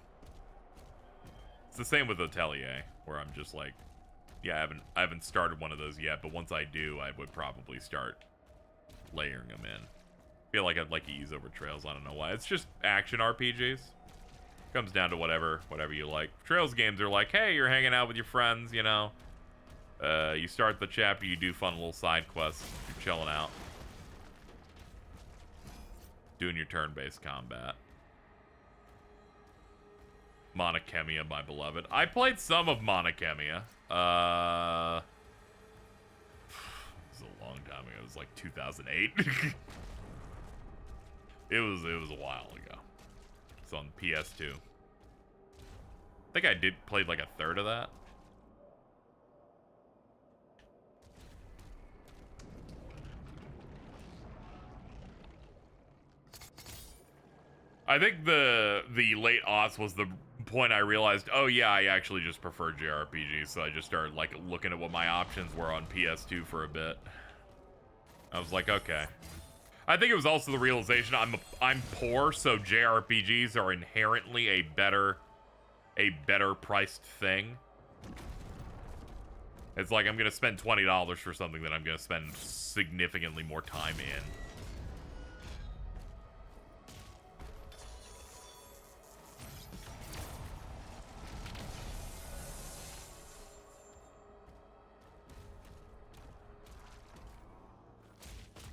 It's the same with Atelier, where I'm just like, yeah, I haven't started one of those yet, but once I do, I would probably start layering them in. Feel like I'd like to use over Trails, I don't know why. It's just action RPGs. Comes down to whatever you like. Trails games are like, hey, you're hanging out with your friends, you know. You start the chapter, you do fun little side quests, you're chilling out. Doing your turn-based combat. Monachemia, my beloved. I played some of Monachemia. It was a long time ago. It was like 2008. It was a while ago. It's on PS2. I think I played like a third of that. I think the late aughts was the point I realized, oh yeah, I actually just prefer JRPGs, so I just started like looking at what my options were on PS2 for a bit. I was like, okay. I think it was also the realization I'm poor, so JRPGs are inherently a better priced thing. It's like I'm gonna spend $20 for something that I'm gonna spend significantly more time in.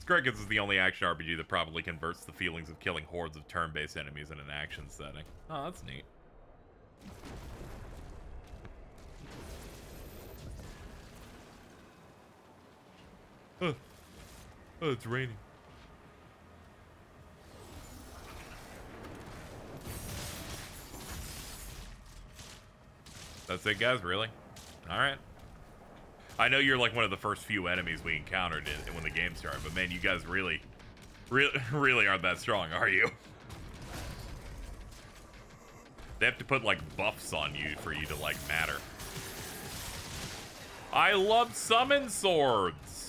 Crickets is the only action RPG that probably converts the feelings of killing hordes of turn-based enemies in an action setting. Oh, that's neat. Oh, it's raining. That's it, guys, really? Alright. I know you're like one of the first few enemies we encountered when the game started, but man, you guys really aren't that strong, are you? They have to put like buffs on you for you to like matter. I love summon swords.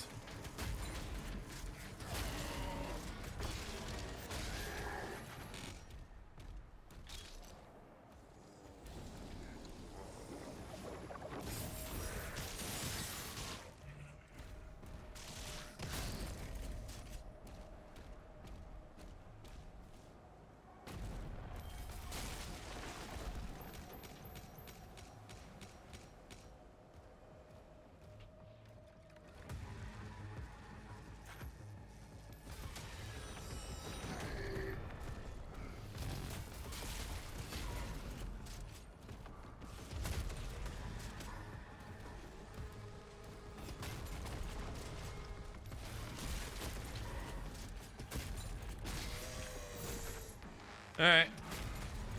Alright.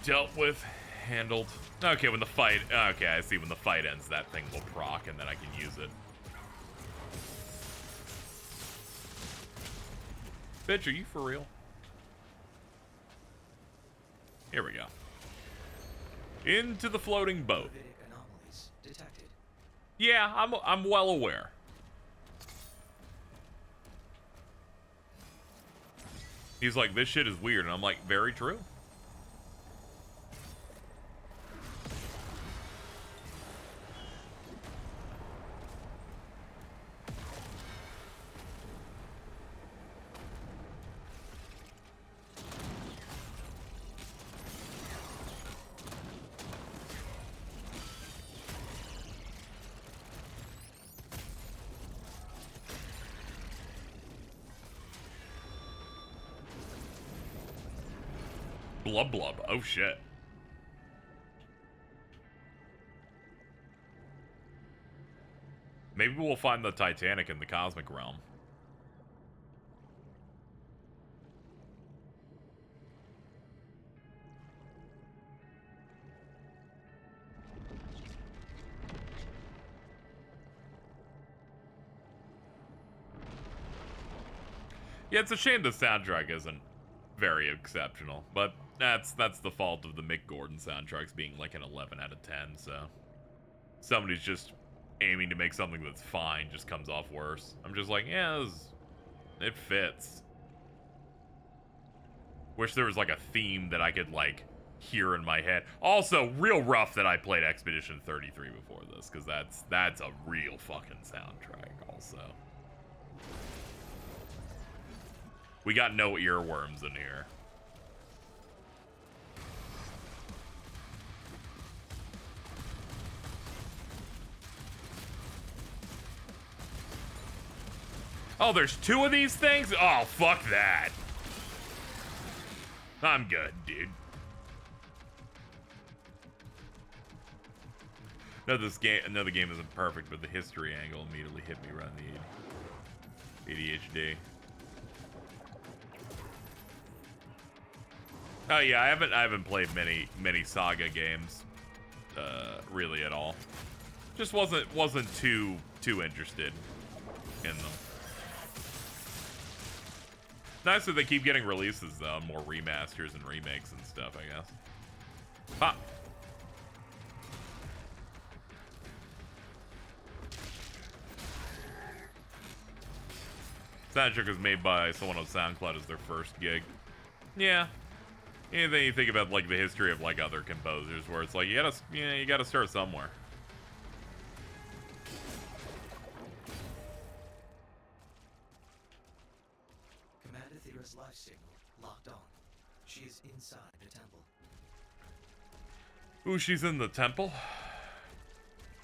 Dealt with. Handled. Okay, when the fight... Okay, I see. When the fight ends, that thing will proc, and then I can use it. Bitch, are you for real? Here we go. Into the floating boat. Anomalies detected. Yeah, I'm well aware. He's like, this shit is weird, and I'm like, very true. Blub blub. Oh shit. Maybe we'll find the Titanic in the cosmic realm. Yeah, it's a shame the soundtrack isn't very exceptional, but that's the fault of the Mick Gordon soundtracks being like an 11 out of 10, so somebody's just aiming to make something that's fine just comes off worse. I'm just like, yeah, it fits. Wish there was like a theme that I could like hear in my head. Also, real rough that I played Expedition 33 before this, because that's a real fucking soundtrack also. We got no earworms in here. Oh, there's two of these things? Oh, fuck that. I'm good, dude. No, the game isn't perfect, but the history angle immediately hit me right in the ADHD. Oh yeah, I haven't played many Saga games, really at all. Just wasn't too interested in them. Nice that they keep getting releases though, more remasters and remakes and stuff, I guess. Ha! Soundtrack was made by someone on SoundCloud as their first gig. Yeah. Anything you think about like the history of like other composers, where it's like you gotta start somewhere. Commander Thera's life signal locked on. She is inside the temple. Ooh, she's in the temple?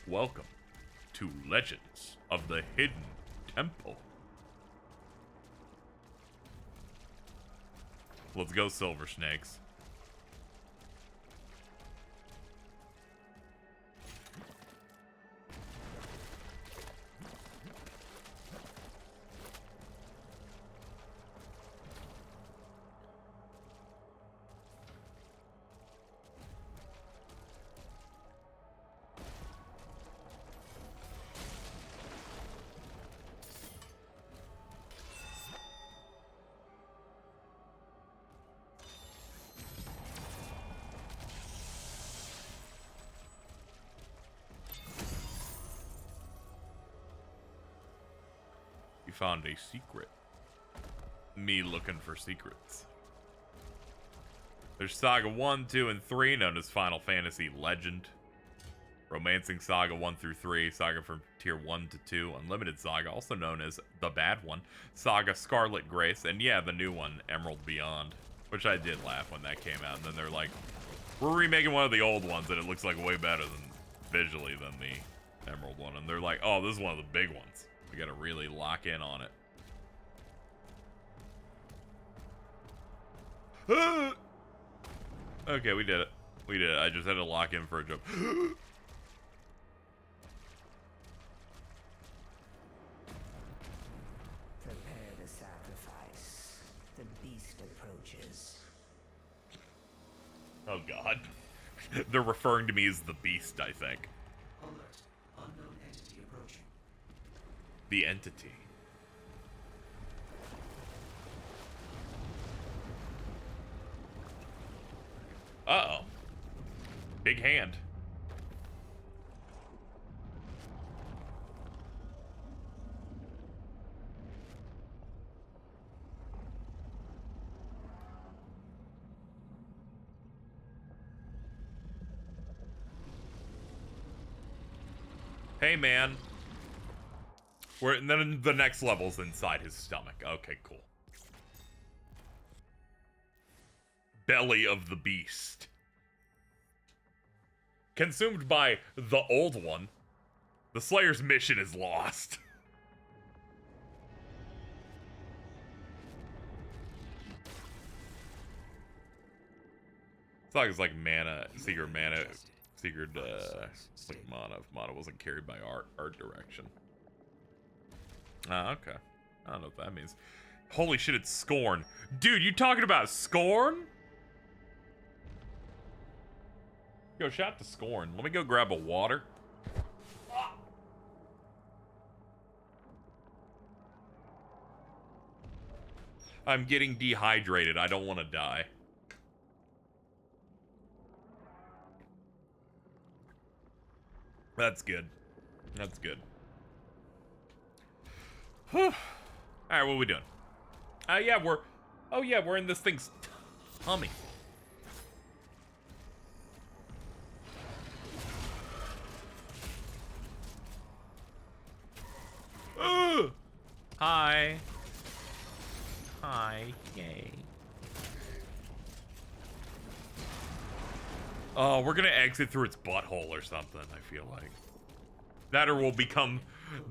Welcome to Legends of the Hidden Temple. Let's go, Silver Snakes. You found a secret. Me looking for secrets. There's Saga 1, 2, and 3, known as Final Fantasy Legend. Romancing Saga 1 through 3, Saga from Tier 1 to 2, Unlimited Saga, also known as the bad one, Saga Scarlet Grace, and yeah, the new one, Emerald Beyond, which I did laugh when that came out, and then they're like, we're remaking one of the old ones, and it looks like way better than, visually, than the Emerald one, and they're like, oh, this is one of the big ones. We gotta really lock in on it. Okay, we did it. We did it. I just had to lock in for a jump. Prepare the sacrifice. The beast approaches. Oh god. They're referring to me as the beast, I think. Alert. Unknown entity approaching. The entity. Uh-oh. Big hand. Hey, man. And then the next level's inside his stomach. Okay, cool. Belly of the Beast. Consumed by the old one. The Slayer's mission is lost. It's like mana, secret mana, secret, like mana. If mana wasn't carried by art direction. Ah, okay. I don't know what that means. Holy shit, it's Scorn. Dude, you talking about Scorn? Yo, shout out to Scorn. Let me go grab a water. I'm getting dehydrated. I don't want to die. That's good. That's good. Whew. Alright, what are we doing? Yeah, we're in this thing's tummy. Hi. Hi. Yay. Oh, we're gonna exit through its butthole or something, I feel like. That or we'll become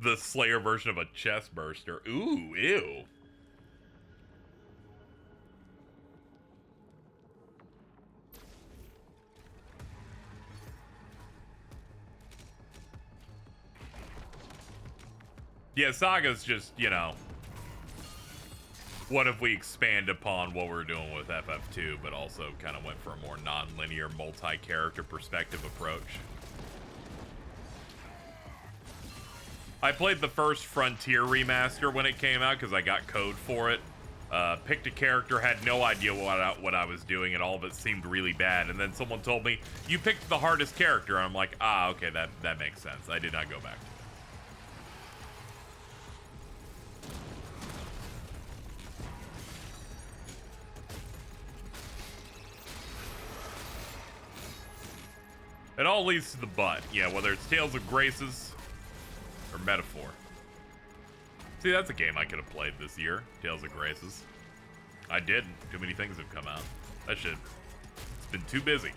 the Slayer version of a chest burster. Ooh, ew. Yeah, Saga's just, you know, what if we expand upon what we're doing with FF2, but also kind of went for a more non-linear, multi-character perspective approach. I played the first Frontier remaster when it came out because I got code for it. Picked a character, had no idea what I was doing, and all of it seemed really bad. And then someone told me, you picked the hardest character. And I'm like, ah, okay, that makes sense. I did not go back. It all leads to the butt. Yeah, whether it's Tales of Graces or Metaphor. See, that's a game I could have played this year. Tales of Graces. I didn't. Too many things have come out. That shit. It's been too busy.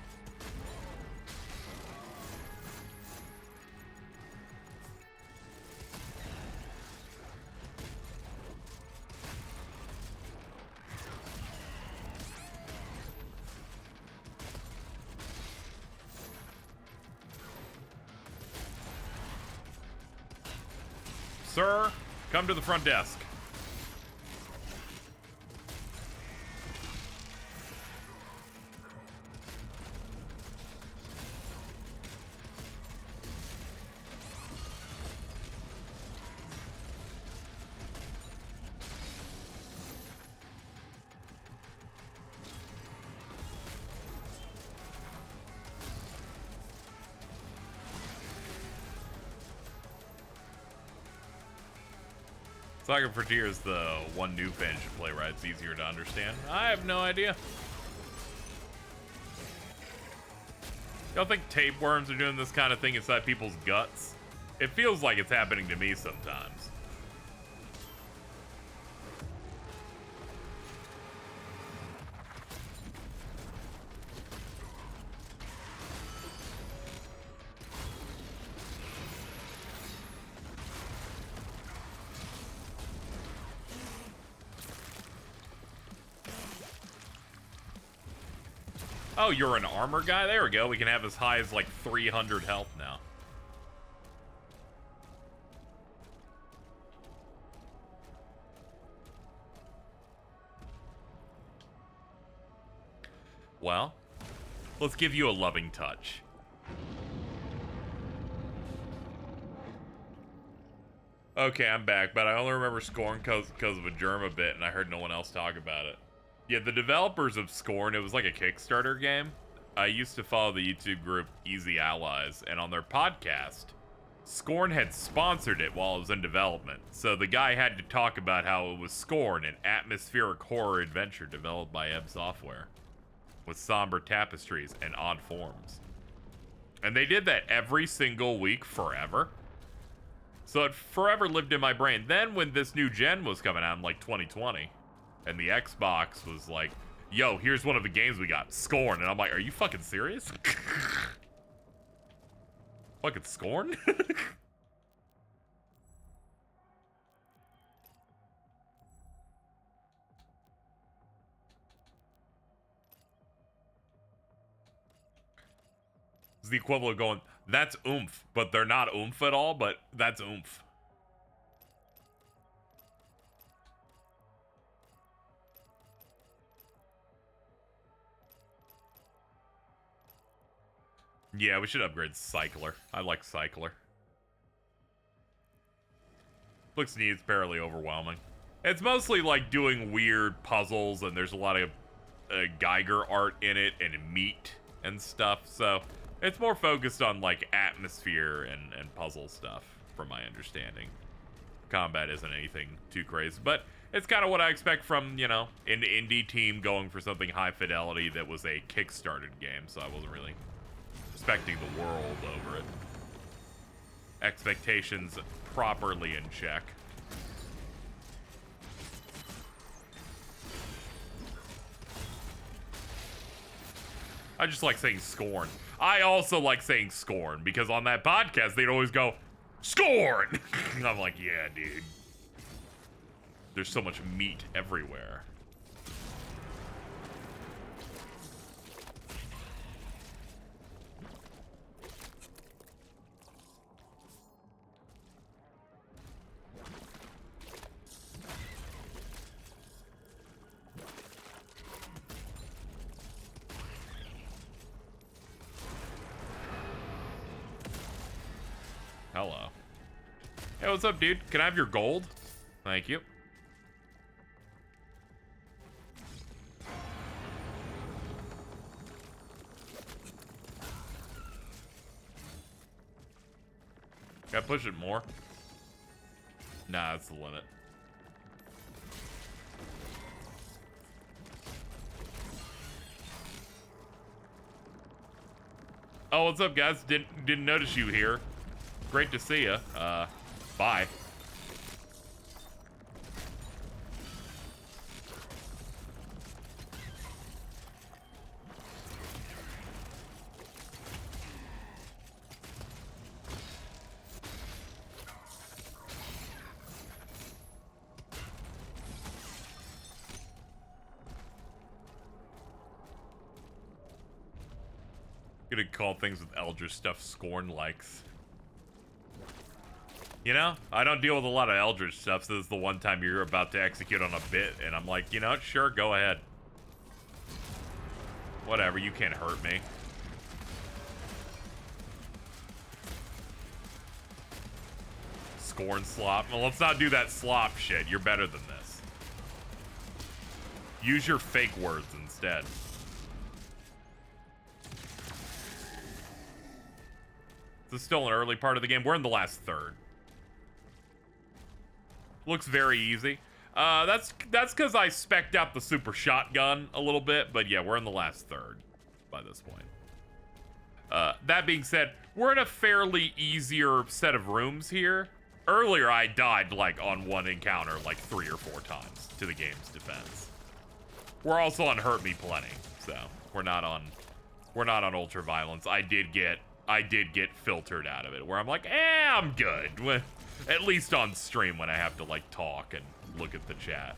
Sir, come to the front desk. Saga Frontier is the one new fan should play, right? It's easier to understand. I have no idea. Y'all think tapeworms are doing this kind of thing inside people's guts? It feels like it's happening to me sometimes. Oh, you're an armor guy? There we go. We can have as high as like 300 health now. Well, let's give you a loving touch. Okay, I'm back, but I only remember Scorn because of a germ a bit, and I heard no one else talk about it. Yeah, the developers of Scorn, it was like a Kickstarter game. I used to follow the YouTube group Easy Allies, and on their podcast, Scorn had sponsored it while it was in development. So the guy had to talk about how it was Scorn, an atmospheric horror adventure developed by Ebb Software, with somber tapestries and odd forms. And they did that every single week forever. So it forever lived in my brain. Then when this new gen was coming out in like 2020, and the Xbox was like, yo, here's one of the games we got, Scorn. And I'm like, are you fucking serious? Fucking Scorn? It's the equivalent of going, that's oomph, but they're not oomph at all, but that's oomph. Yeah, we should upgrade Cycler. I like Cycler. Looks neat, it's fairly overwhelming. It's mostly like doing weird puzzles, and there's a lot of Geiger art in it, and meat and stuff, so it's more focused on like atmosphere and puzzle stuff, from my understanding. Combat isn't anything too crazy, but it's kind of what I expect from, you know, an indie team going for something high fidelity that was a Kickstarted game, so I wasn't really expecting the world over it. Expectations properly in check. I just like saying Scorn. I also like saying Scorn, because on that podcast, they'd always go, Scorn! And I'm like, yeah, dude. There's so much meat everywhere. Hello. Hey, what's up, dude? Can I have your gold? Thank you. Can I push it more? Nah, that's the limit. Oh, what's up, guys? Didn't notice you here. Great to see ya. Bye. Gonna call things with Eldritch stuff Scorn likes. You know, I don't deal with a lot of Eldritch stuff, so this is the one time you're about to execute on a bit, and I'm like, you know what, sure, go ahead. Whatever, you can't hurt me. Scorn slop. Well, let's not do that slop shit. You're better than this. Use your fake words instead. This is still an early part of the game. We're in the last third. Looks very easy. That's because I spec'd out the super shotgun a little bit, but yeah, we're in the last third by this point. That being said, we're in a fairly easier set of rooms here. Earlier, I died like on one encounter like 3 or 4 times to the game's defense. We're also on Hurt Me Plenty, so we're not on ultra violence. I did get filtered out of it, where I'm like, I'm good. At least on stream when I have to like talk and look at the chat.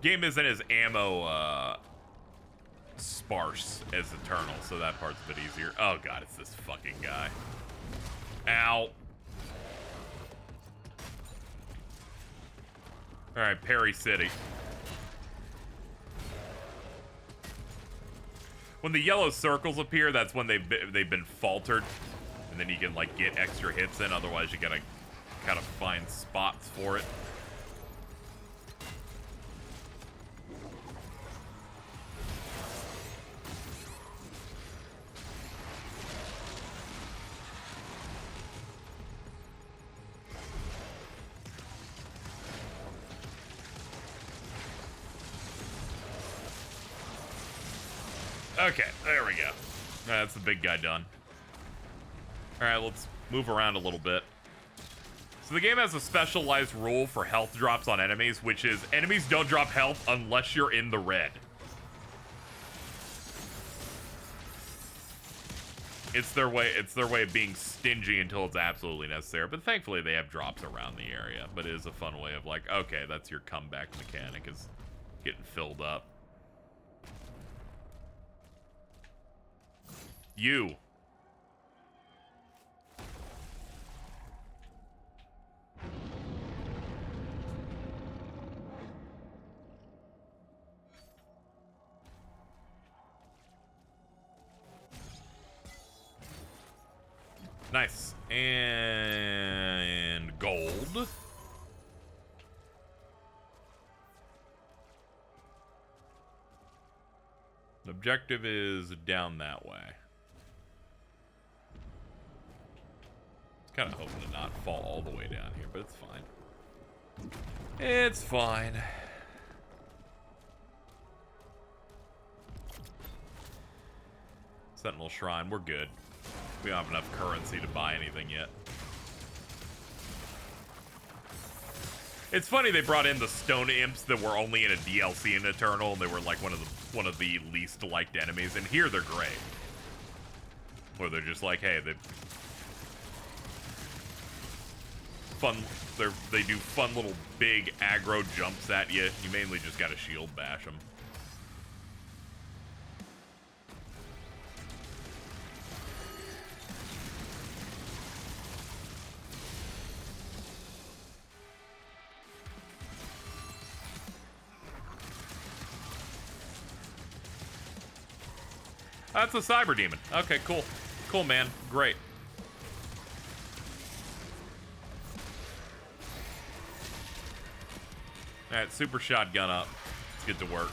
Game isn't as ammo sparse as Eternal, so that part's a bit easier. Oh god, it's this fucking guy. Ow. Alright, Perry City. When the yellow circles appear, that's when they've been faltered. And then you can like get extra hits in, otherwise you gotta kind of find spots for it. Okay, there we go. That's the big guy done. Alright, let's move around a little bit. So the game has a specialized rule for health drops on enemies, which is enemies don't drop health unless you're in the red. It's their way of being stingy until it's absolutely necessary. But thankfully they have drops around the area. But it is a fun way of like, okay, that's your comeback mechanic, is getting filled up. You. Nice. And gold. The objective is down that way. Kind of hoping to not fall all the way down here, but it's fine. It's fine. Sentinel Shrine, we're good. We don't have enough currency to buy anything yet. It's funny they brought in the stone imps that were only in a DLC in Eternal, and they were like one of the least liked enemies, and here they're great. Where they're just like, hey, they do fun little big aggro jumps at you. You mainly just gotta shield bash them. That's a cyber demon. Okay, cool. Cool, man. Great. Alright, super shotgun up. Let's get to work.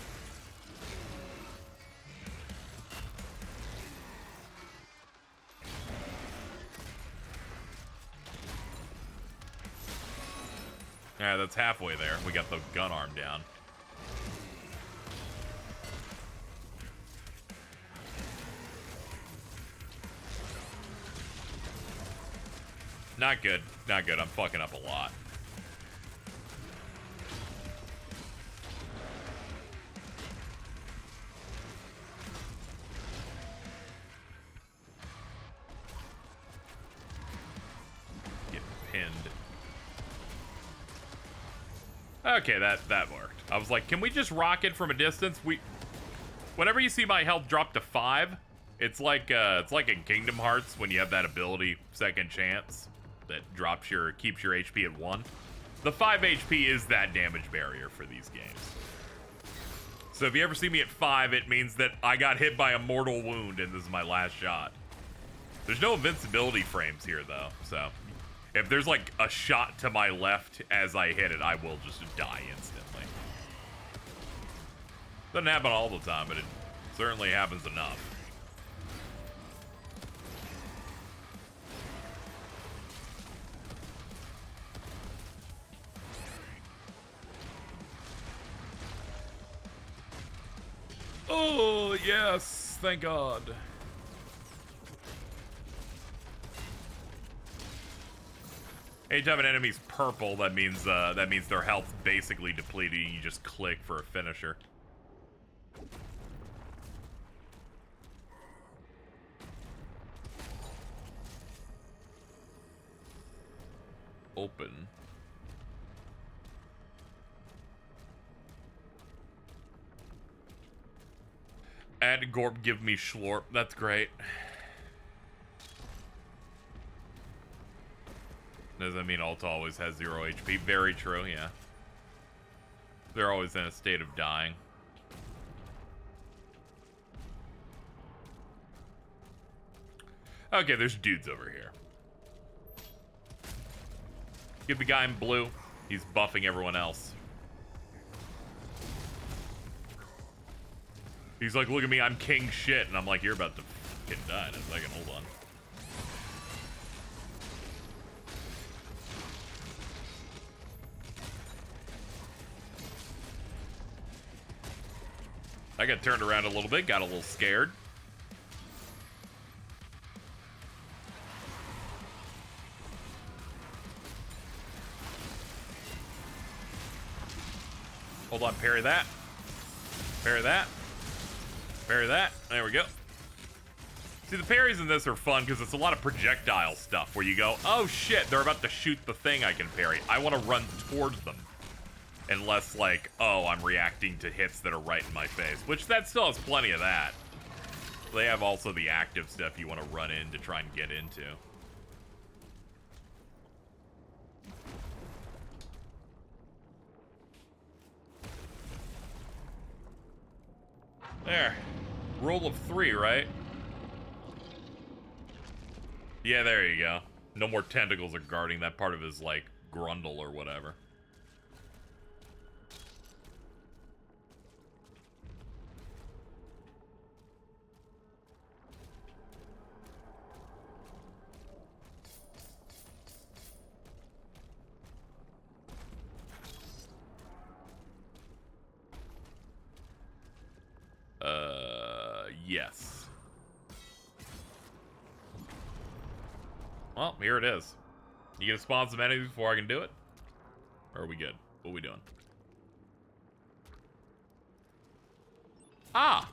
Alright, that's halfway there. We got the gun arm down. Not good. Not good. I'm fucking up a lot. Okay, that worked. I was like, can we just rock it from a distance? Whenever you see my health drop to 5, it's like in Kingdom Hearts when you have that ability, Second Chance, that keeps your HP at 1. The 5 HP is that damage barrier for these games. So if you ever see me at 5, it means that I got hit by a mortal wound and this is my last shot. There's no invincibility frames here though, so if there's like a shot to my left as I hit it, I will just die instantly. Doesn't happen all the time, but it certainly happens enough. Oh, yes, thank God. Anytime an enemy's purple, that means their health's basically depleted. You just click for a finisher. Open. And Gorb give me Schlorp. That's great. Doesn't mean Alta always has 0 HP. Very true, yeah. They're always in a state of dying. Okay, there's dudes over here. Get the guy in blue. He's buffing everyone else. He's like, look at me, I'm king shit. And I'm like, you're about to fucking die in a second. Hold on. I got turned around a little bit, got a little scared. Hold on, parry that. Parry that. Parry that. There we go. See, the parries in this are fun because it's a lot of projectile stuff where you go, oh shit, they're about to shoot the thing I can parry. I want to run towards them. Unless, like, oh, I'm reacting to hits that are right in my face. Which, that still has plenty of that. They have also the active stuff you want to run in to try and get into. There. Rule of 3, right? Yeah, there you go. No more tentacles are guarding that part of his, like, grundle or whatever. Yes. Well, here it is. You gonna spawn some enemies before I can do it? Or are we good? What are we doing? Ah!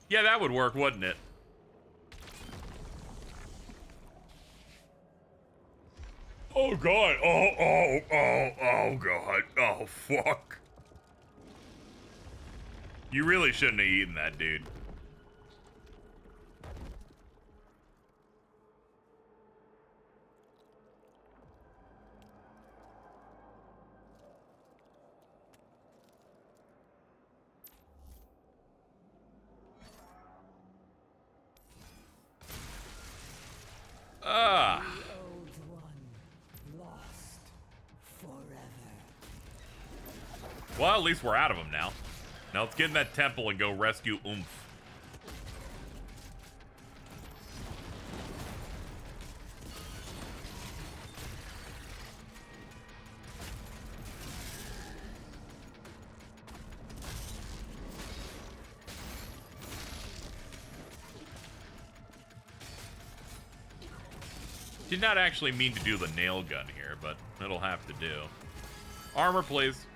Yeah, that would work, wouldn't it? Oh god. Oh god. Oh fuck. You really shouldn't have eaten that, dude. Ah. The old one, lost forever. Well, at least we're out of them now. Now let's get in that temple and go rescue Oomph. Did not actually mean to do the nail gun here, but it'll have to do. Armor, please.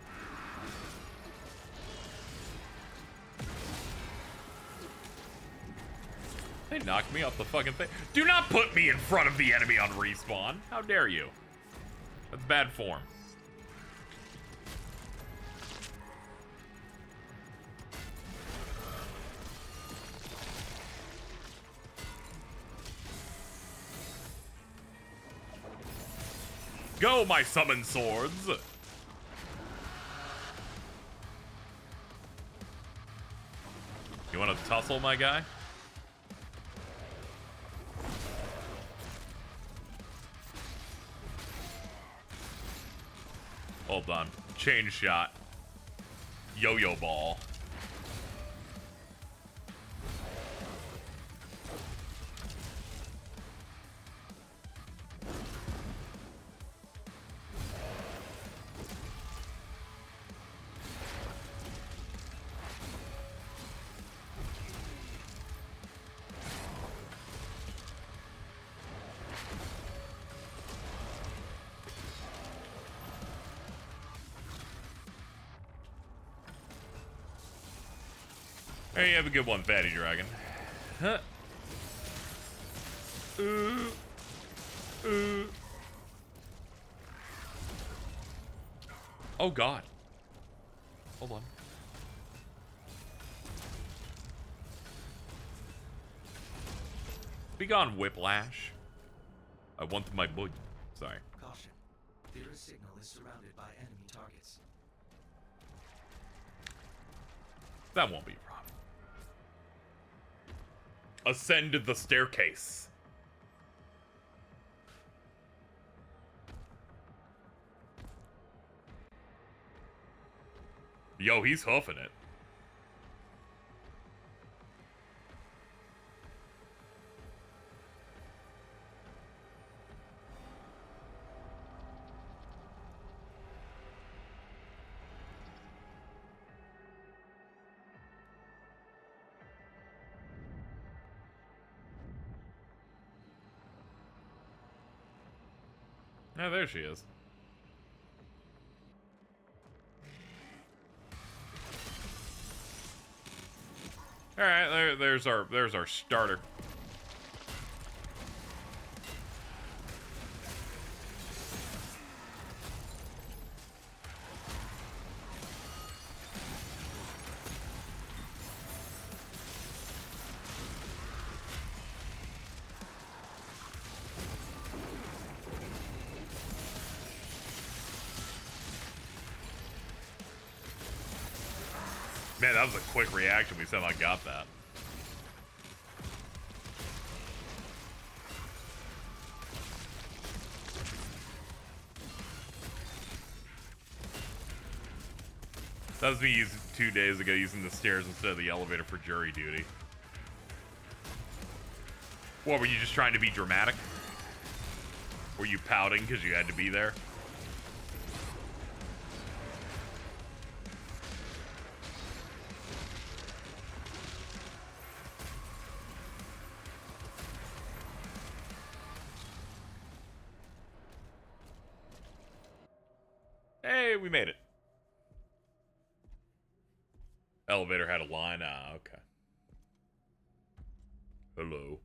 They knocked me off the fucking thing. Do not put me in front of the enemy on respawn. How dare you? That's bad form. go, my summon swords! You want to tussle, my guy? Hold on. Chain shot. Yo-yo ball. Hey, you have a good one, Fatty Dragon. Huh. Oh, God. Hold on. Be gone, Whiplash. I want my boy. Sorry. Caution. Theorist signal is surrounded by enemy targets. That won't be a problem. Ascend the staircase. Yo, he's huffing it. Oh, there she is. All right, there's our starter. Man, that was a quick reaction. We somehow got that. That was me using 2 days ago using the stairs instead of the elevator for jury duty. What, were you just trying to be dramatic? Were you pouting because you had to be there? Hey, we made it. Elevator had a line. Ah, okay. Hello.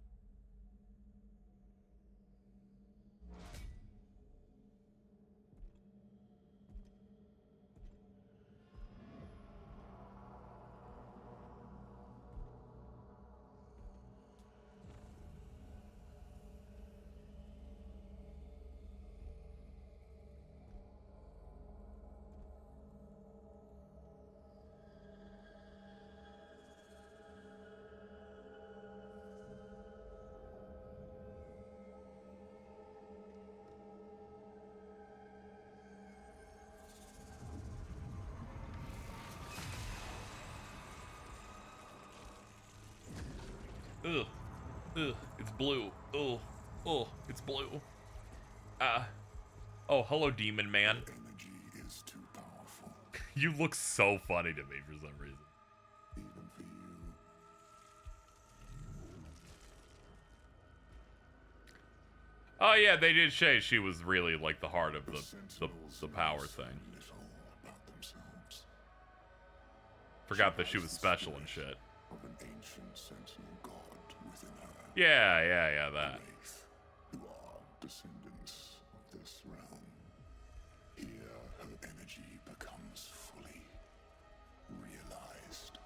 Ugh. Ugh. It's blue. Ugh. Oh, it's blue. Oh, hello, demon man. Energy is too powerful, You look so funny to me for some reason. even for you. Oh yeah, they did say she was really like the heart of the power thing. Little about themselves. Forgot that she was special and shit. Of an ancient sentinel god within her. Yeah, that. Wraith, who are descendants of this realm. Here, her energy becomes fully realized.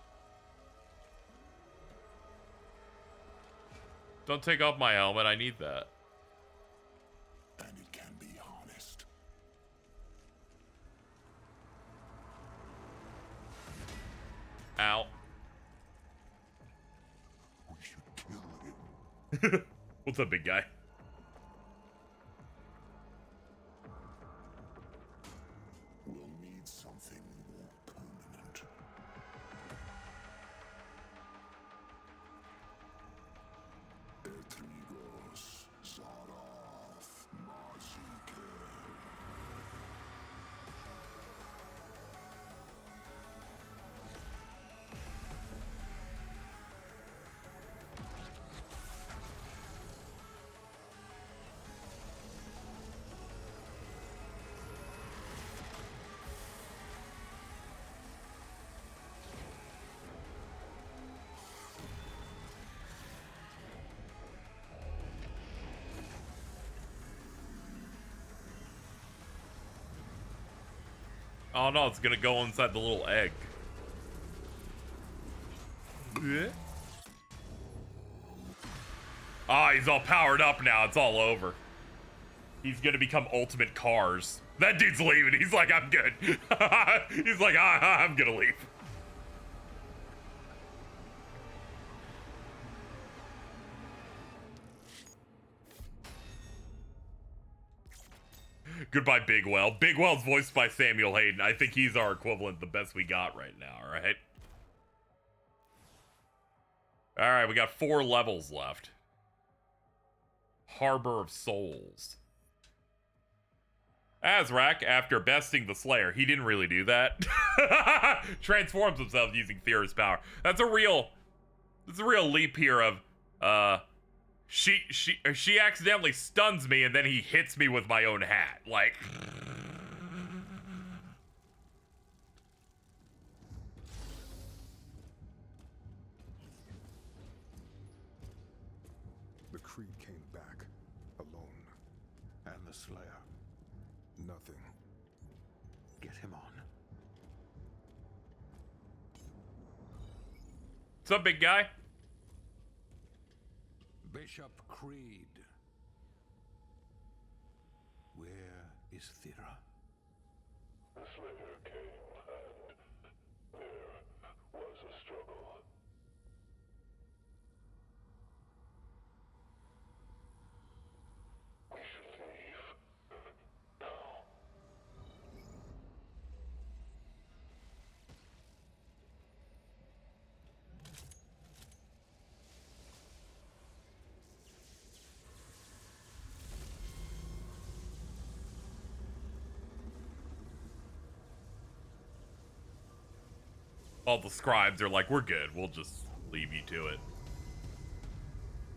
Don't take off my helmet, I need that. And it can be harnessed Ow. We should kill him. What's up, big guy? We'll need something more permanent. Etrigos, Zaraf, Mazike. Oh no, it's gonna go inside the little egg. Ah, he's all powered up now. It's all over. He's gonna become ultimate cars. That dude's leaving. He's like, I'm good. He's like, I'm gonna leave. Goodbye, Big Well. Big Well's voiced by Samuel Hayden. I think he's our equivalent, the best we got right now, right? Alright, we got 4 levels left. Harbor of Souls. Azrak, after besting the Slayer, he didn't really do that. Transforms himself using Theor's power. That's a real leap here of, she accidentally stuns me and then he hits me with my own hat. Like, The Creed came back, alone. And the Slayer. Nothing. Get him on. what's up, big guy? Bishop Creed. Where is Thera? The Slayer came, and there was a struggle. We should leave. Now. All the scribes are like, we're good. We'll just leave you to it.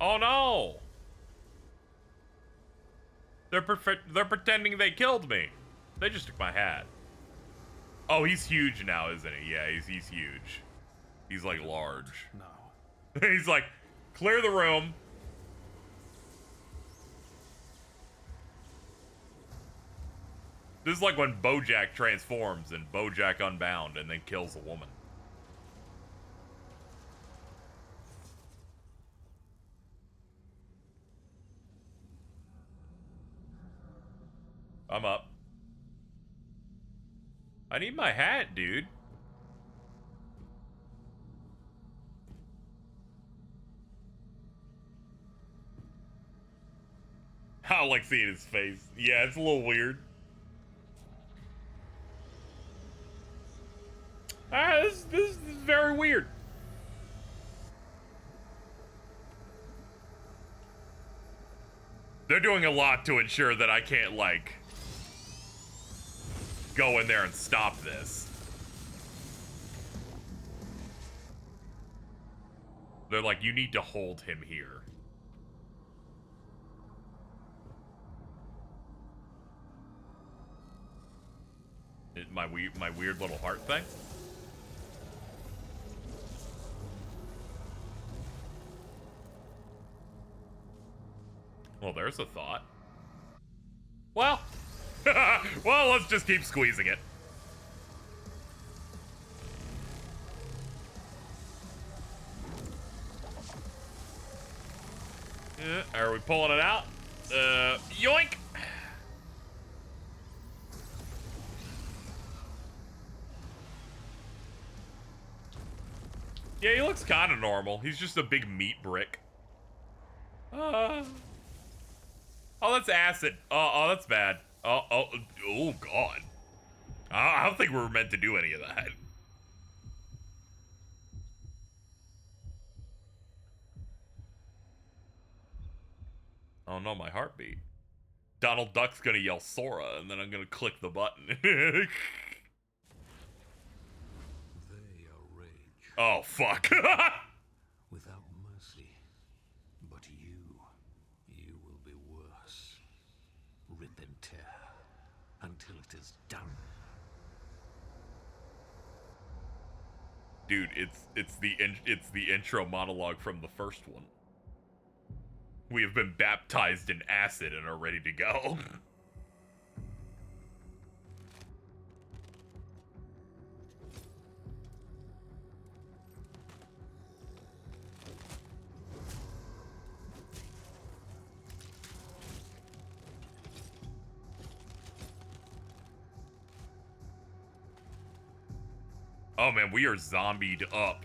Oh no! They're pretending they killed me. They just took my hat. Oh, he's huge now, isn't he? Yeah, he's huge. He's like large. Now. He's like, clear the room. This is like when BoJack transforms in BoJack Unbound and then kills a woman. I'm up. I need my hat, dude. I don't like seeing his face. Yeah, it's a little weird. This is very weird. They're doing a lot to ensure that I can't, like, go in there and stop this. They're like, you need to hold him here. My weird little heart thing? Well, there's a thought. Well, well, let's just keep squeezing it. Are we pulling it out? Yoink! Yeah, he looks kind of normal. He's just a big meat brick. Oh, that's acid. Oh, that's bad. Oh, God. I don't think we were meant to do any of that. Oh no, my heartbeat. Donald Duck's gonna yell Sora, and then I'm gonna click the button. They are rage Oh, fuck. without mercy. But you will be worse. Rip and tear until it is done. Dude, it's the intro monologue from the first one. We have been baptized in acid and are ready to go. Oh man, we are zombied up.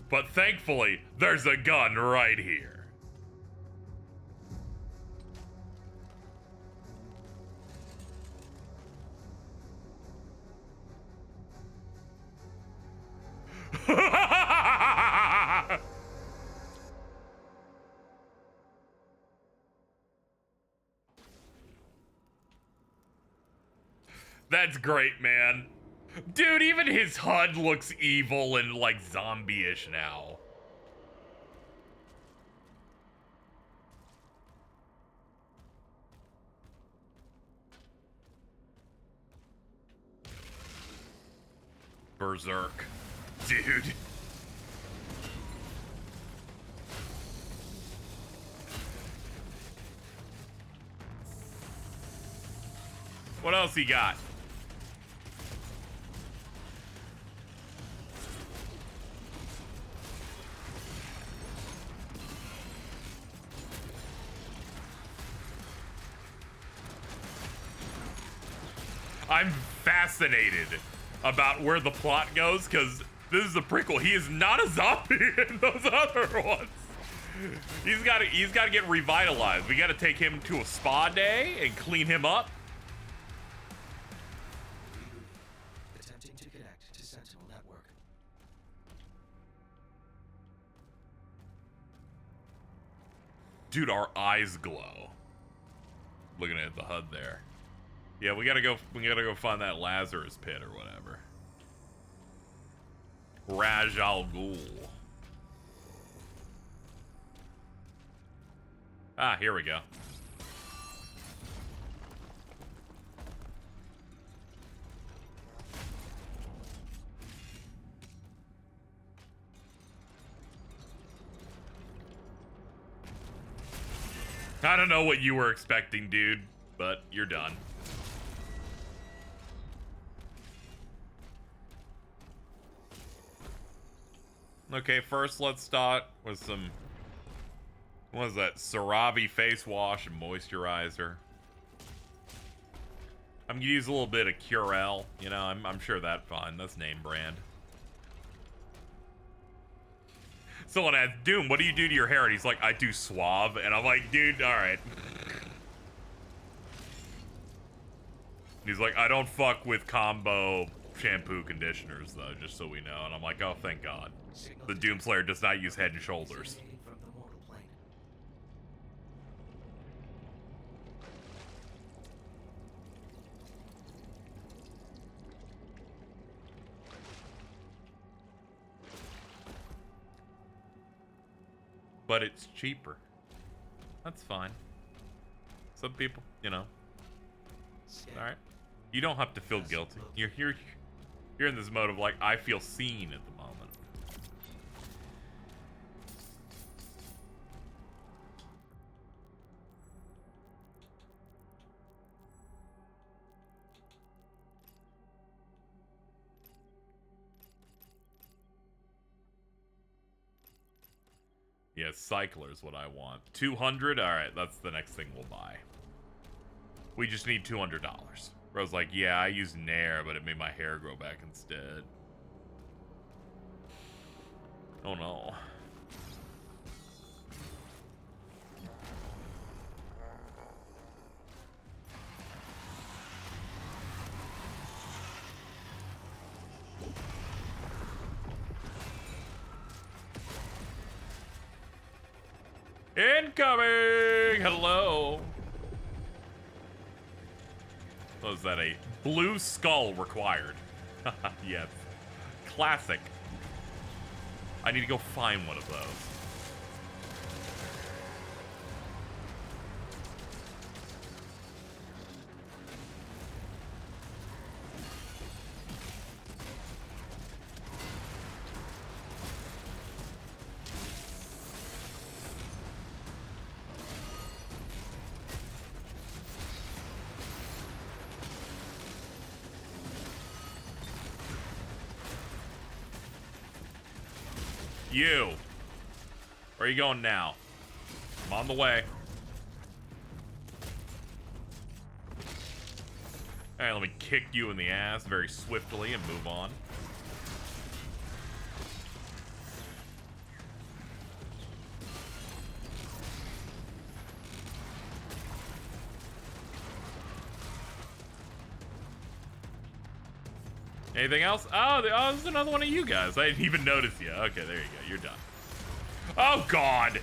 But thankfully, there's a gun right here. That's great, man. Dude, even his HUD looks evil and like zombie-ish now. Berserk. Dude. What else he got? I'm fascinated about where the plot goes, because this is a prequel. He is not a zombie in those other ones. He's got to get revitalized. We got to take him to a spa day and clean him up. Attempting to connect to Sentinel network. Dude, our eyes glow. Looking at the HUD there. Yeah, we gotta go find that Lazarus pit or whatever. Raj Al Ghul. Ah, here we go. I don't know what you were expecting, dude, but you're done. Okay, first let's start with some, what is that, CeraVe face wash and moisturizer. I'm gonna use a little bit of Curel, you know, I'm sure that's fine, that's name brand. Someone asks, Doom, what do you do to your hair? And he's like, I do Suave, and I'm like, dude, alright. He's like, I don't fuck with combo shampoo conditioners, though, just so we know. And I'm like, oh, thank God. The Doomslayer does not use Head and Shoulders. From the mortal plane. But it's cheaper. That's fine. Some people, you know. Alright. You don't have to feel guilty. You're in this mode of like, I feel seen at the moment. Yeah, Cycler's what I want. 200? Alright, that's the next thing we'll buy. We just need $200. Bro's like, yeah, I used Nair, but it made my hair grow back instead. Oh no. Incoming! Hello. Was that a blue skull required? Yes. Classic. I need to go find one of those. You. Where are you going now? I'm on the way. Alright, let me kick you in the ass very swiftly and move on. Anything else? Oh, there's another one of you guys. I didn't even notice you. Okay, there you go. You're done. Oh, God.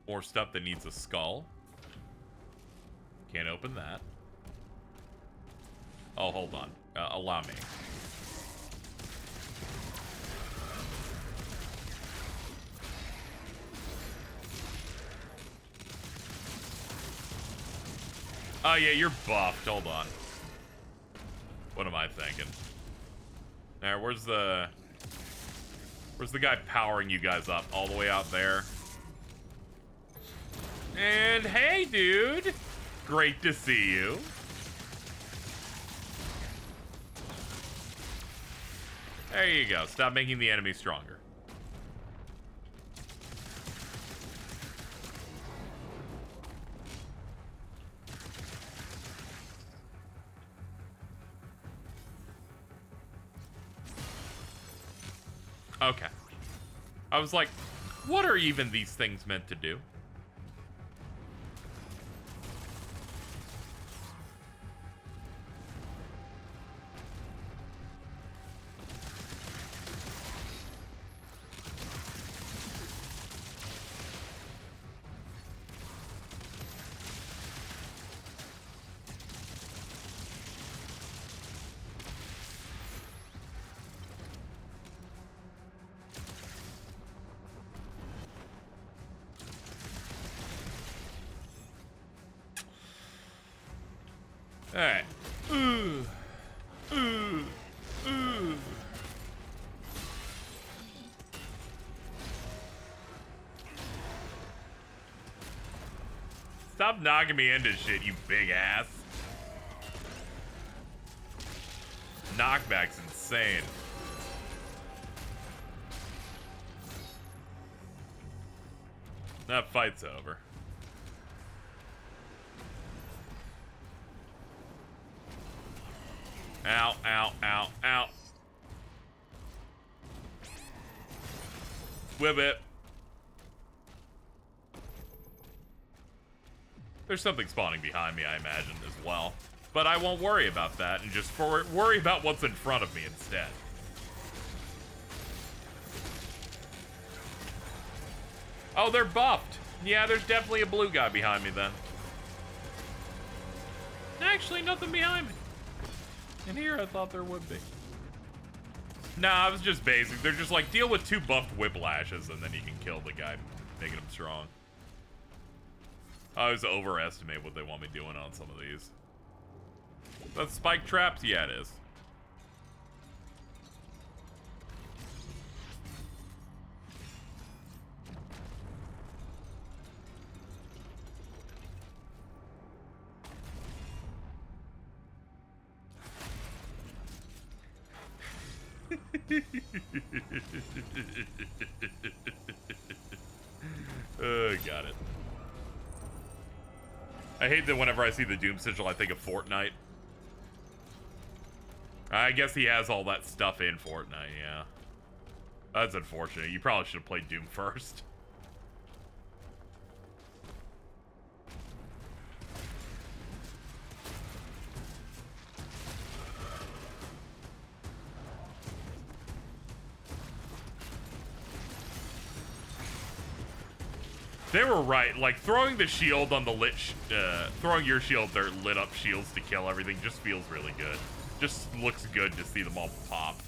More stuff that needs a skull. Can't open that. Oh, hold on. Allow me. Oh, yeah, you're buffed. Hold on. What am I thinking? Alright, where's the guy powering you guys up? All the way out there? And hey, dude. Great to see you. There you go. Stop making the enemy stronger. Okay. I was like, what are even these things meant to do? Alright. Ooh. Ooh. Ooh. Stop knocking me into shit, you big ass. Knockback's insane. That fight's over. Ow, ow, ow, ow. Whip it. There's something spawning behind me, I imagine, as well. But I won't worry about that and just worry about what's in front of me instead. Oh, they're buffed. Yeah, there's definitely a blue guy behind me then. Actually, nothing behind me. And here I thought there would be. Nah, it was just basic. They're just like, deal with 2 buffed whiplashes and then you can kill the guy, making him strong. I always overestimate what they want me doing on some of these. That's spike traps? Yeah, it is. Got it. I hate that whenever I see the Doom sigil, I think of Fortnite. I guess he has all that stuff in Fortnite, yeah. That's unfortunate. You probably should have played Doom first. They were right. Like, throwing the shield on the throwing your shield, their lit up shields to kill everything just feels really good. Just looks good to see them all pop.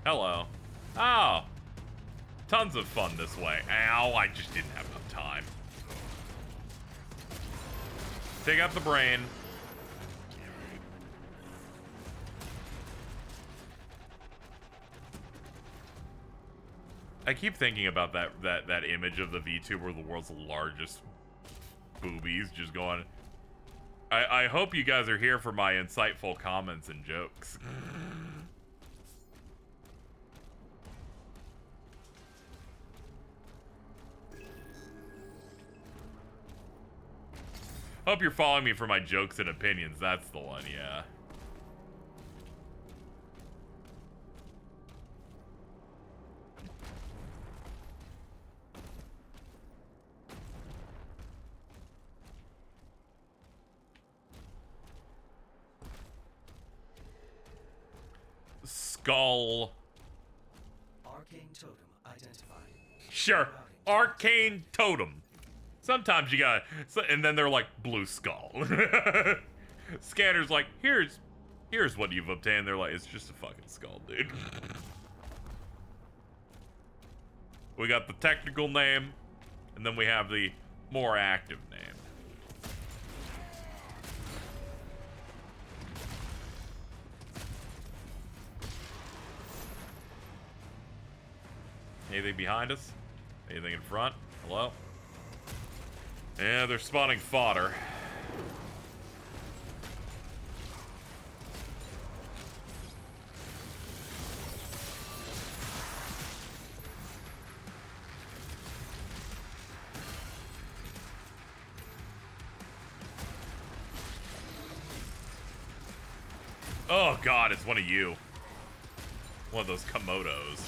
Hello. Oh. Tons of fun this way. Ow, I just didn't have enough time. Take out the brain. I keep thinking about that image of the VTuber, the world's largest boobies, just going. I hope you guys are here for my insightful comments and jokes. Hope you're following me for my jokes and opinions. That's the one, yeah. Skull. Arcane totem identified. Sure. Arcane totem. Sometimes you gotta, and then they're like, blue skull. Scanner's like, here's what you've obtained. They're like, it's just a fucking skull, dude. We got the technical name, and then we have the more active name. Anything behind us? Anything in front? Hello? Yeah, they're spawning fodder. Oh god, it's one of you. One of those Komodos.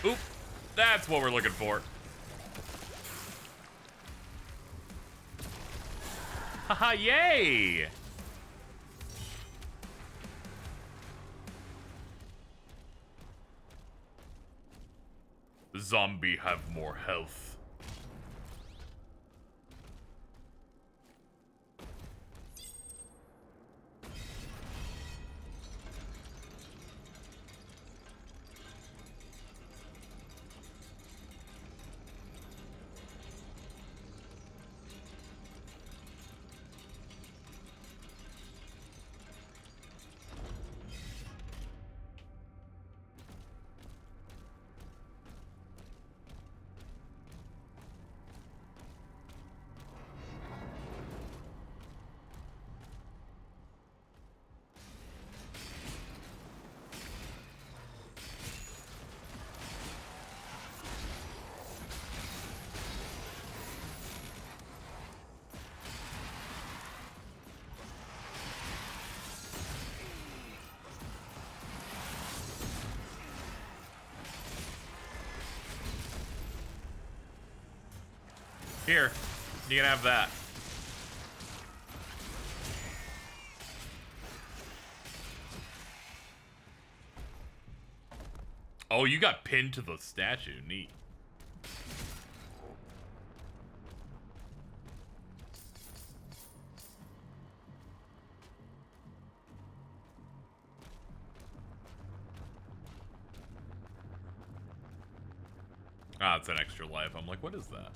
Oop, that's what we're looking for. Haha, yay! Zombie have more health. Here, you can have that. Oh, you got pinned to the statue. Neat. Ah, it's an extra life. I'm like, what is that?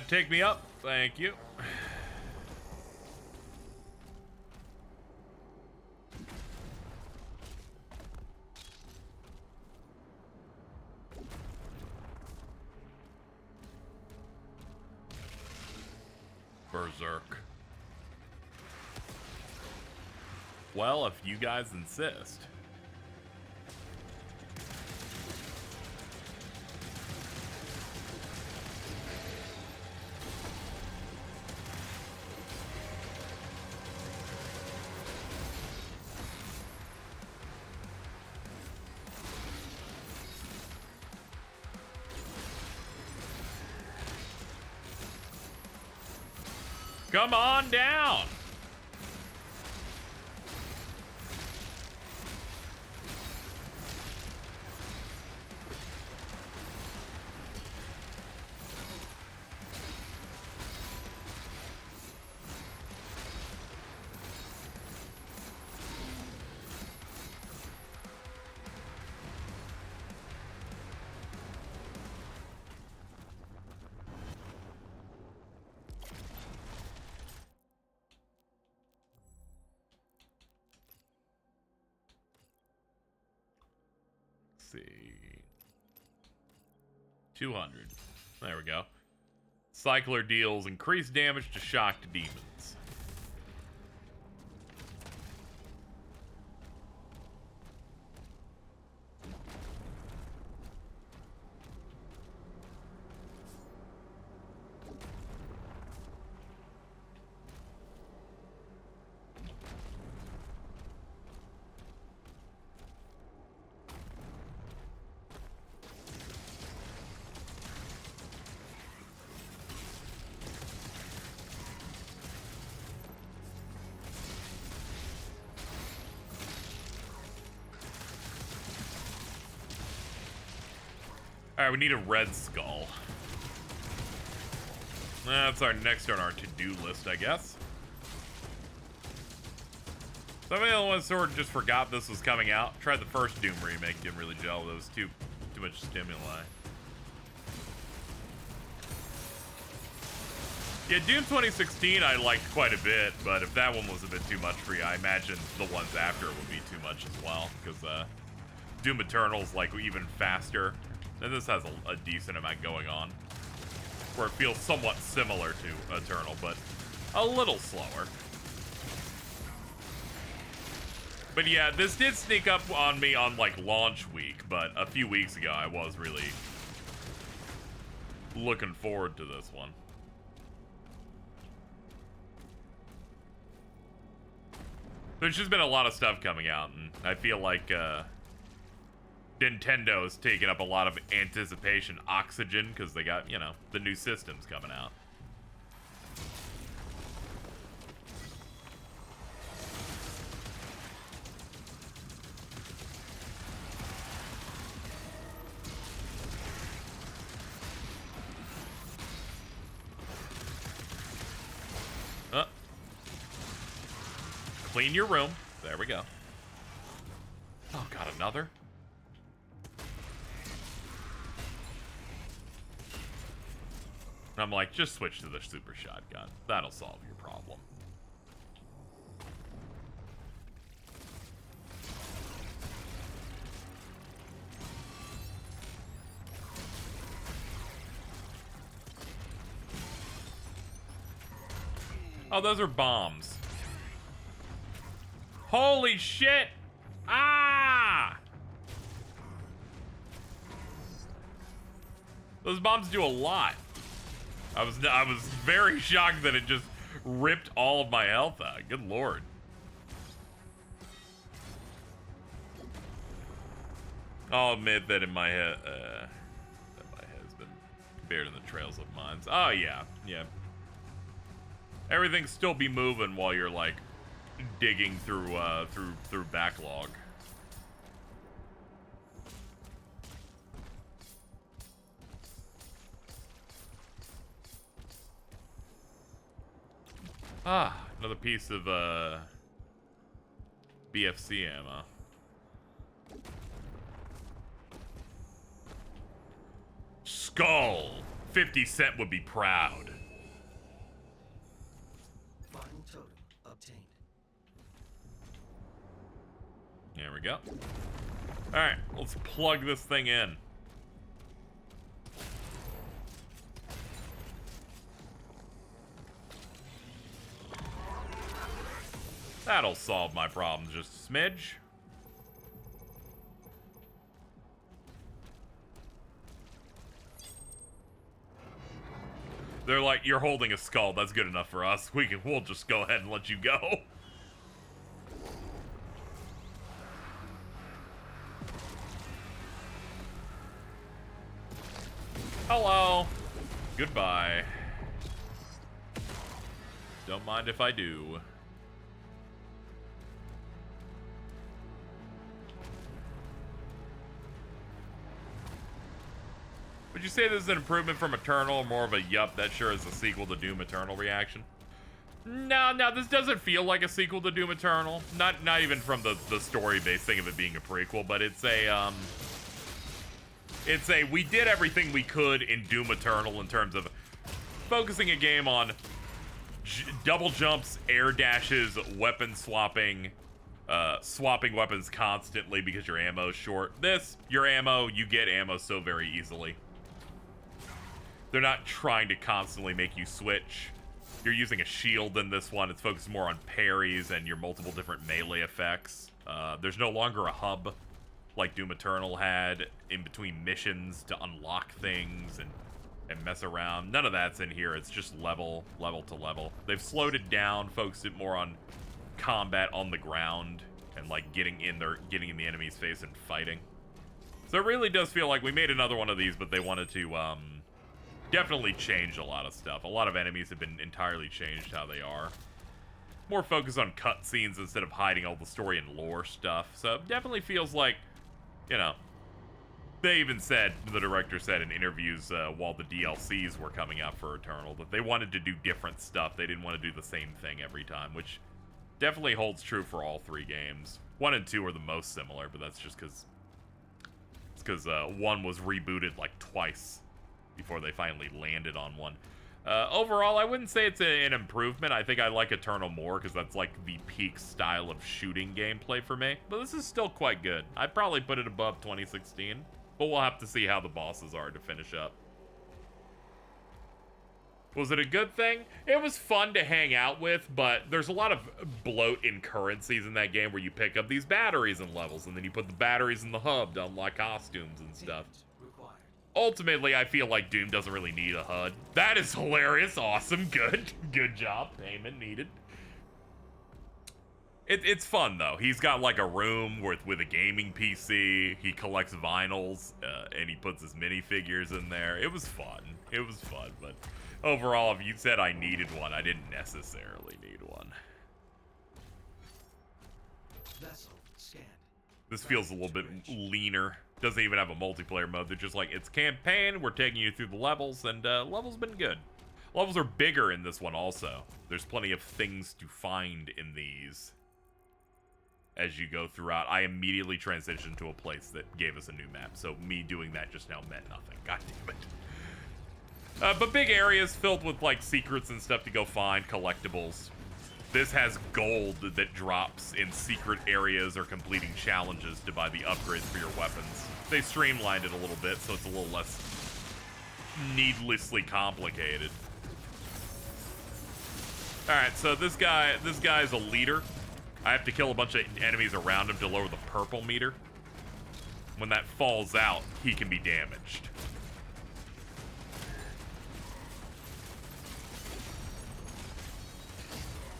Take me up. Thank you. Berserk. Well, if you guys insist. Come on down. See. 200. There we go. Cycler deals increased damage to shocked demons. Alright, we need a red skull. That's our next on our to-do list, I guess. Somebody else sort of just forgot this was coming out. Tried the first Doom remake, didn't really gel. There was too much stimuli. Yeah, Doom 2016 I liked quite a bit, but if that one was a bit too much for you, I imagine the ones after it would be too much as well, because Doom Eternal's like even faster. And this has a decent amount going on, where it feels somewhat similar to Eternal, but a little slower. But yeah, this did sneak up on me on like launch week, but a few weeks ago I was really looking forward to this one. There's just been a lot of stuff coming out, and I feel like Nintendo's taking up a lot of anticipation oxygen because they got, you know, the new systems coming out. Clean your room. There we go. Oh, got another. I'm like, just switch to the super shotgun. That'll solve your problem. Oh, those are bombs. Holy shit! Ah! Those bombs do a lot. I was very shocked that it just ripped all of my health out. Good lord. I'll admit that in my head, that my head's been buried in the trails of mines. Oh yeah, yeah. Everything still be moving while you're like digging through through backlog. Ah, another piece of BFC ammo. Skull. 50 Cent would be proud. Final totem obtained. There we go. Alright, let's plug this thing in. That'll solve my problems just a smidge. They're like, you're holding a skull, that's good enough for us. We'll just go ahead and let you go. Hello. Goodbye. Don't mind if I do. Would you say this is an improvement from Eternal, or more of a yup, that sure is a sequel to Doom Eternal reaction? No, this doesn't feel like a sequel to Doom Eternal. Not even from the story-based thing of it being a prequel, but it's a we did everything we could in Doom Eternal in terms of focusing a game on double jumps, air dashes, weapon swapping, swapping weapons constantly because your ammo's short. Your ammo, you get ammo so very easily. They're not trying to constantly make you switch. You're using a shield in this one. It's focused more on parries and your multiple different melee effects. There's no longer a hub like Doom Eternal had in between missions to unlock things and mess around. None of that's in here. It's just level to level. They've slowed it down, focused it more on combat on the ground and like getting in the enemy's face and fighting. So it really does feel like we made another one of these, but they wanted to definitely change a lot of stuff. A lot of enemies have been entirely changed how they are. More focus on cutscenes instead of hiding all the story and lore stuff. So it definitely feels like, you know, they even said, the director said in interviews while the DLCs were coming out for Eternal, that they wanted to do different stuff. They didn't want to do the same thing every time, which definitely holds true for all three games. 1 and 2 are the most similar, but that's just because 1 was rebooted like twice before they finally landed on 1. Overall, I wouldn't say it's an improvement. I think I like Eternal more because that's like the peak style of shooting gameplay for me. But this is still quite good. I'd probably put it above 2016, but we'll have to see how the bosses are to finish up. Was it a good thing? It was fun to hang out with, but there's a lot of bloat in currencies in that game where you pick up these batteries in levels, and then you put the batteries in the hub to unlock costumes and stuff. Ultimately, I feel like Doom doesn't really need a HUD. That is hilarious, awesome, good job, payment needed. It's fun though. He's got like a room with a gaming PC. He collects vinyls and he puts his minifigures in there. It was fun. But overall, if you said I needed one, I didn't necessarily need one. This feels a little bit leaner. Doesn't even have a multiplayer mode. They're just like, it's campaign, we're taking you through the levels, and levels been good. Levels are bigger in this one also. There's plenty of things to find in these as you go throughout. I immediately transitioned to a place that gave us a new map, so me doing that just now meant nothing. God damn it. But big areas filled with like secrets and stuff to go find, collectibles. This has gold that drops in secret areas or completing challenges to buy the upgrades for your weapons. They streamlined it a little bit, so it's a little less needlessly complicated. Alright, so this guy's a leader. I have to kill a bunch of enemies around him to lower the purple meter. When that falls out, he can be damaged.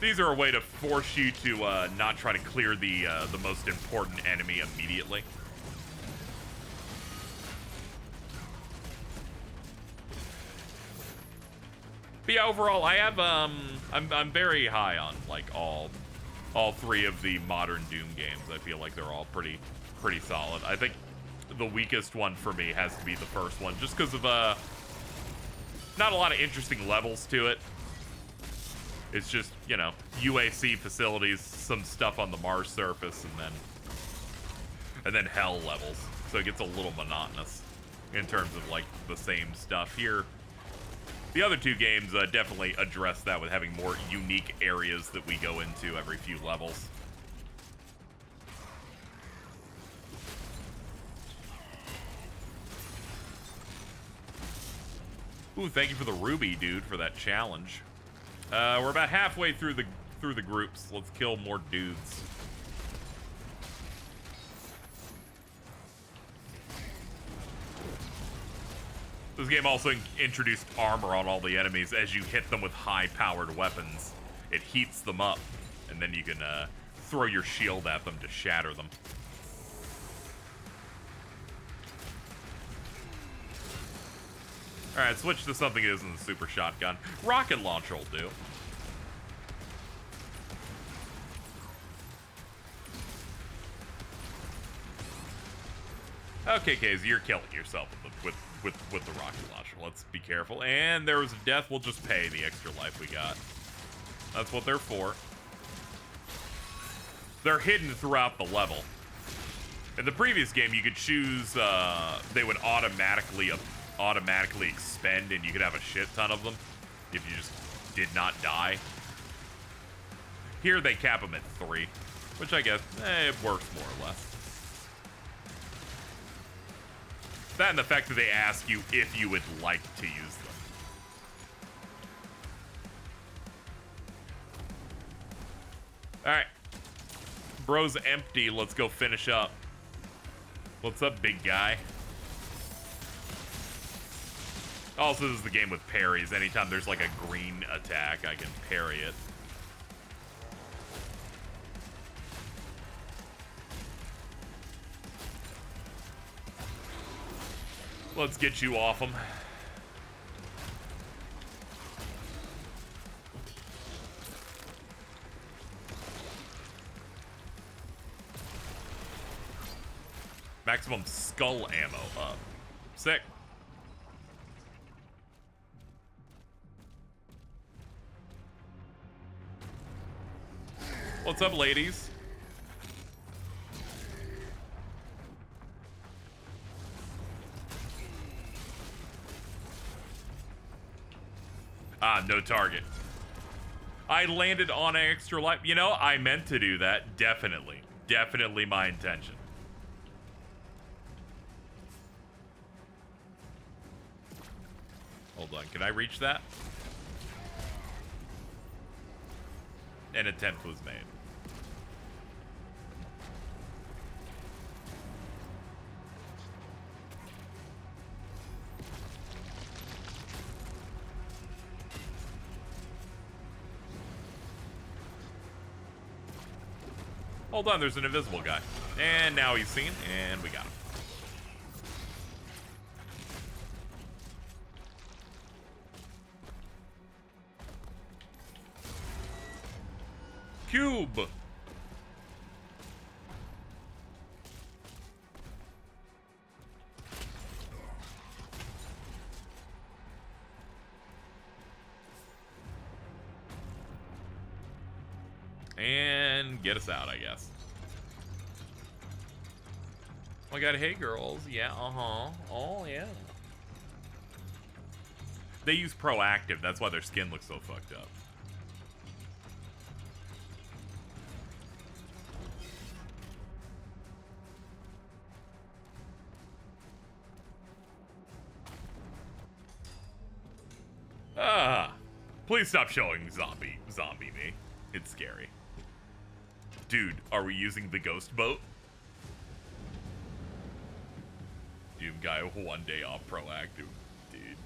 These are a way to force you to not try to clear the most important enemy immediately. But yeah, overall, I have I'm very high on like all three of the modern Doom games. I feel like they're all pretty solid. I think the weakest one for me has to be the first one, just because of not a lot of interesting levels to it. It's just, you know, UAC facilities, some stuff on the Mars surface, and then hell levels. So it gets a little monotonous in terms of like the same stuff here. The other two games definitely address that with having more unique areas that we go into every few levels. Ooh, thank you for the ruby, dude, for that challenge. We're about halfway through the groups. Let's kill more dudes. This game also introduced armor on all the enemies. As you hit them with high-powered weapons, it heats them up, and then you can throw your shield at them to shatter them. Alright, switch to something that isn't a super shotgun. Rocket launcher will do. Okay, Casey, you're killing yourself with the rocket launcher. Let's be careful. And there was a death. We'll just pay the extra life we got. That's what they're for. They're hidden throughout the level. In the previous game, you could choose, they would automatically expend, and you could have a shit ton of them if you just did not die. Here they cap them at 3, which I guess, it works more or less. That and the fact that they ask you if you would like to use them. Alright. Bro's empty. Let's go finish up. What's up, big guy? Also, this is the game with parries. Anytime there's like a green attack, I can parry it. Let's get you off him. Maximum skull ammo up. Sick. What's up, ladies? Ah, no target. I landed on an extra life. You know, I meant to do that. Definitely. Definitely my intention. Hold on. Can I reach that? An attempt was made. Hold on, there's an invisible guy. And now he's seen, and we got him. Cube! And get us out, I guess. Oh my god, hey girls. Yeah, uh-huh. Oh, yeah. They use proactive, that's why their skin looks so fucked up. Please stop showing zombie me. It's scary. Dude, are we using the ghost boat? Doom guy 1 day off proactive. Dude.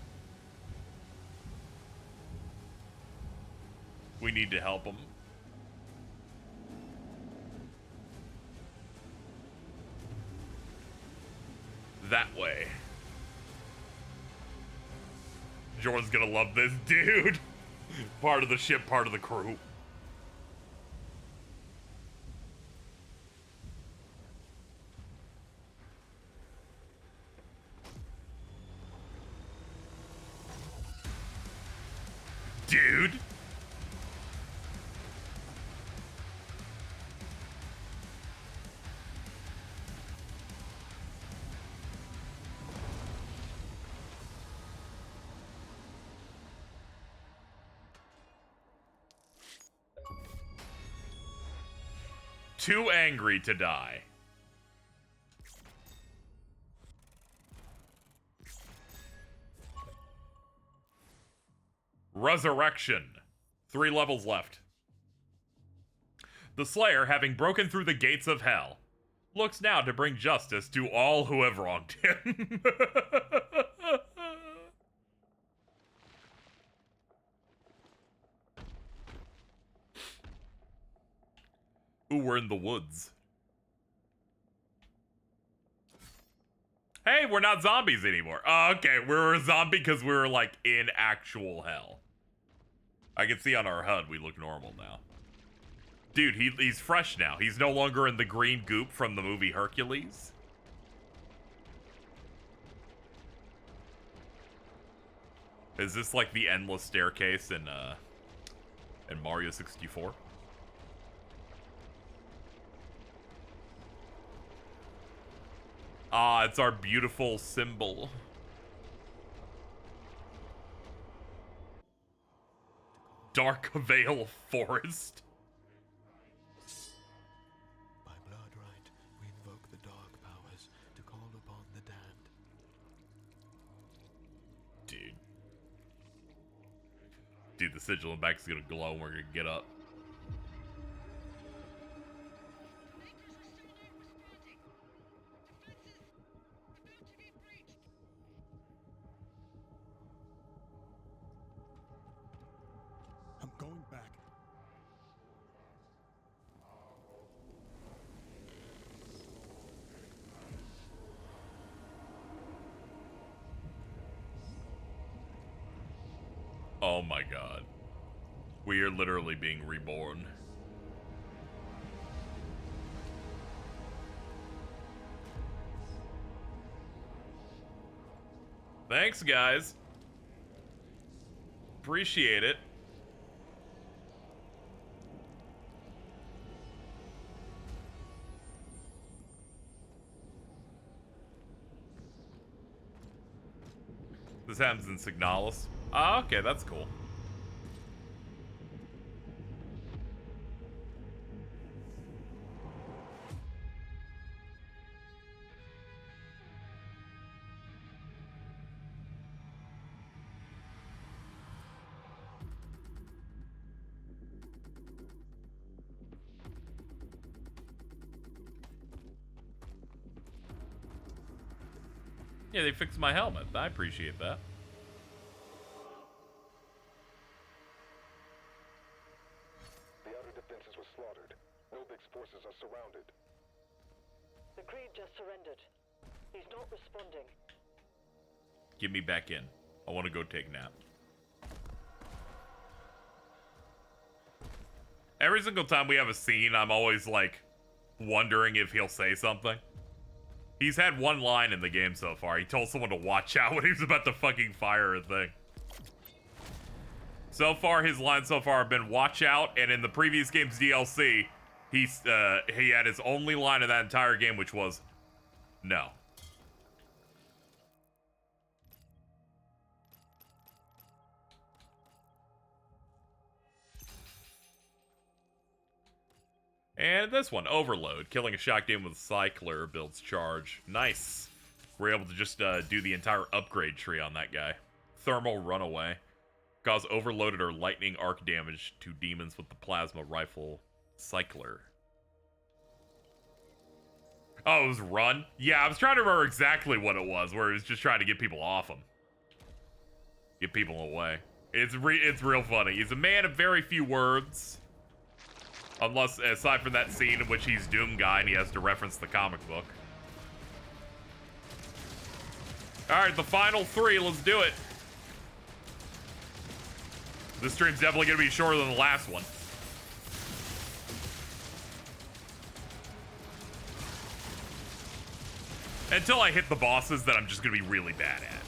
We need to help him. That way. Jordan's gonna love this, dude. Part of the ship, part of the crew. Dude. Too angry to die. Resurrection. 3 levels left. The Slayer, having broken through the gates of hell, looks now to bring justice to all who have wronged him. Ooh, we're in the woods. Hey, we're not zombies anymore. Oh, okay, we were a zombie because we were, like, in actual hell. I can see on our HUD we look normal now. Dude, he's fresh now. He's no longer in the green goop from the movie Hercules. Is this like the endless staircase in Mario 64? Ah, it's our beautiful symbol. Dark Vale Forest. By blood right, we invoke the dark powers to call upon the damned. Dude, the sigil in the back is gonna glow and we're gonna get up. I'm going back. Oh my god. We are literally being reborn. Thanks, guys. Appreciate it. This happens in Signalis. Ah, okay, that's cool. Yeah, they fixed my helmet. I appreciate that. The outer defenses were slaughtered. Nobig's forces are surrounded. The Creed just surrendered. He's not responding. Get me back in. I want to go take a nap. Every single time we have a scene, I'm always like wondering if he'll say something. He's had one line in the game so far. He told someone to watch out when he was about to fucking fire a thing. So far, his lines so far have been watch out, and in the previous game's DLC, he had his only line in that entire game, which was no. And this one, Overload. Killing a shock demon with a cycler builds charge. Nice. We're able to just do the entire upgrade tree on that guy. Thermal Runaway. Cause overloaded or lightning arc damage to demons with the plasma rifle cycler. Oh, it was run? Yeah, I was trying to remember exactly what it was, where it was just trying to get people off him. Get people away. It's real funny. He's a man of very few words. Unless, aside from that scene in which he's Doom Guy and he has to reference the comic book. Alright, the final 3, let's do it. This stream's definitely gonna be shorter than the last one. Until I hit the bosses that I'm just gonna be really bad at.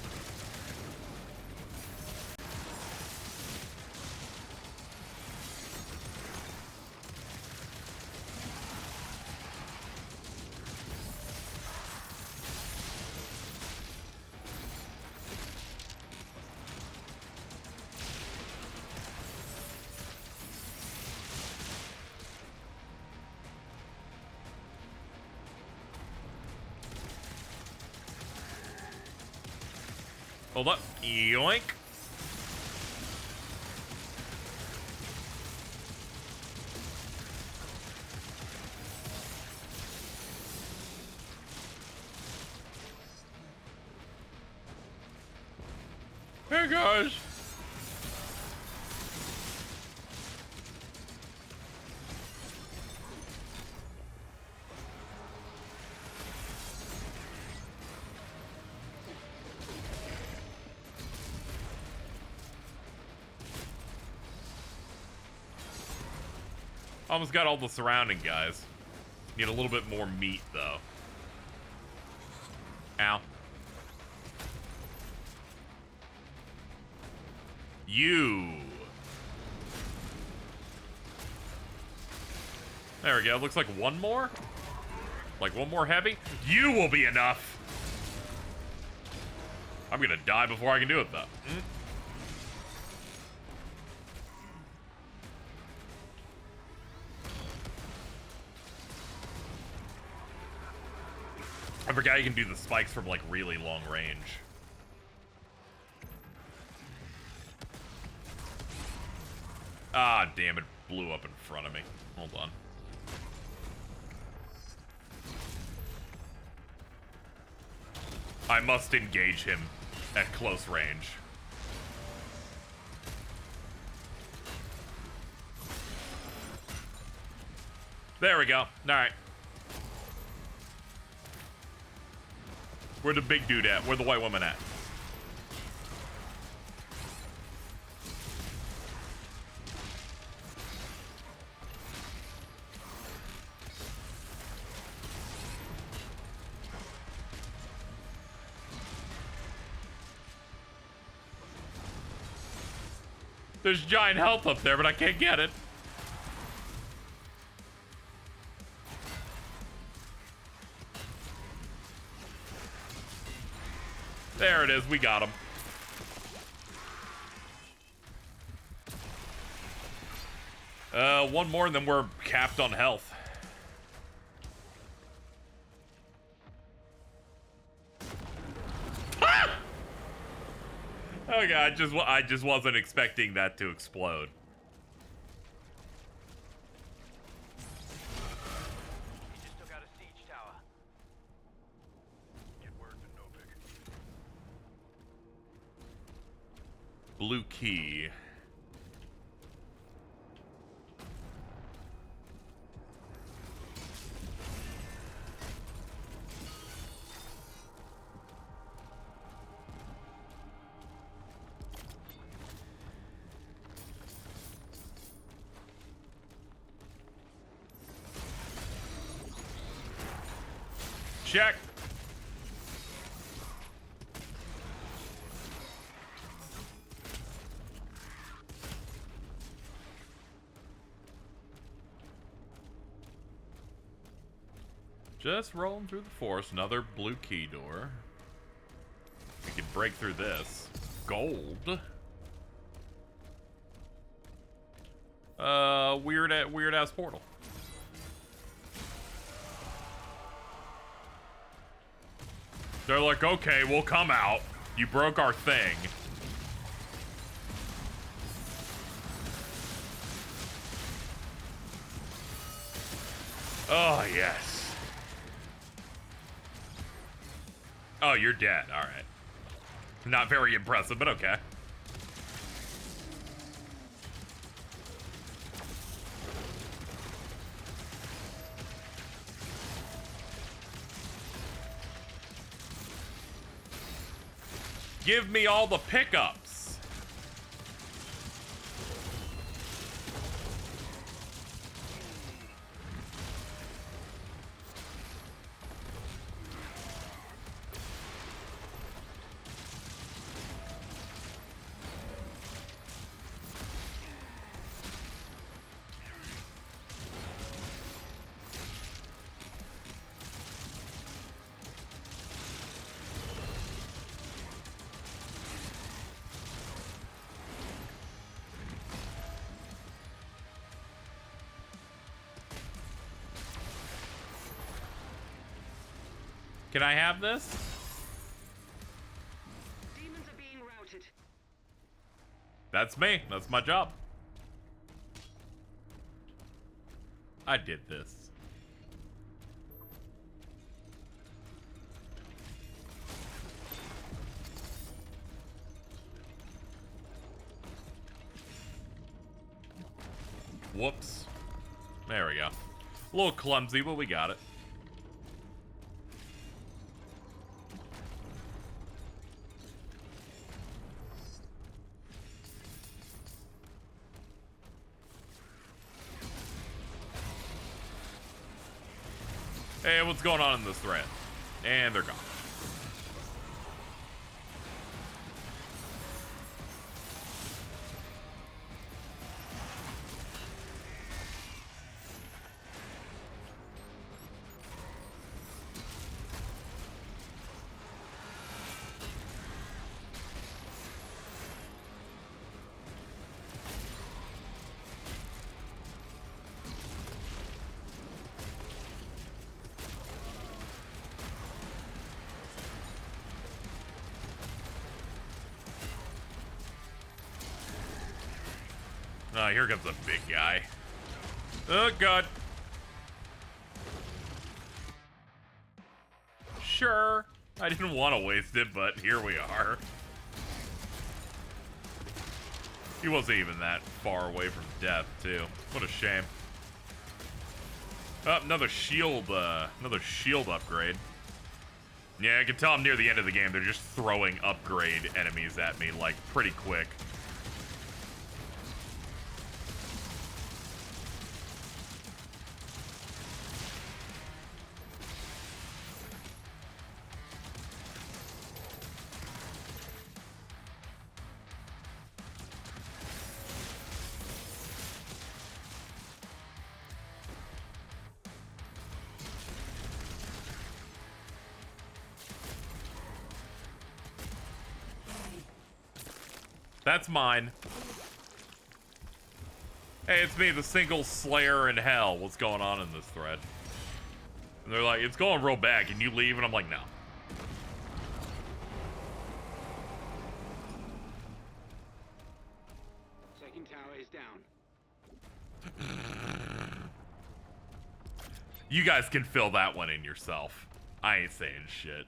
Hold up. Yoink. Hey guys. Almost got all the surrounding guys. Need a little bit more meat, though. Ow. You. There we go. Looks like one more? Like one more heavy? You will be enough. I'm gonna die before I can do it, though. I forgot you can do the spikes from, like, really long range. Ah, damn it. Blew up in front of me. Hold on. I must engage him at close range. There we go. Alright. Where the big dude at? Where the white woman at? There's giant health up there, but I can't get it. There it is, we got him. One more and then we're capped on health. Ah! Okay, I just wasn't expecting that to explode. He just took out a siege tower. Get word to Novik. Blue key. Check. Just rolling through the forest. Another blue key door. We can break through this. Gold. Weird ass portal. They're like, okay, we'll come out. You broke our thing. Oh, yes. Oh, you're dead. All right. Not very impressive, but okay. Give me all the pickups. Can I have this? Demons are being routed. That's me. That's my job. I did this. Whoops. There we go. A little clumsy, but we got it. Hey, what's going on in this thread? And they're gone. Oh, here comes a big guy. Oh, God. Sure. I didn't want to waste it, but here we are. He wasn't even that far away from death, too. What a shame. Oh, another shield upgrade. Yeah, I can tell I'm near the end of the game. They're just throwing upgrade enemies at me, like, pretty quick. That's mine. Hey, it's me, the single slayer in hell. What's going on in this thread? And they're like, it's going real bad. Can you leave? And I'm like, no. Second tower is down. You guys can fill that one in yourself. I ain't saying shit.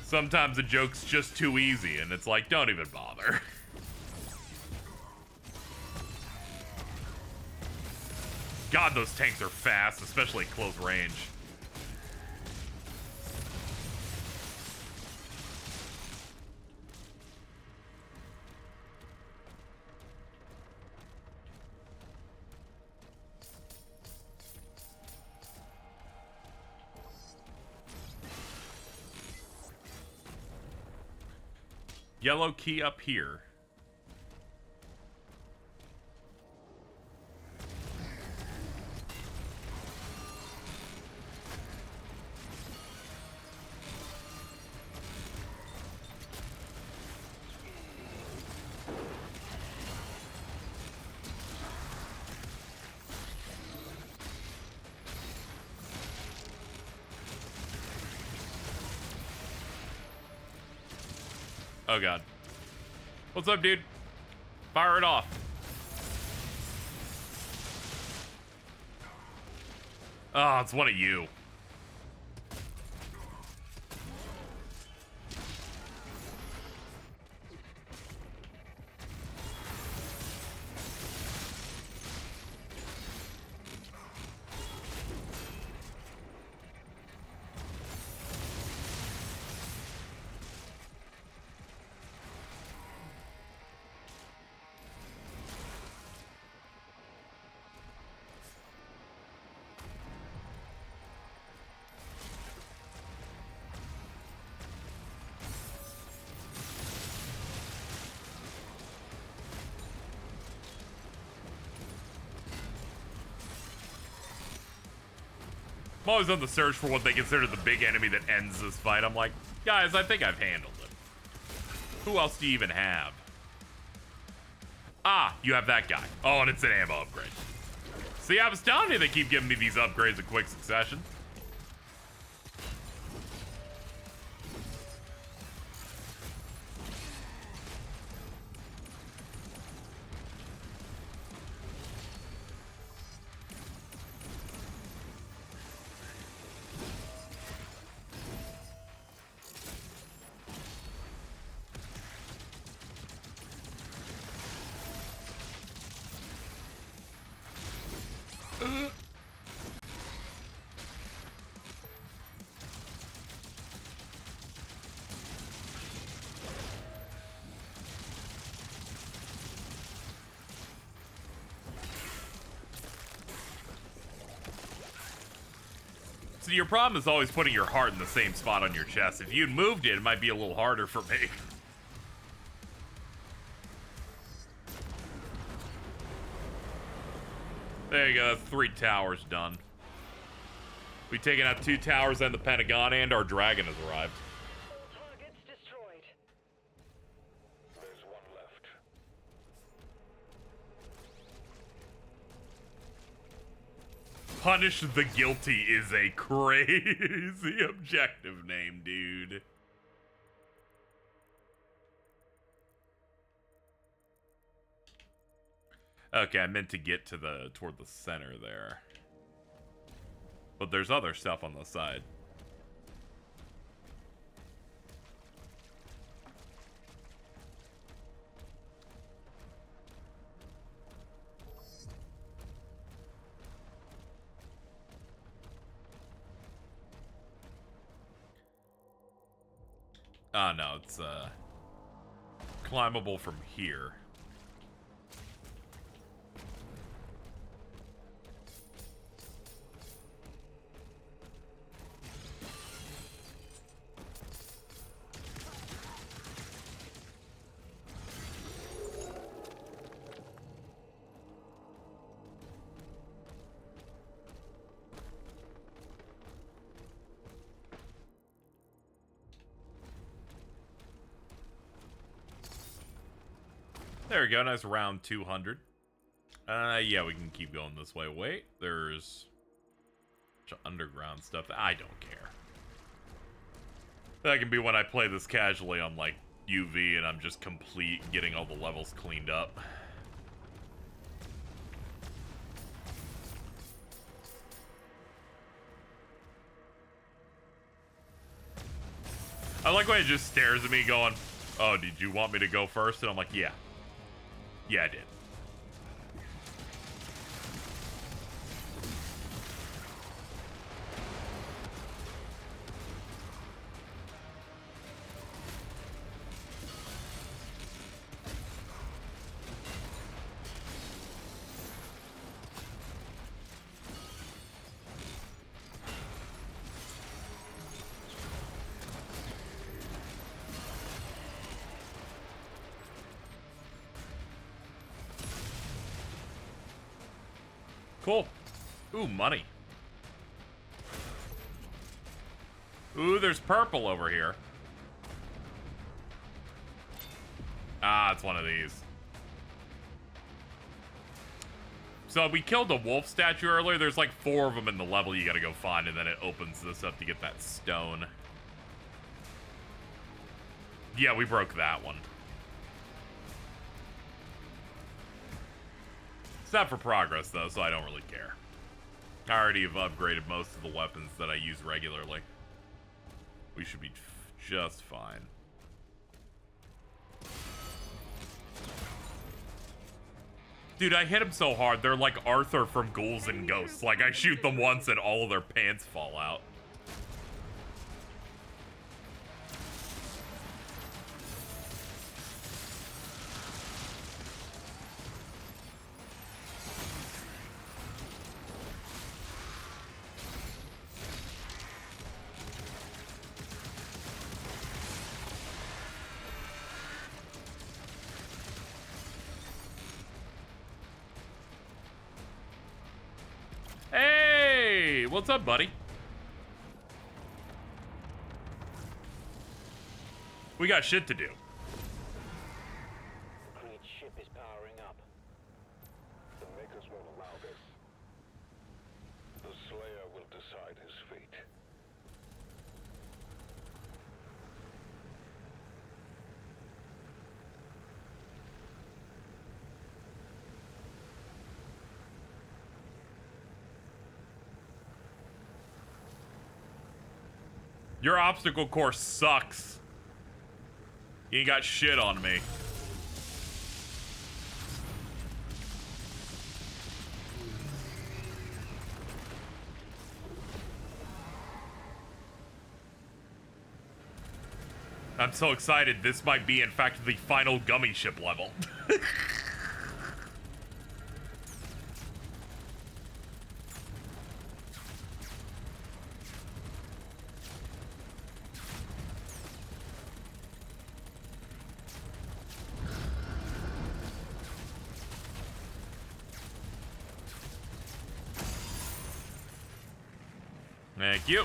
Sometimes a joke's just too easy, and it's like, don't even bother. God, those tanks are fast, especially at close range. Yellow key up here. Oh god. What's up, dude? Fire it off. Oh, it's one of you. I'm always on the search for what they consider the big enemy that ends this fight. I'm like, guys, I think I've handled it. Who else do you even have? Ah, you have that guy. Oh, and it's an ammo upgrade. See, I was telling you they keep giving me these upgrades in quick succession. So your problem is always putting your heart in the same spot on your chest. If you'd moved it, it might be a little harder for me. There you go, that's 3 towers done. We've taken out 2 towers and the Pentagon, and our dragon has arrived. All targets destroyed. There's one left. Punish the Guilty is a crazy objective name, dude. Okay, I meant to get to toward the center there. But there's other stuff on the side. Ah, no, it's climbable from here. There we go, nice round 200. Yeah, we can keep going this way. Wait, there's underground stuff. I don't care. That can be when I play this casually on, like, UV and I'm just complete getting all the levels cleaned up. I like when it just stares at me going, oh, did you want me to go first? And I'm like, yeah. Yeah, I did. Cool. Ooh, money. Ooh, there's purple over here. Ah, it's one of these. So we killed a wolf statue earlier. There's like 4 of them in the level you gotta go find, and then it opens this up to get that stone. Yeah, we broke that one. It's not for progress, though, so I don't really care. I already have upgraded most of the weapons that I use regularly. We should be just fine. Dude, I hit them so hard, they're like Arthur from Ghouls and Ghosts. Like, I shoot them once and all of their pants fall out. Hey, what's up, buddy? We got shit to do. Creed's ship is powering up. The Makers won't allow this. The Slayer will decide his fate. Your obstacle course sucks. You ain't got shit on me. I'm so excited. This might be, in fact, the final gummy ship level. Thank you.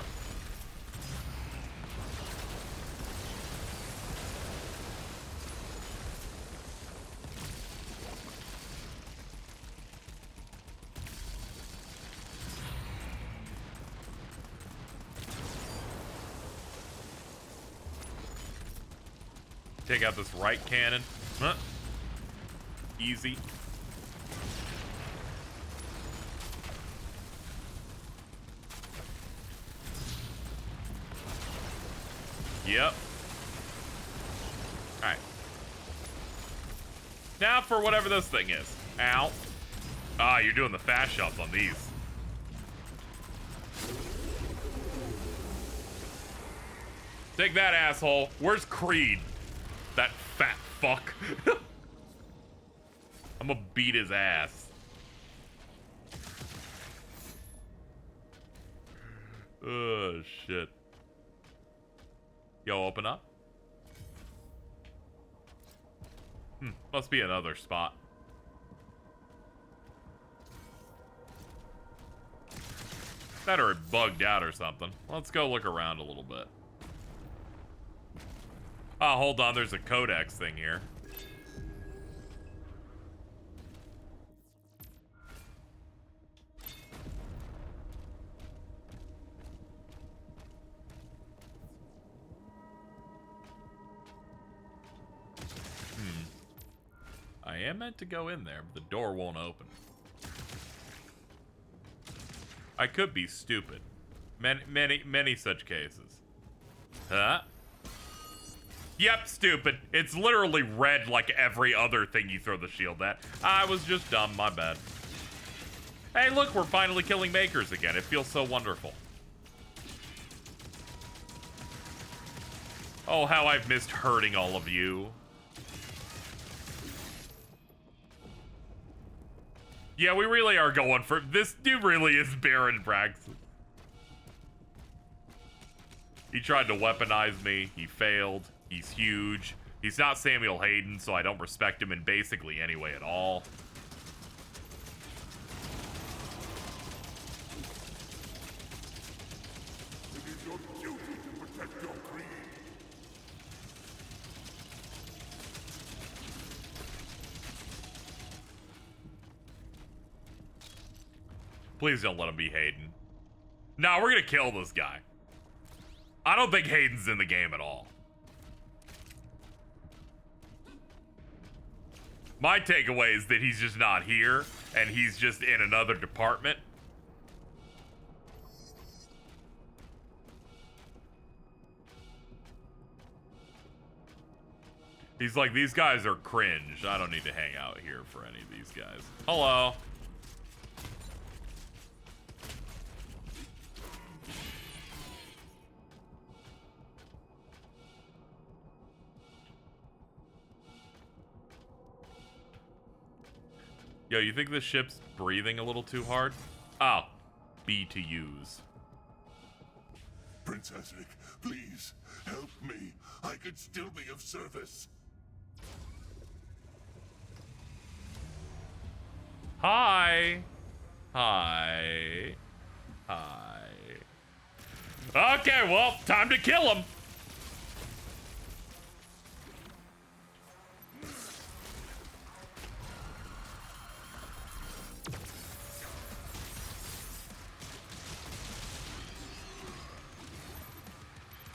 Take out this right cannon. Huh. Easy. Yep. Alright. Now for whatever this thing is. Ow. Ah, you're doing the fast shots on these. Take that, asshole. Where's Creed? That fat fuck. I'm gonna beat his ass. Oh, shit. Yo, open up. Must be another spot. That or it bugged out or something. Let's go look around a little bit. Oh, hold on. There's a codex thing here. I am meant to go in there, but the door won't open. I could be stupid. Many such cases. Huh? Yep, stupid. It's literally red like every other thing you throw the shield at. I was just dumb, my bad. Hey, look, we're finally killing makers again. It feels so wonderful. Oh, how I've missed hurting all of you. Yeah, we really are going for... This dude really is Baron Braxton. He tried to weaponize me. He failed. He's huge. He's not Samuel Hayden, so I don't respect him in basically any way at all. It is your duty to protect your creed. Please don't let him be Hayden. No, we're gonna kill this guy. I don't think Hayden's in the game at all. My takeaway is that he's just not here, and he's just in another department. He's like, these guys are cringe. I don't need to hang out here for any of these guys. Hello. Yo, you think this ship's breathing a little too hard? Oh, B to use. Princess Rick, please, help me. I could still be of service. Hi. Hi. Hi. Okay, well, time to kill him.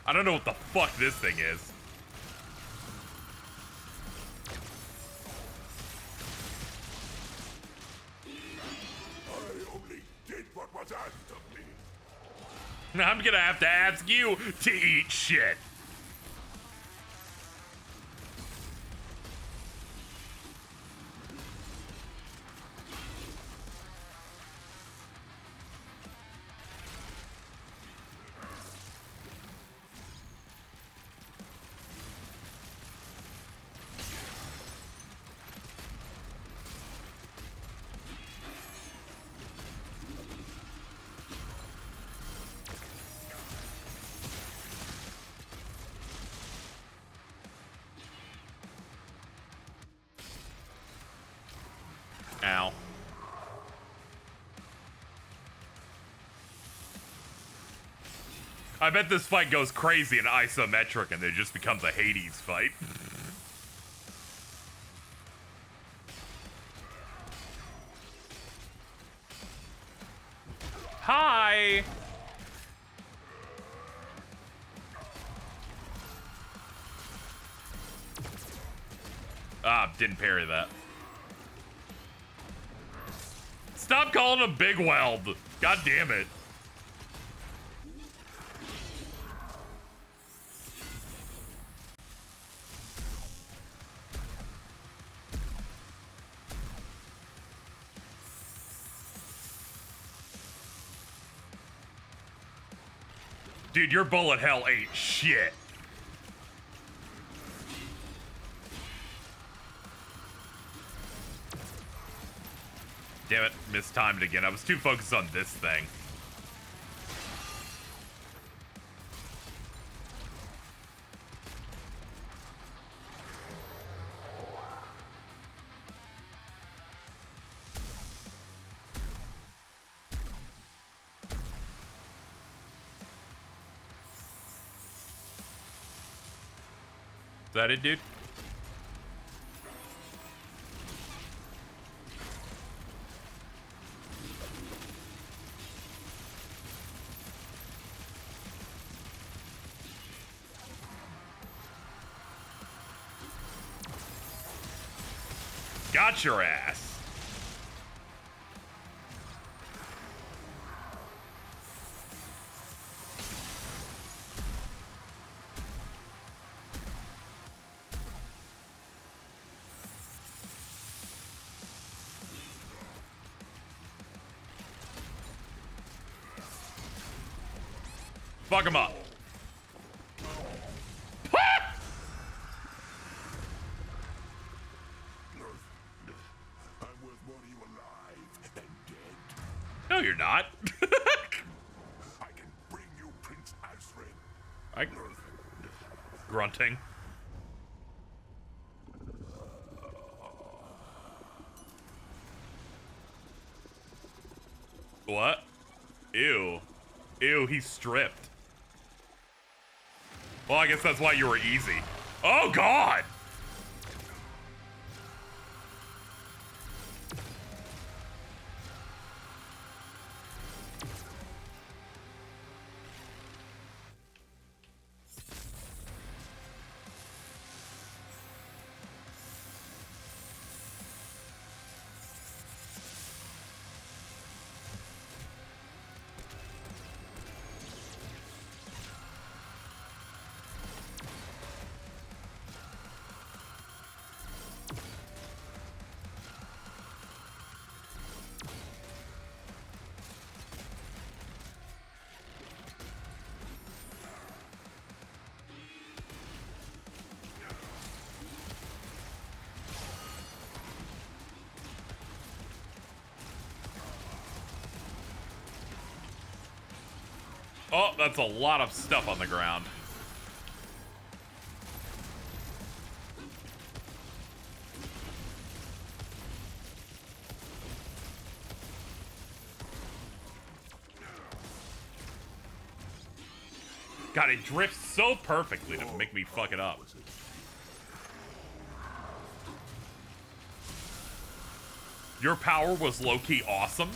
I don't know what the fuck this thing is. I only did what was asked of me. I'm gonna have to ask you to eat shit. Ow. I bet this fight goes crazy and isometric and it just becomes a Hades fight. Hi! Ah, didn't parry that. Stop calling him Big Weld. God damn it. Dude, your bullet hell ain't shit. Damn it, mistimed it again. I was too focused on this thing. Is that it, dude? Got your ass. Fuck him up. I'm worth more to you alive than dead. No, you're not. I can bring you Prince Asrin. I... Grunting. What? Ew. Ew, he's stripped. Well, I guess that's why you were easy. Oh, God! Oh, that's a lot of stuff on the ground. God, it drifts so perfectly to make me fuck it up. Your power was low-key awesome.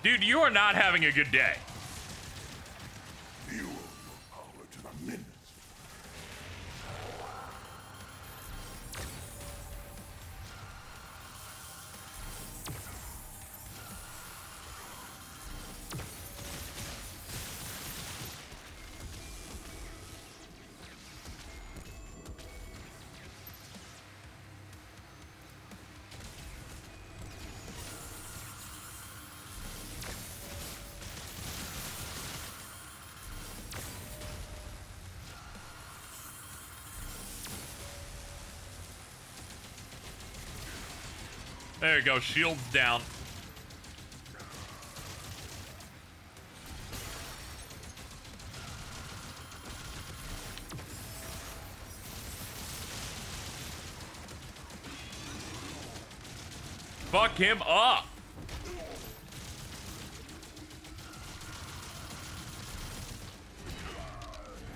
Dude, you are not having a good day. Fuel your power to the minute. There you go, shields down. Fuck him up.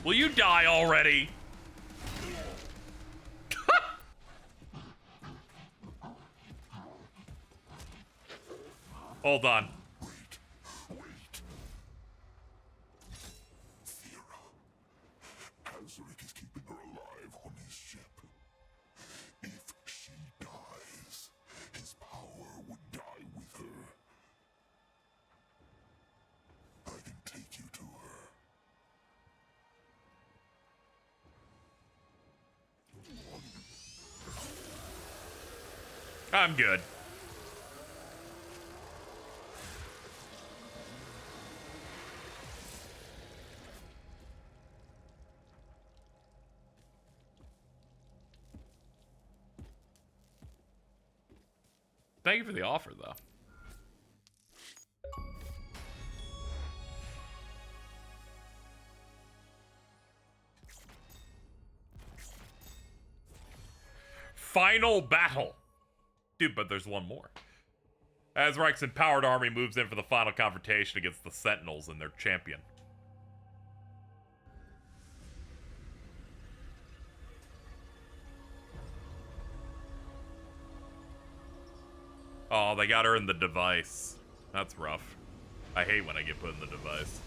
Will you die already? Hold on. Wait. Thera. Azaric is keeping her alive on his ship. If she dies, his power would die with her. I can take you to her. I'm good. Thank you for the offer, though. Final battle. Dude, but there's one more. Azraq's empowered army moves in for the final confrontation against the Sentinels and their champion. Oh, they got her in the device. That's rough. I hate when I get put in the device.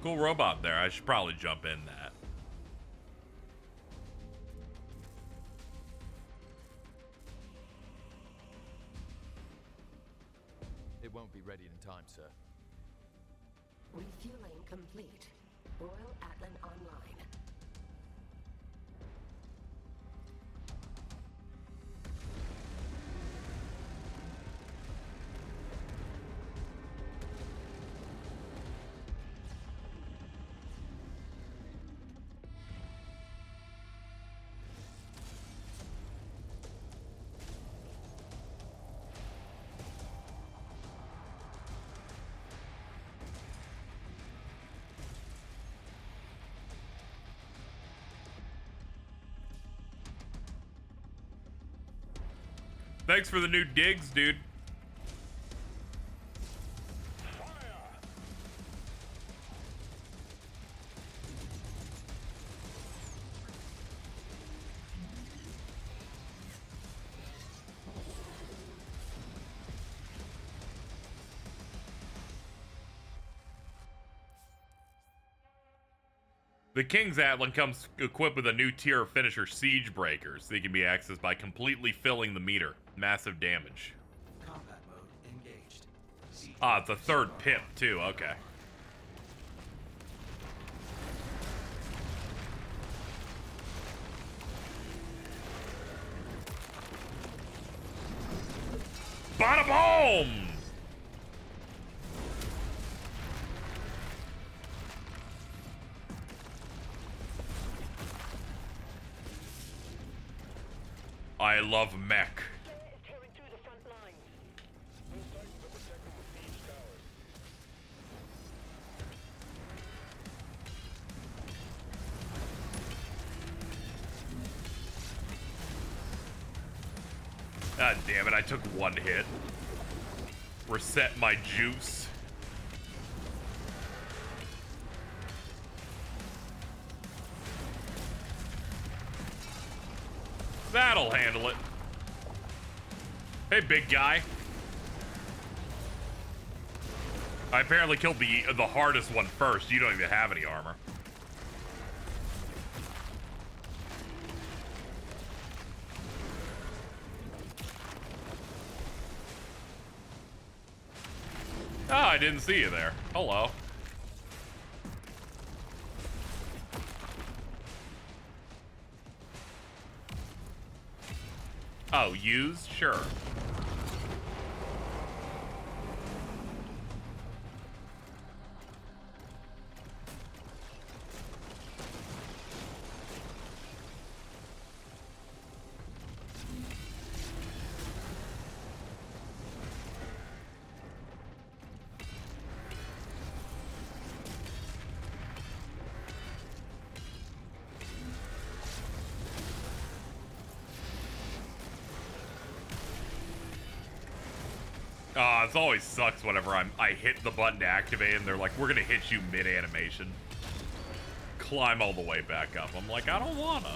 Cool robot there. I should probably jump in that. It won't be ready in time, sir. Refueling complete. Royal Atlan online. Thanks for the new digs, dude. The King's Atlan comes equipped with a new tier of finisher, Siege Breakers. They can be accessed by completely filling the meter. Massive damage. Combat mode engaged. Siege Ah, it's a third pip, too. Okay. Bada boom! I love mech. Slayer is tearing through the front lines. God damn it, I took one hit. Reset my juice. That'll handle it. Hey, big guy. I apparently killed the hardest one first. You don't even have any armor. Oh, I didn't see you there. Hello. Oh, used? Sure. It always sucks whenever I hit the button to activate and they're like, we're gonna hit you mid-animation. Climb all the way back up. I'm like, I don't wanna.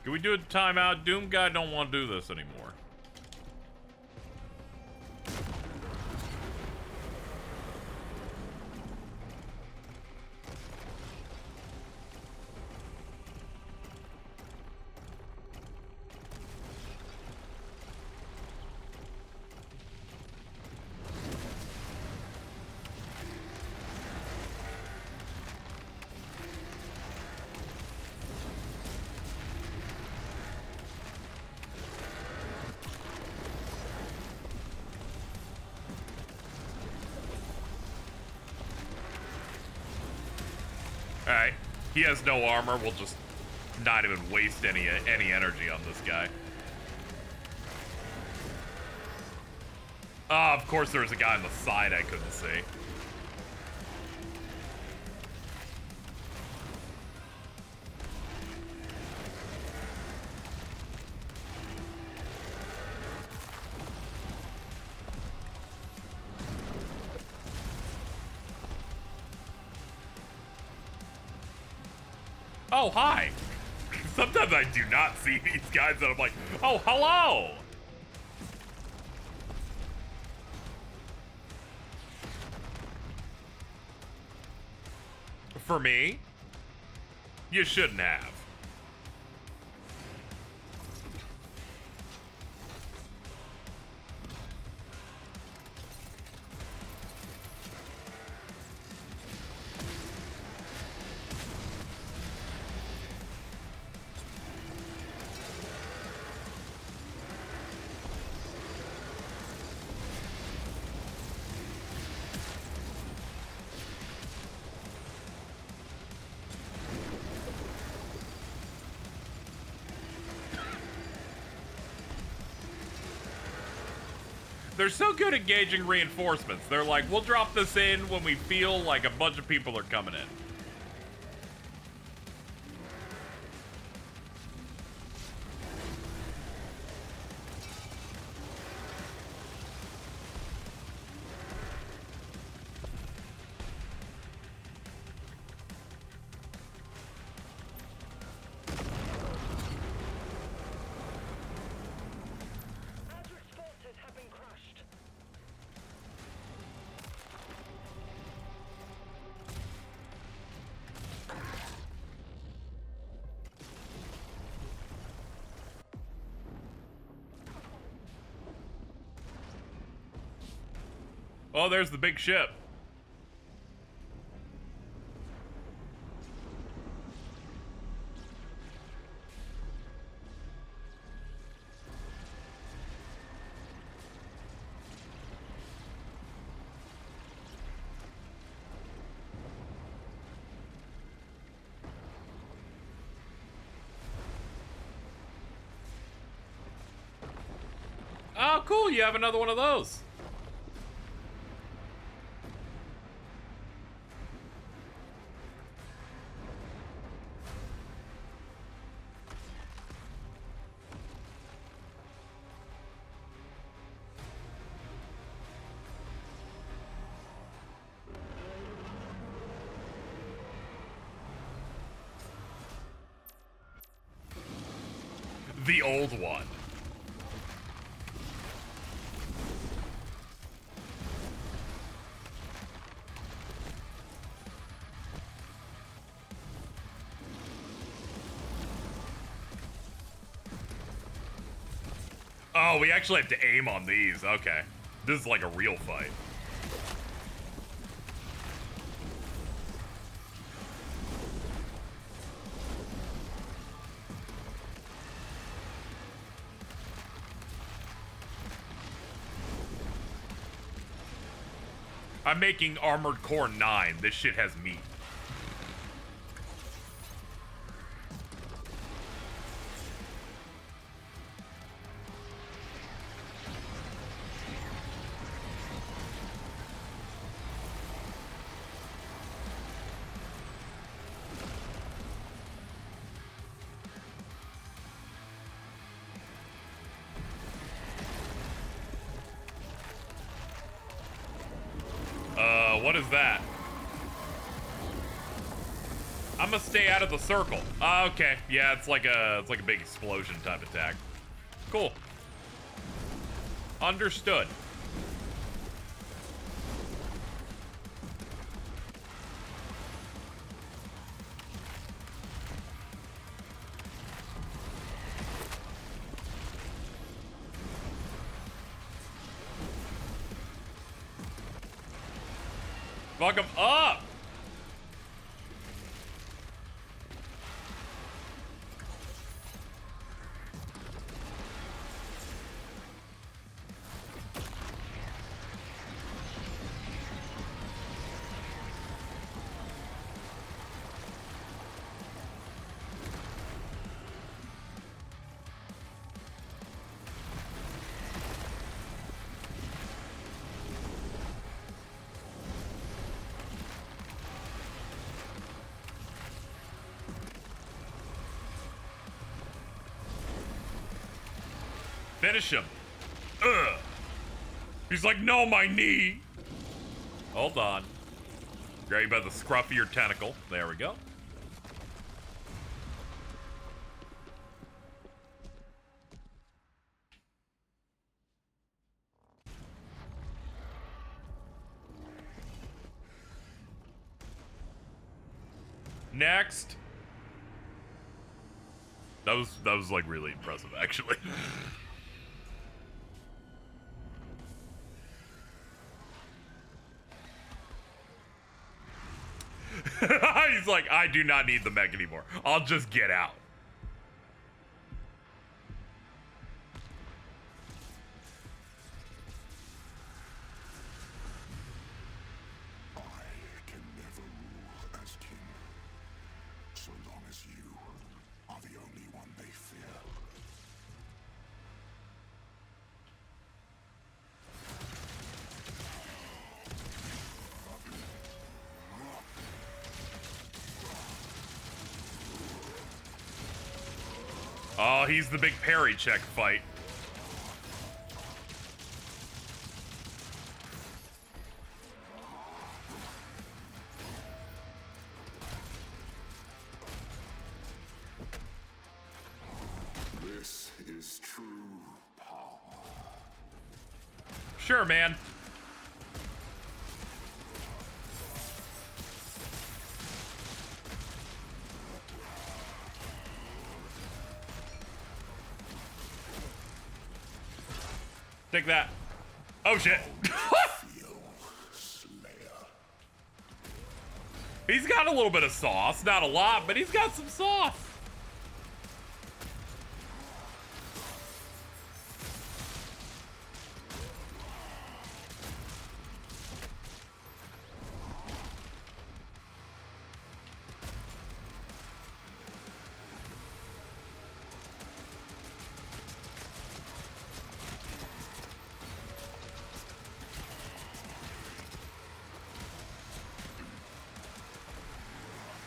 Can we do a timeout? Doom guy don't want to do this anymore. Alright. He has no armor. We'll just not even waste any energy on this guy. Of course there was a guy on the side I couldn't see. Oh, hi. Sometimes I do not see these guys and I'm like, oh, hello. For me, you shouldn't have. They're so good at gauging reinforcements. They're like, we'll drop this in when we feel like a bunch of people are coming in. Adric forces have been crushed. Oh, there's the big ship. Oh, cool. You have another one of those. The old one. Oh, we actually have to aim on these. Okay. This is like a real fight. I'm making Armored Core 9. This shit has meat. What is that? I'm gonna stay out of the circle. Okay, yeah, it's like a big explosion type attack. Cool. Understood. Fuck him up! Finish him. Ugh. He's like, no, my knee. Hold on. Grab you by the scruff of your tentacle. There we go. Next. That was like really impressive, actually. He's like, I do not need the mech anymore. I'll just get out. I can never rule as king, so long as you are the only one they fear. Oh, he's the big parry check fight. This is true power. Sure, man. Take that. Oh, shit. He's got a little bit of sauce. Not a lot, but he's got some sauce.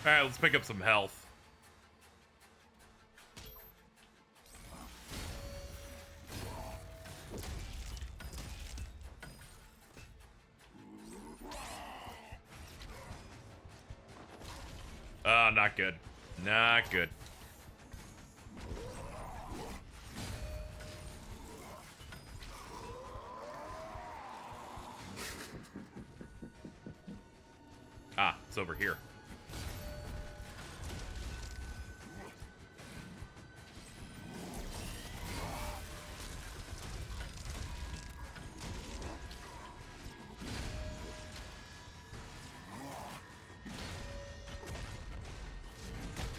All right, let's pick up some health. Not good. Not good. Ah, it's over here.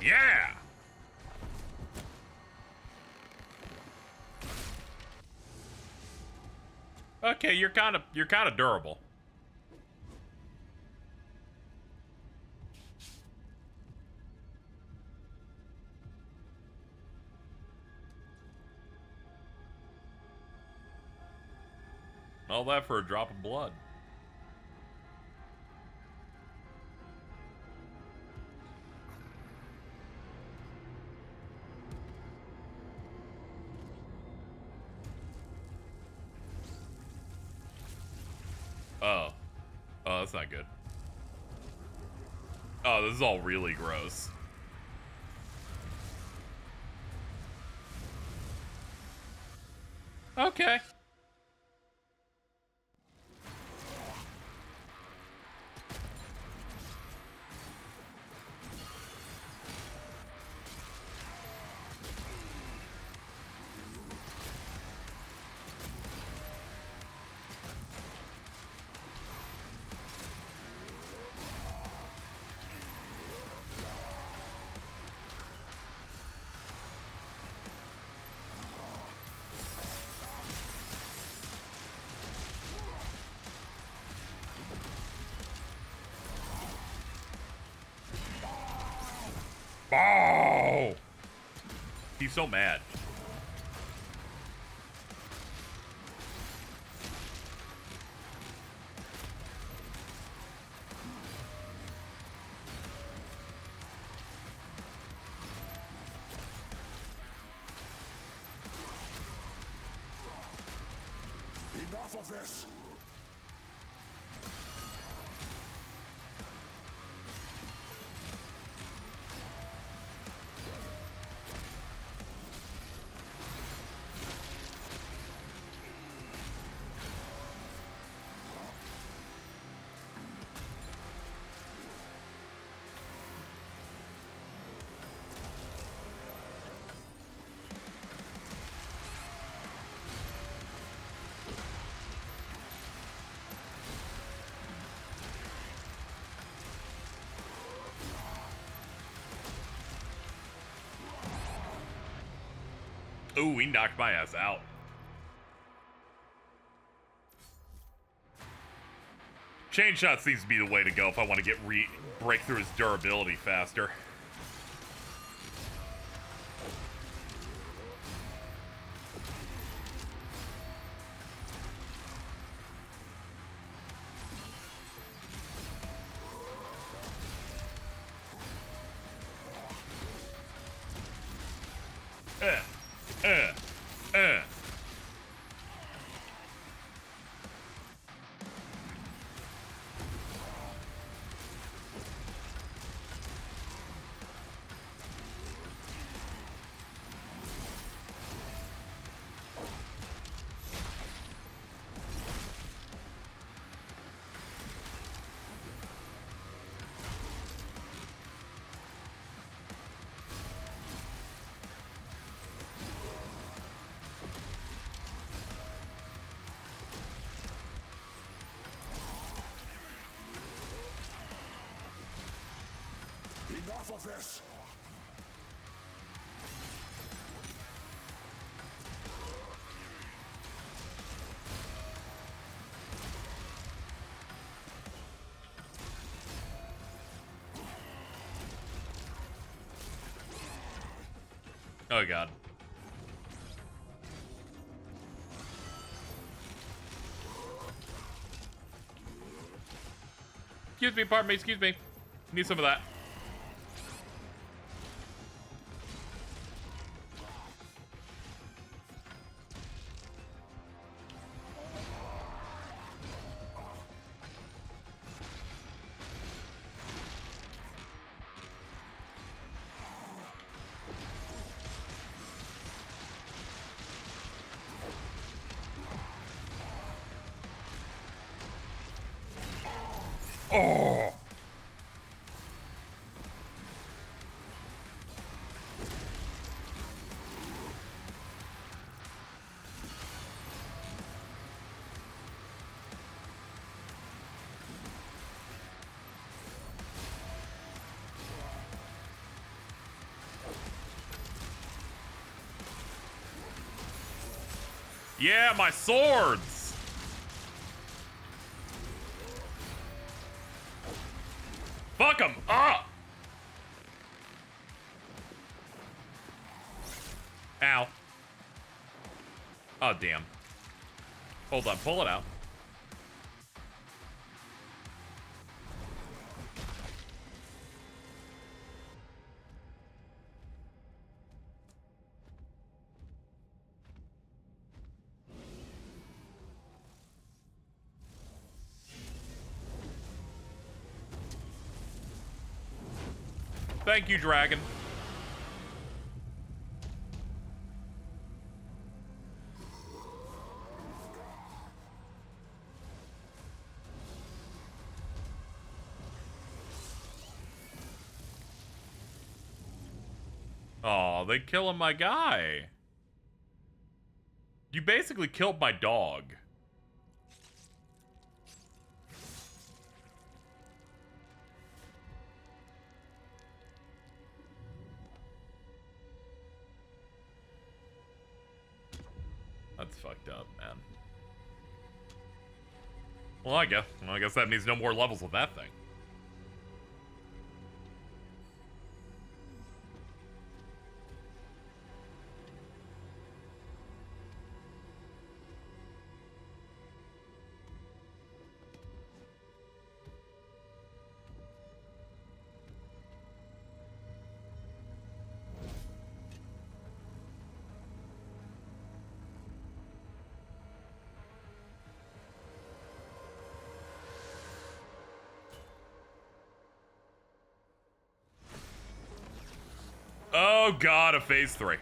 Yeah. Okay, you're kind of durable. All that for a drop of blood. Oh. Oh, that's not good. Oh, this is all really gross. Okay. Oh! He's so mad. Enough of this! Ooh, he knocked my ass out. Chain shot seems to be the way to go if I want to get break through his durability faster. Uh. Enough of this! Oh god. Excuse me, pardon me, excuse me. Need some of that. Oh! Yeah, my swords! Fuck them up! Ow. Oh, damn. Hold on, pull it out. Thank you, dragon. Oh, they killing my guy. You basically killed my dog. That's fucked up, man. Well, I guess that means no more levels of that thing. Oh god, a phase 3.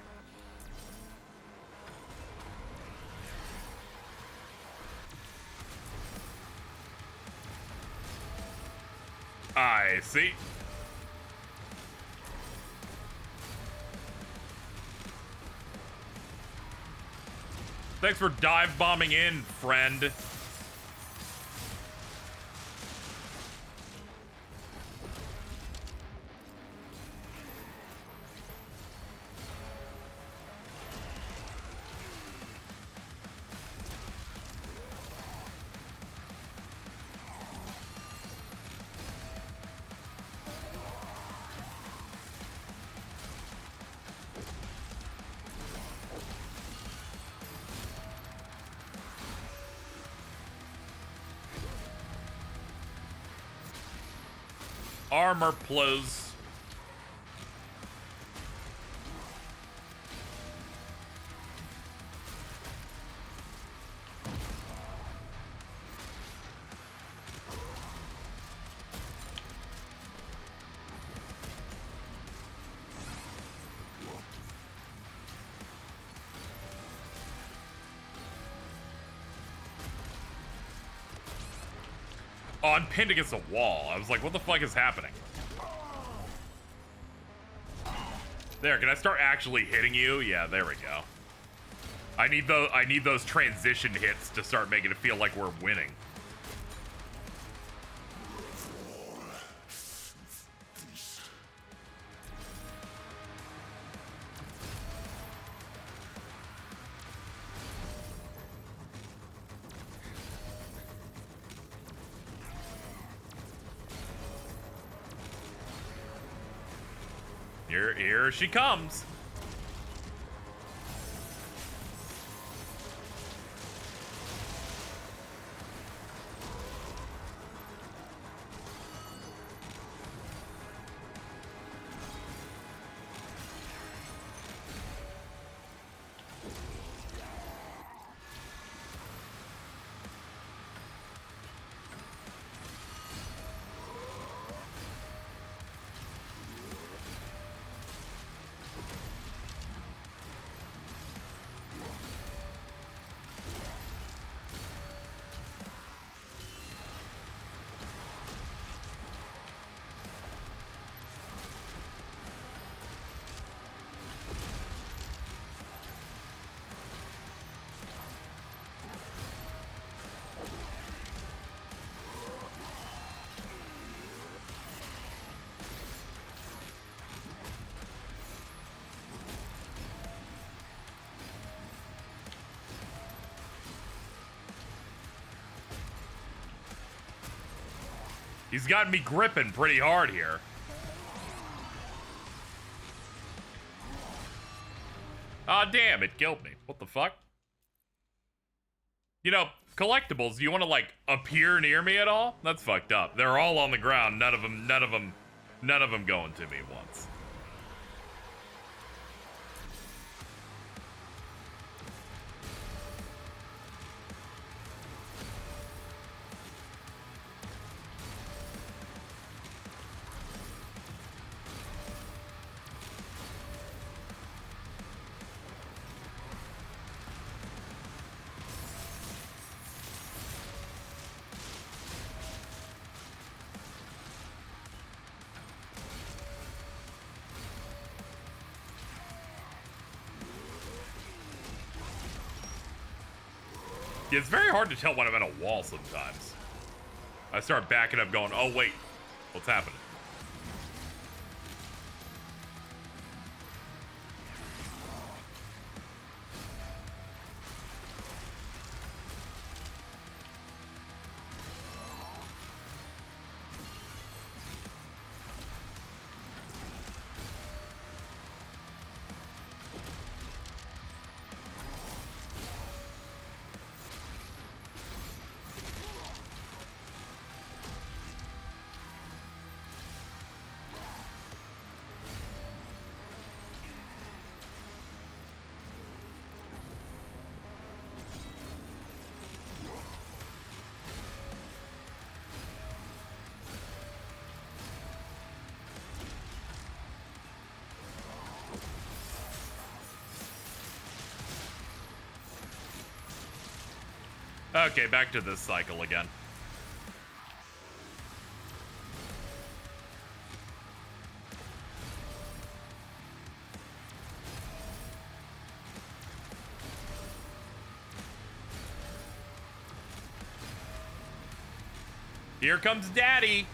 I see. Thanks for dive bombing in, friend. Armor plus. Oh, I'm pinned against a wall. I was like, what the fuck is happening? There, can I start actually hitting you? Yeah, there we go. I need those transition hits to start making it feel like we're winning. Here she comes. He's got me gripping pretty hard here. Ah, damn, it killed me. What the fuck? You know, collectibles, you want to, like, appear near me at all? That's fucked up. They're all on the ground. None of them going to me once. Yeah, it's very hard to tell when I'm at a wall sometimes. I start backing up going, oh wait, what's happening? Okay, back to this cycle again. Here comes Daddy.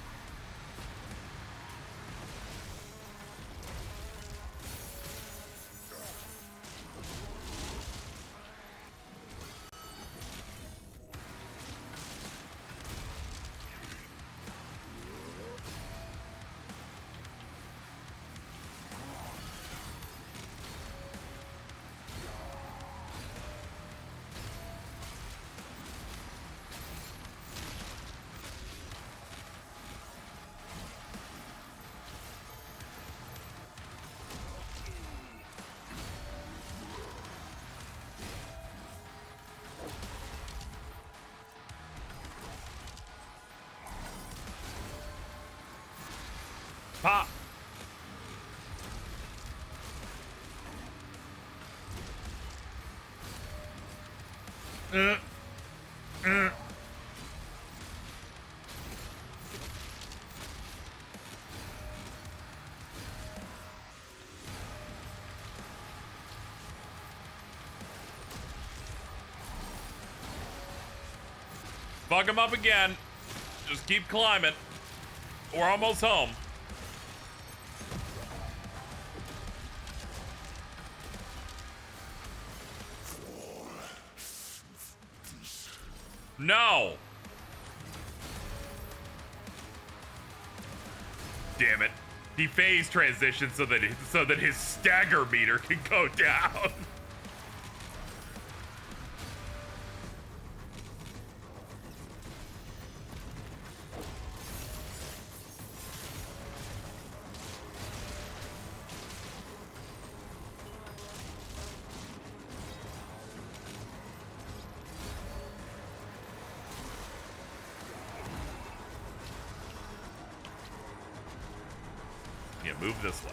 Pop. Fuck him up again. Just keep climbing. We're almost home. No! Damn it. He phase transitioned so that his stagger meter can go down. Yeah, move this way.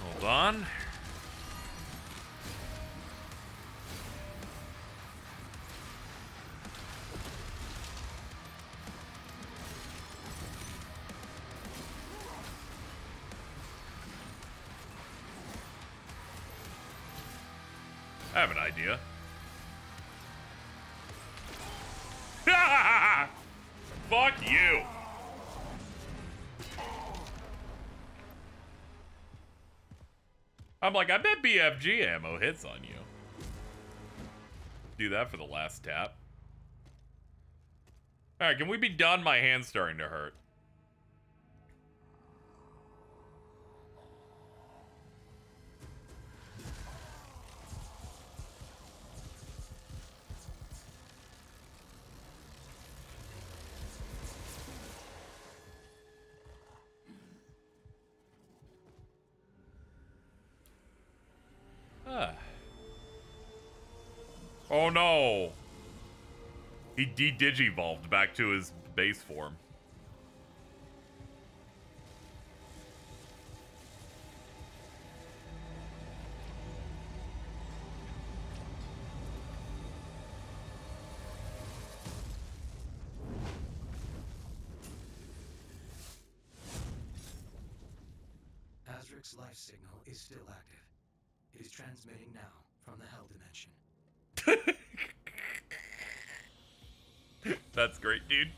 Hold on. I have an idea. Fuck you. I'm like, I bet BFG ammo hits on you. Do that for the last tap. Alright, can we be done? My hand's starting to hurt. Oh no! He de-digivolved back to his base form. Azric's life signal is still active. It is transmitting now from the Hell Dimension. That's great, dude.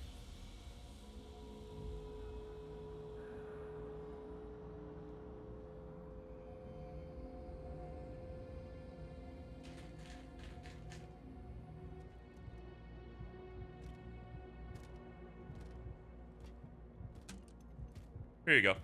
Here you go.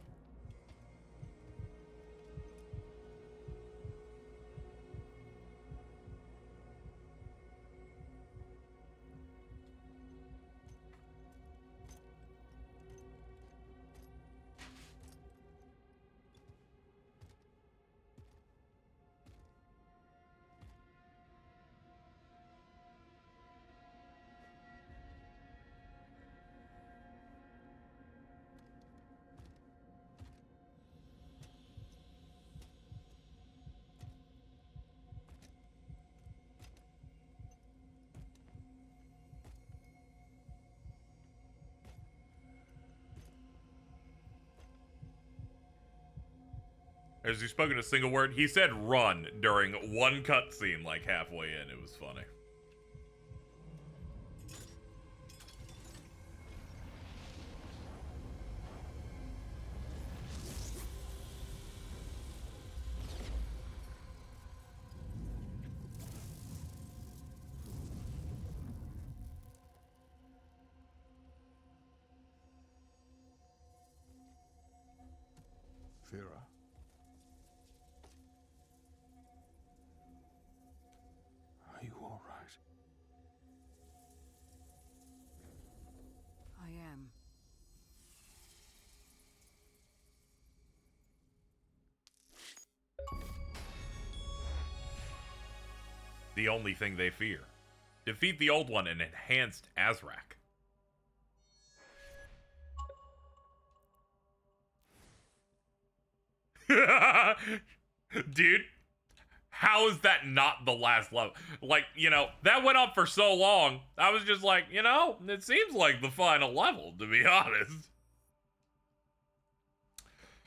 Has he spoken a single word? He said run during one cutscene like halfway in. It was funny. Vera. Are you all right? I am. The only thing they fear. Defeat the old one and enhanced Azrak. Dude, how is that not the last level? Like, you know, that went up for so long. I was just like, you know, it seems like the final level, to be honest.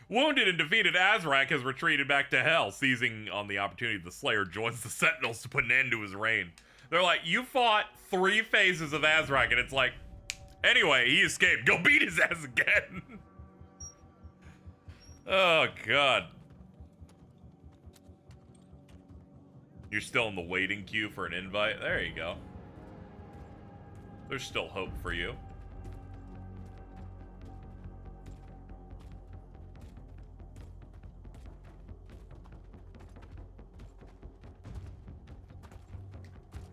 Wounded and defeated, Azrak has retreated back to hell, seizing on the opportunity the Slayer joins the Sentinels to put an end to his reign. They're like, you fought 3 phases of Azrak, and it's like, anyway, he escaped. Go beat his ass again. Oh, God. You're still in the waiting queue for an invite? There you go. There's still hope for you.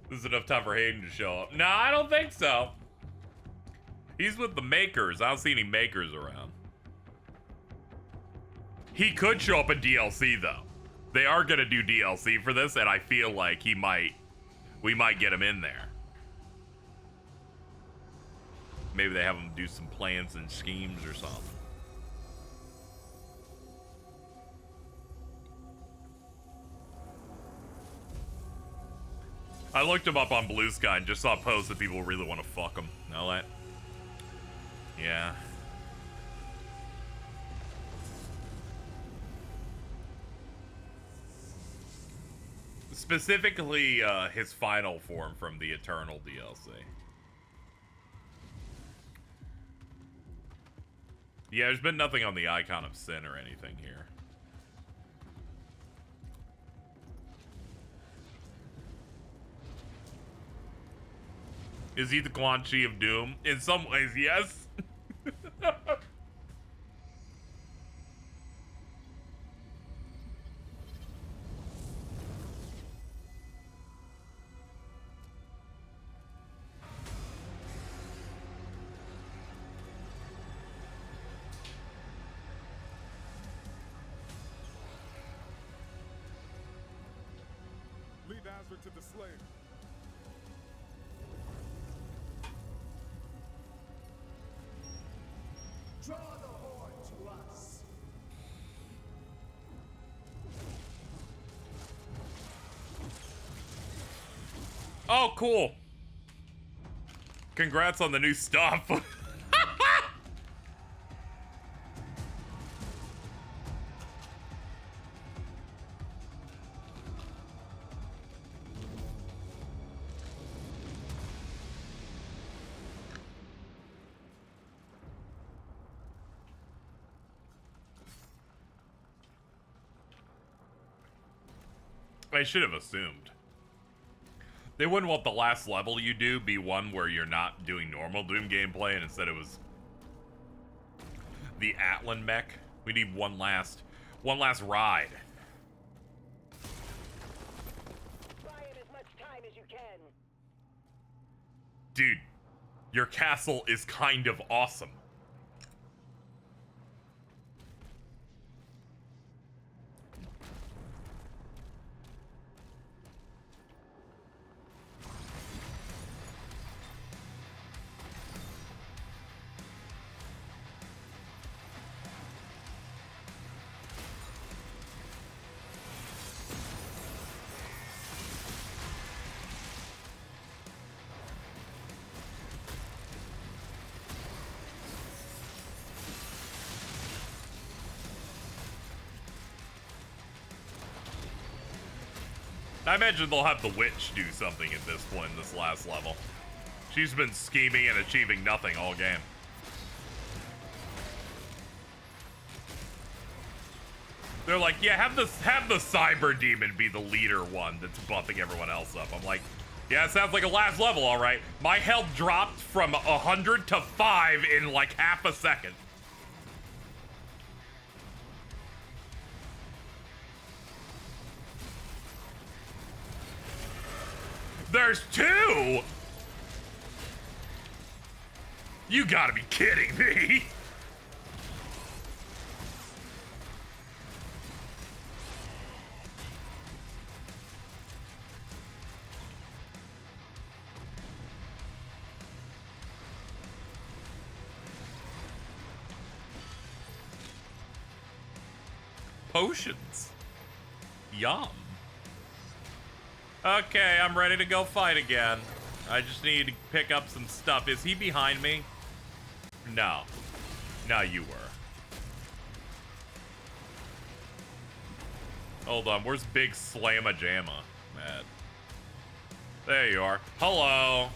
This is enough time for Hayden to show up. No, I don't think so. He's with the makers. I don't see any makers around. He could show up in DLC, though. They are going to do DLC for this, and I feel like we might get him in there. Maybe they have him do some plans and schemes or something. I looked him up on Blue Sky and just saw posts that people really want to fuck him. Know that? Yeah. Specifically, his final form from the Eternal DLC. Yeah, there's been nothing on the Icon of Sin or anything here. Is he the Quan Chi of Doom? In some ways, yes. Lead Azra to the Slayer. Draw the horde to us. Oh, cool. Congrats on the new stuff. I should have assumed. They wouldn't want the last level you do be one where you're not doing normal Doom gameplay, and instead it was the Atlan mech. We need one last ride. Buy in as much time as you can. Dude, your castle is kind of awesome. I imagine they'll have the witch do something at this point in this last level. She's been scheming and achieving nothing all game. They're like, yeah, have the cyber demon be the leader one that's buffing everyone else up. I'm like, yeah, it sounds like a last level, all right. My health dropped from 100 to 5 in like half a second. There's 2? You gotta be kidding me. Potions. Yum. Okay, I'm ready to go fight again. I just need to pick up some stuff. Is he behind me? No. No, you were. Hold on, where's Big Slamma Jamma, Matt? There you are. Hello.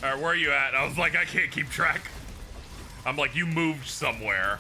All right, where are you at? I was like, I can't keep track. I'm like, you moved somewhere.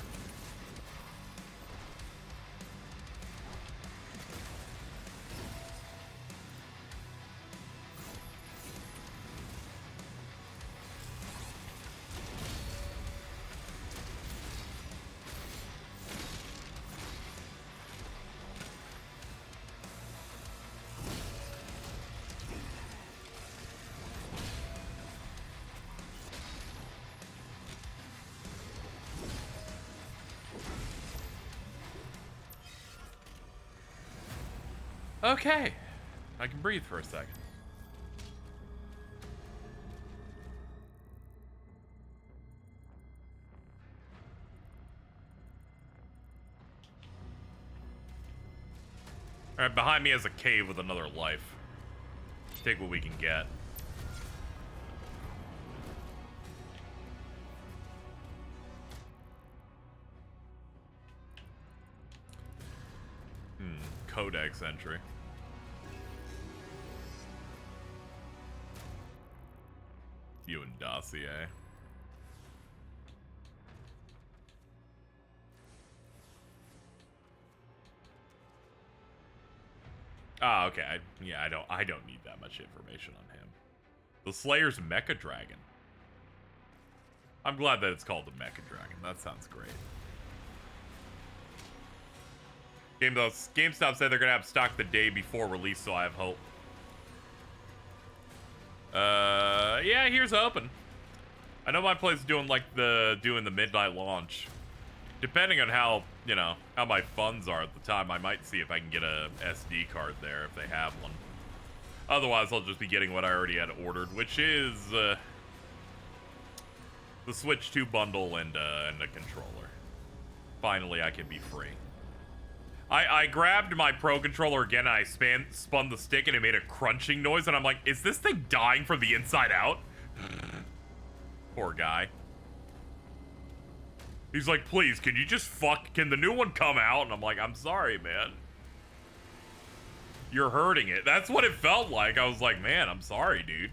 Okay. I can breathe for a second. Alright, behind me is a cave with another life. Take what we can get. Codex entry. You and dossier. Ah, okay. Yeah, I don't need that much information on him. The Slayer's Mecha Dragon. I'm glad that it's called the Mecha Dragon. That sounds great. GameStop said they're gonna have stock the day before release, so I have hope. Yeah, here's hoping. I know my place is doing the midnight launch. Depending on how, you know, how my funds are at the time, I might see if I can get a SD card there if they have one. Otherwise, I'll just be getting what I already had ordered, which is the Switch 2 bundle and a controller. Finally, I can be free. I grabbed my Pro Controller again, and I spun the stick, and it made a crunching noise, and I'm like, is this thing dying from the inside out? Poor guy. He's like, please, can you just can the new one come out? And I'm like, I'm sorry, man. You're hurting it. That's what it felt like. I was like, man, I'm sorry, dude.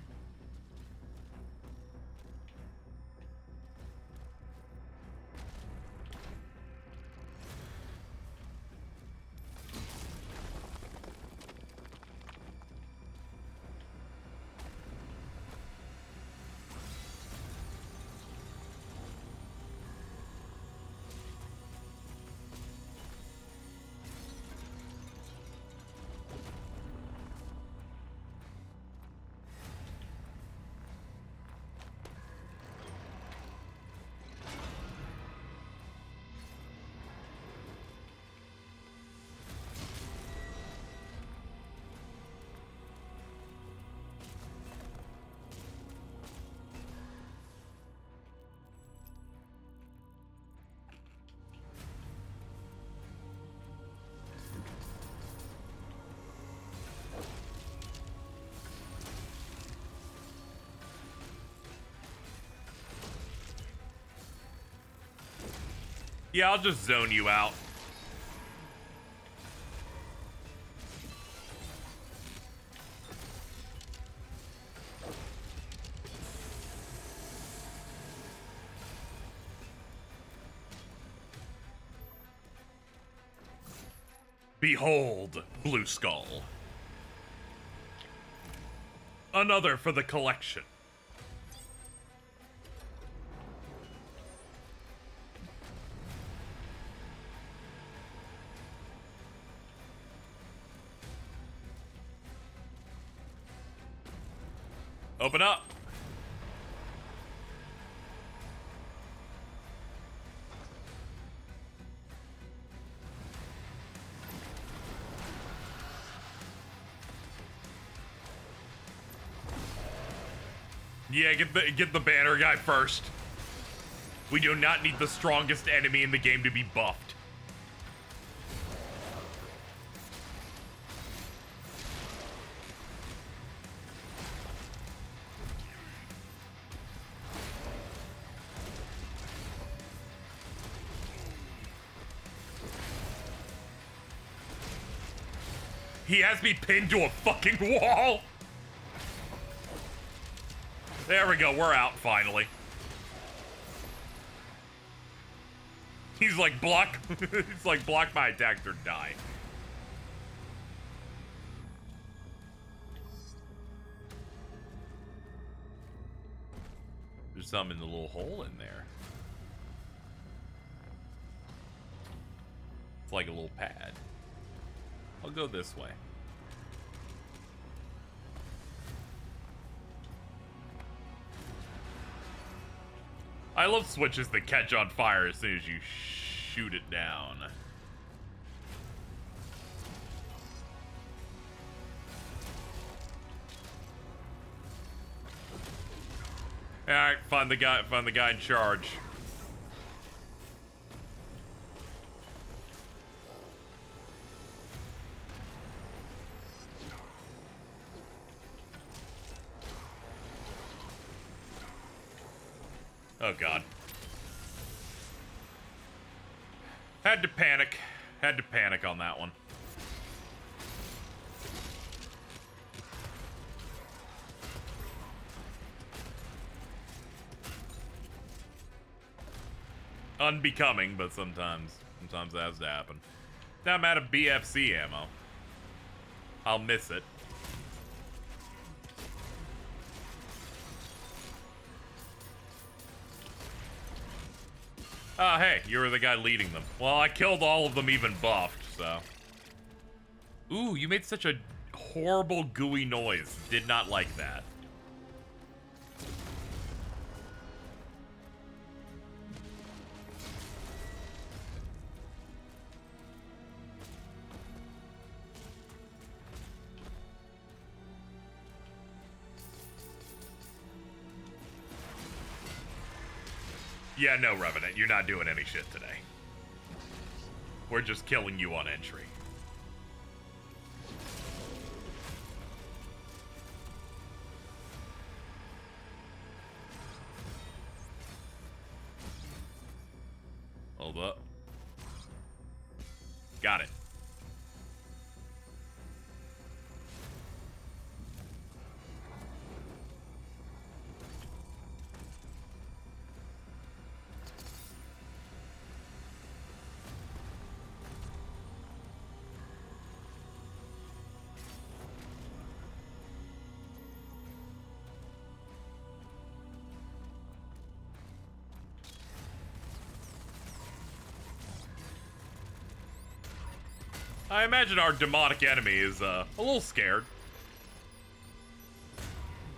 Yeah, I'll just zone you out. Behold, Blue Skull. Another for the collection. Open up. Yeah, get the banner guy first. We do not need the strongest enemy in the game to be buffed. He has me pinned to a fucking wall. There we go, we're out finally. He's like, block. He's like, block my attack or die. There's some in the little hole in there. It's like a little pad. I'll go this way. I love switches that catch on fire as soon as you shoot it down. Alright, find the guy in charge. Oh god. Had to panic. Had to panic on that one. Unbecoming, but sometimes that has to happen. Now I'm out of BFC ammo. I'll miss it. Oh, hey, you were the guy leading them. Well, I killed all of them even buffed, so. Ooh, you made such a horrible gooey noise. Did not like that. Yeah, no, Revenant, you're not doing any shit today. We're just killing you on entry. Hold up. Got it. I imagine our demonic enemy is a little scared.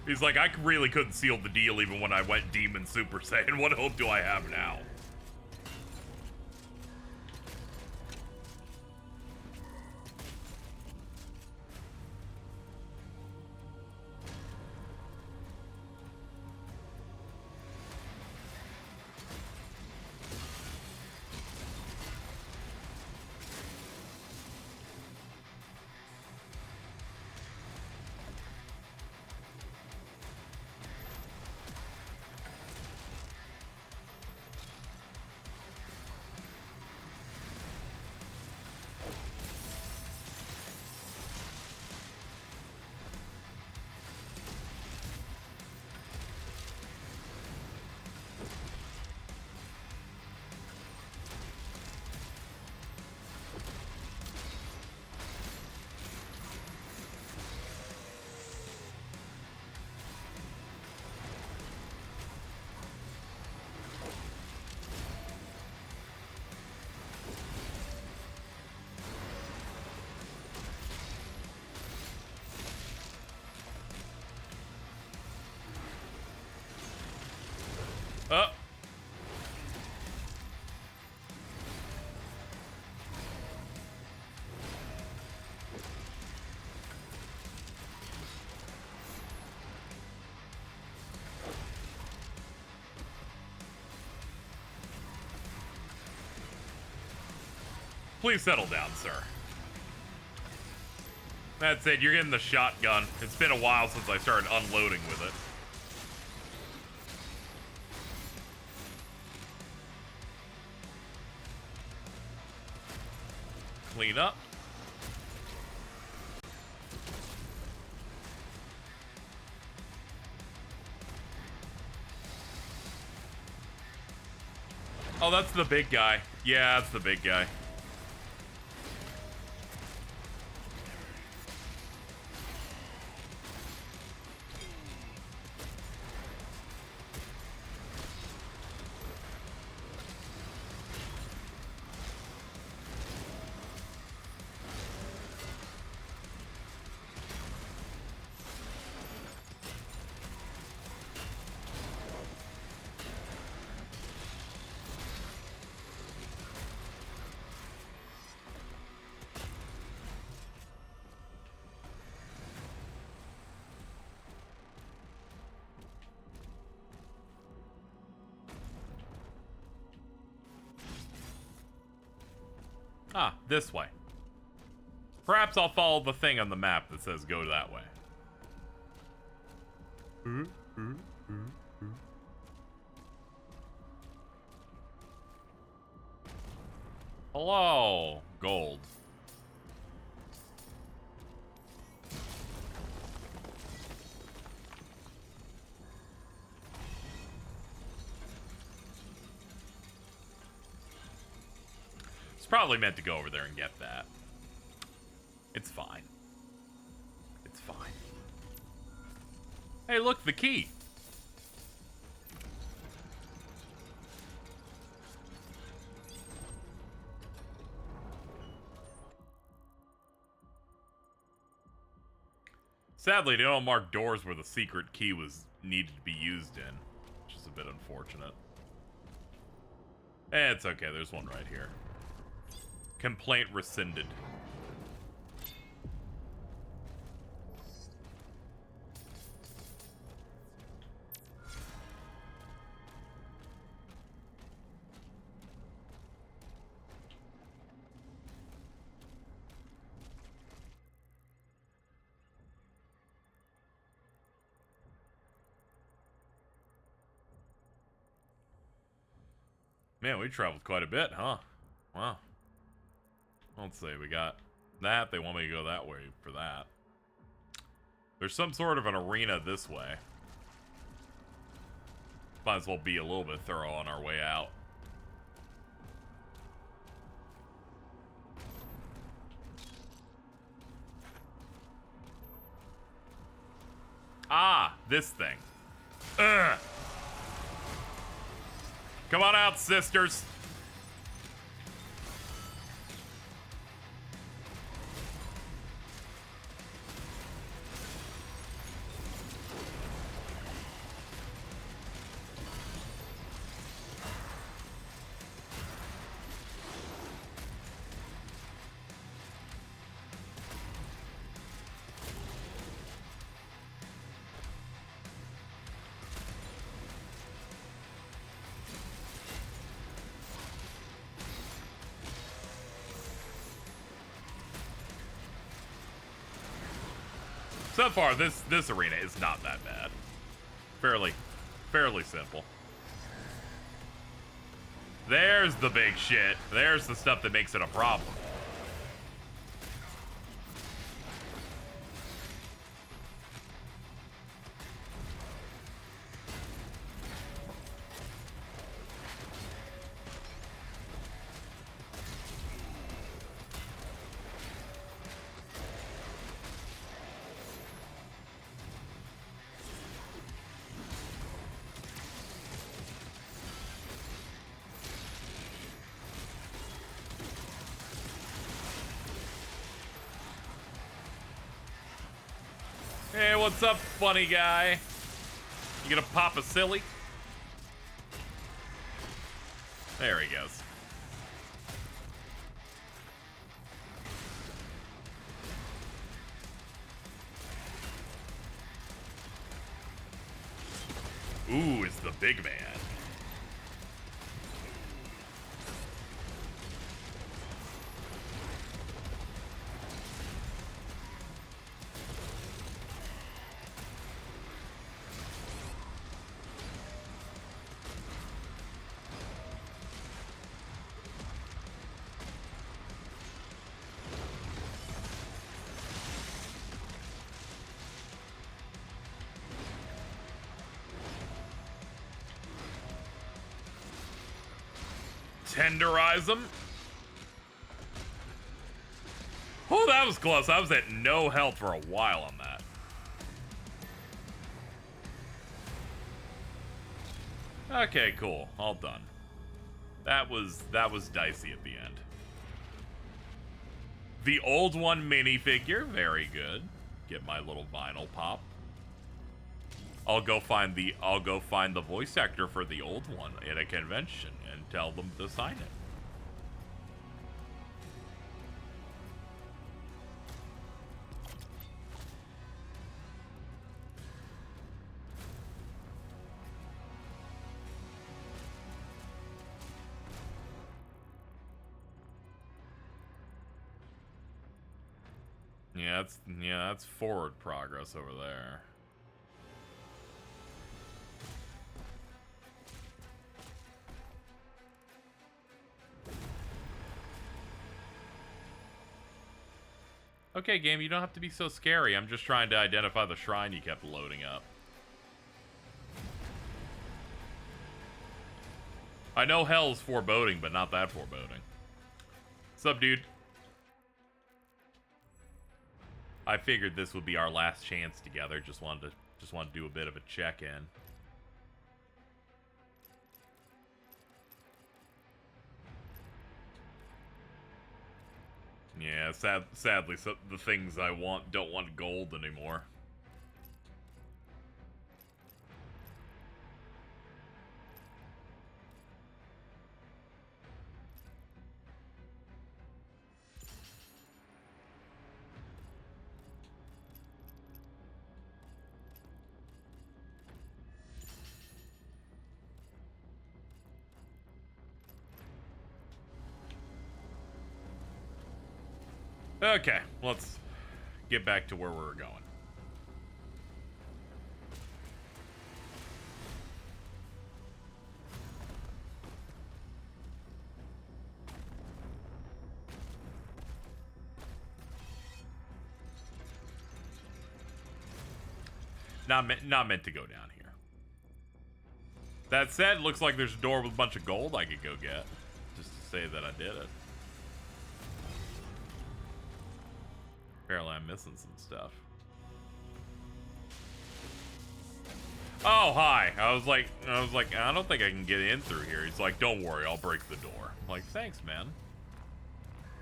He's like, I really couldn't seal the deal even when I went Demon Super Saiyan. What hope do I have now? Oh. Please settle down, sir. That's it, you're getting the shotgun. It's been a while since I started unloading with it. Clean up. Oh, that's the big guy. Yeah, that's the big guy. Ah, this way. Perhaps I'll follow the thing on the map that says go that way. Hello, gold. Probably meant to go over there and get that. It's fine. It's fine. Hey, look, the key. Sadly, they don't mark doors where the secret key was needed to be used in, which is a bit unfortunate. It's okay, there's one right here. Complaint rescinded. Man, we traveled quite a bit, huh? Wow. Let's see, we got that. They want me to go that way for that. There's some sort of an arena this way. Might as well be a little bit thorough on our way out. Ah, this thing. Ugh. Come on out, sisters. So far, this arena is not that bad. Fairly simple. There's the big shit. There's the stuff that makes it a problem. Hey, what's up, funny guy? You gonna pop a silly? There he goes. Ooh, it's the big man. Tenderize him. Oh, that was close. I was at no health for a while on that. Okay, cool. All done. That was dicey at the end. The old one minifigure, very good. Get my little vinyl pop. I'll go find the voice actor for the old one at a convention and tell them to sign it. Yeah, that's forward progress over there. Okay, game, you don't have to be so scary. I'm just trying to identify the shrine you kept loading up. I know hell's foreboding, but not that foreboding. What's up, dude? I figured this would be our last chance together. Just wanted to do a bit of a check-in. Yeah, sadly, so the things I want don't want gold anymore. Okay, let's get back to where we were going. Not meant to go down here. That said, looks like there's a door with a bunch of gold I could go get. Just to say that I did it. Apparently I'm missing some stuff. Oh, hi. I was like, I don't think I can get in through here. He's like, don't worry, I'll break the door. I'm like, thanks, man.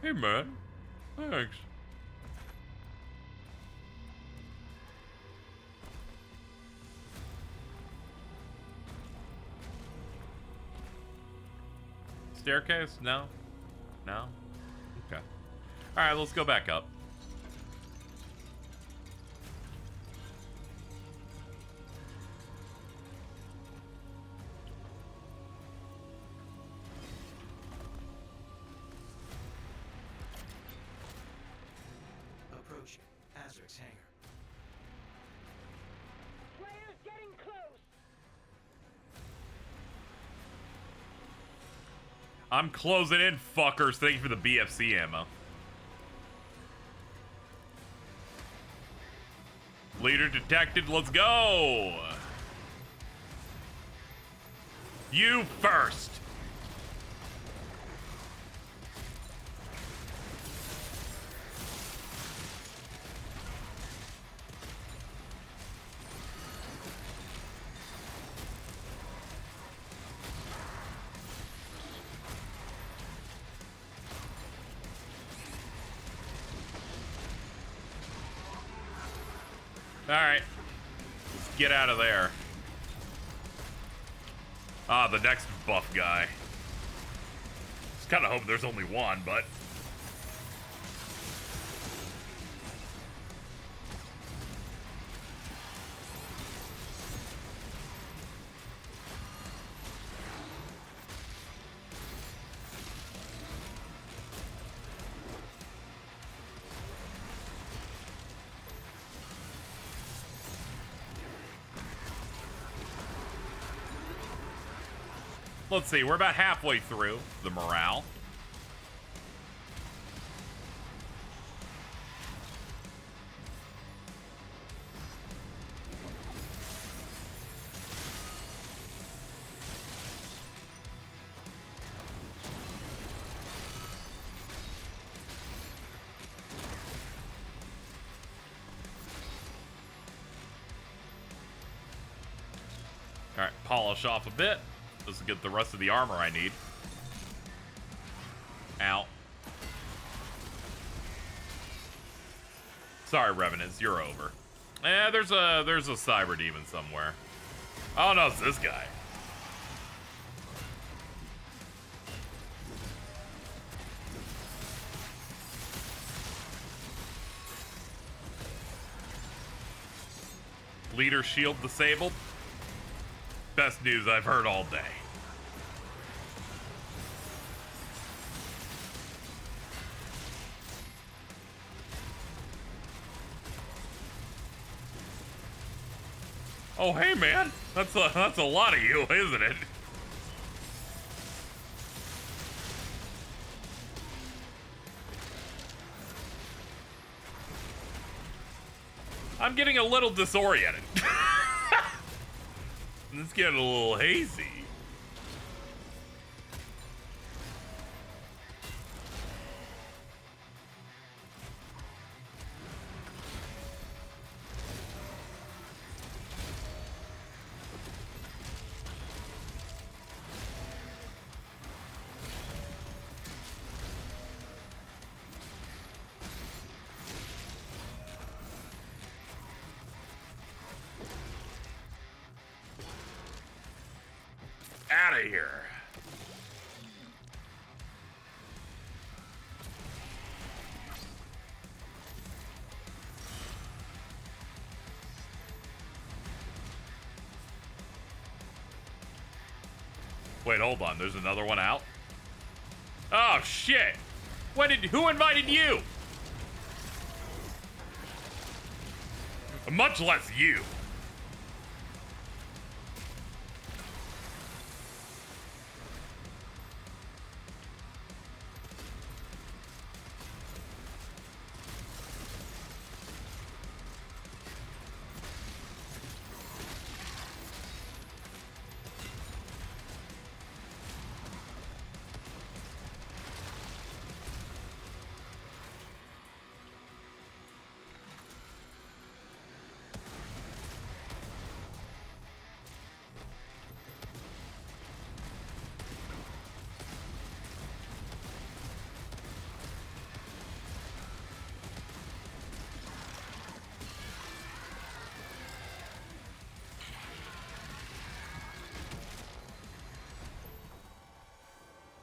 Hey, man. Thanks. Staircase? No? No? Okay. Alright, let's go back up. Approaching Azric's hangar. Players getting close. I'm closing in, fuckers. Thank you for the BFC ammo. Leader detected. Let's go. You first. Alright. Let's get out of there. Ah, the next buff guy. Just kind of hope there's only one, but... Let's see, we're about halfway through the morale. All right, polish off a bit. Just to get the rest of the armor I need. Ow. Sorry, Revenants, you're over. There's a Cyber Demon somewhere. Oh no, it's this guy. Leader shield disabled. Best news I've heard all day. Oh, hey, man. That's a lot of you, isn't it? I'm getting a little disoriented. It's getting a little hazy. Out of here. Wait, hold on. There's another one out? Oh, shit. Who invited you? Much less you.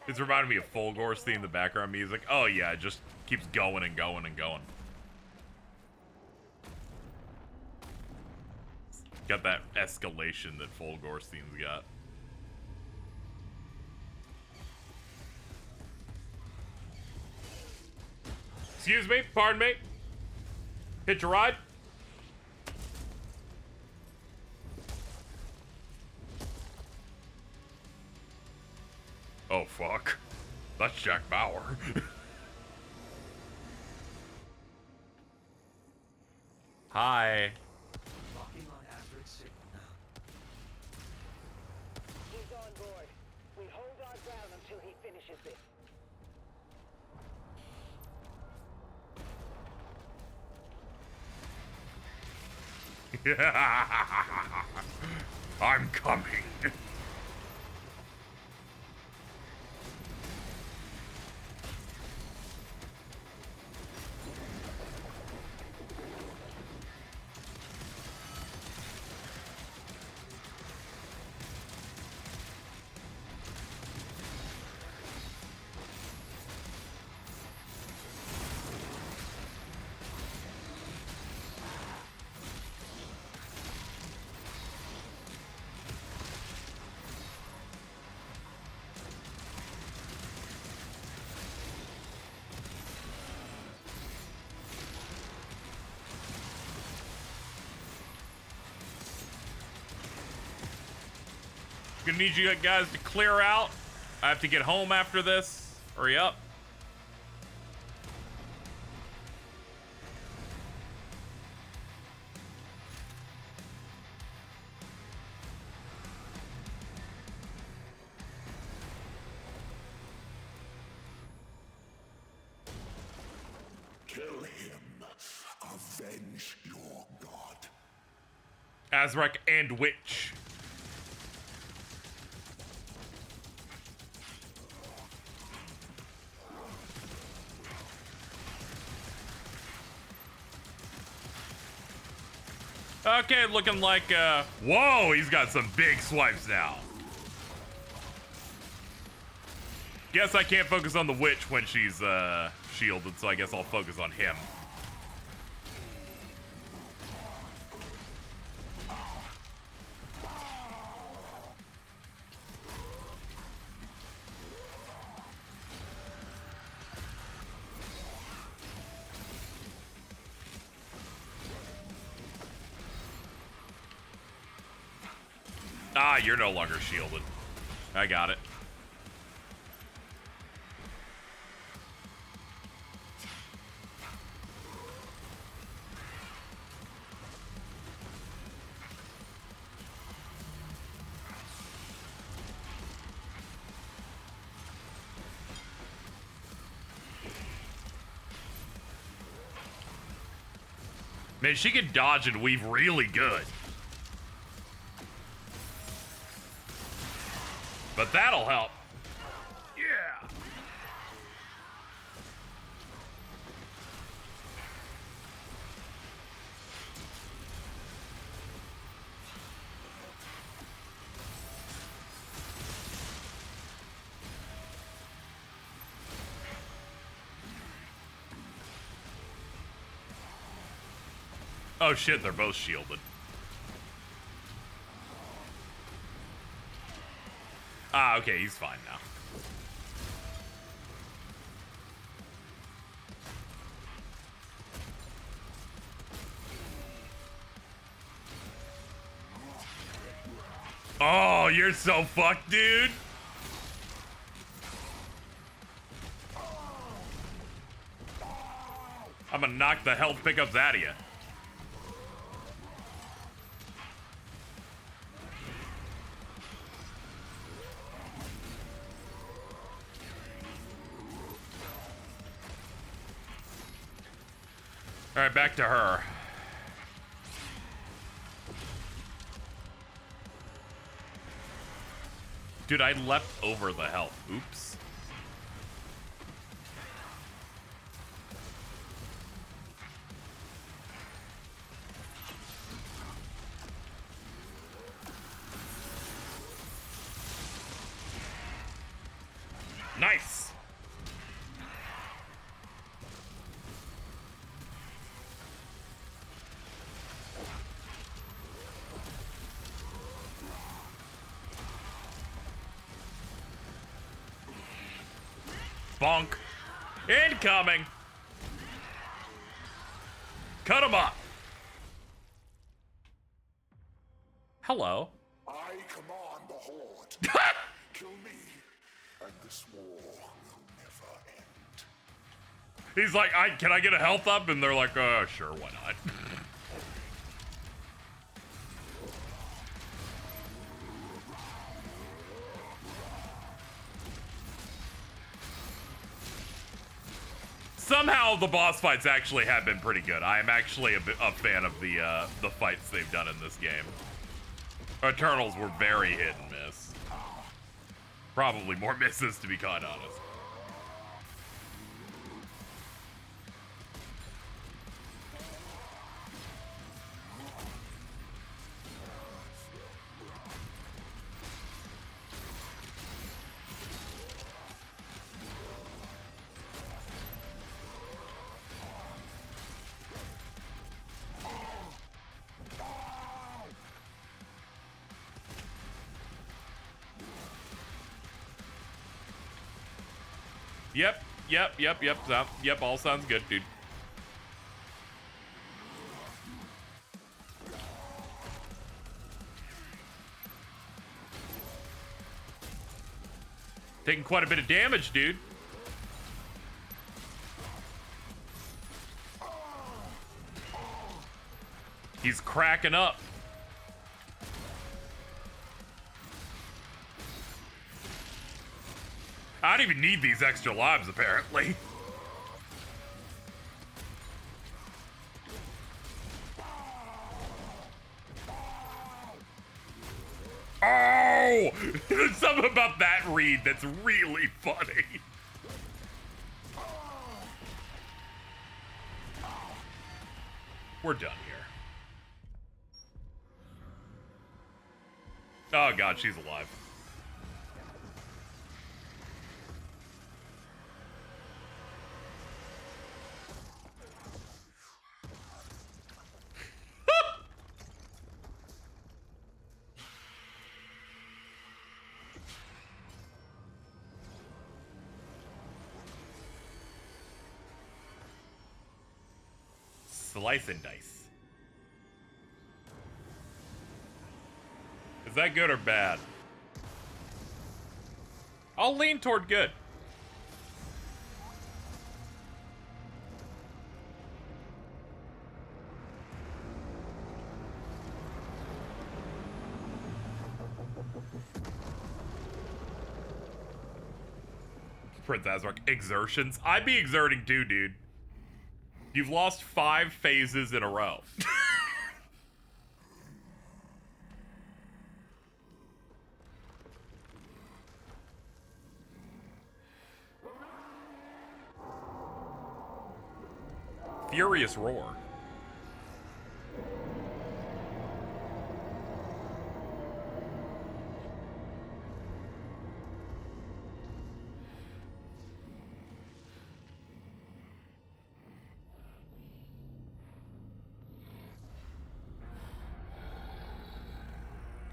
It's reminding me of Fulgor's theme, the background music. Oh yeah, it just keeps going and going and going. Got that escalation that Fulgor's theme's got. Excuse me, pardon me. Hitch a ride? Oh, fuck. That's Jack Bauer. Hi. Locking on Asterix signal now. He's on board. We hold our ground until he finishes this. I'm coming. Gonna need you guys to clear out. I have to get home after this. Hurry up. Kill him. Avenge your god. Azrak and Witch. Okay, looking like, whoa, he's got some big swipes now. Guess I can't focus on the witch when she's, shielded, so I guess I'll focus on him. Ah, you're no longer shielded. I got it. Man, she can dodge and weave really good. But that'll help. Yeah. Oh shit, they're both shielded. Ah, okay, he's fine now. Oh, you're so fucked, dude. I'm gonna knock the health pickups out of you. All right, back to her. Dude, I leapt over the health. Oops. Nice. Bonk. Incoming. Cut him up. Hello. I command the Horde. Kill me, and this war will never end. He's like, can I get a health up? And they're like, sure, why not? Somehow the boss fights actually have been pretty good. I am actually a fan of the fights they've done in this game. Eternals were very hit and miss. Probably more misses, to be quite honest. Yep, all sounds good, dude. Taking quite a bit of damage, dude. He's cracking up. I don't even need these extra lives, apparently. Oh! There's something about that read that's really funny. We're done here. Oh god, she's alive. Slice and dice. Is that good or bad? I'll lean toward good. Prince Azrak, exertions? I'd be exerting too, dude. You've lost 5 phases in a row. Furious roar.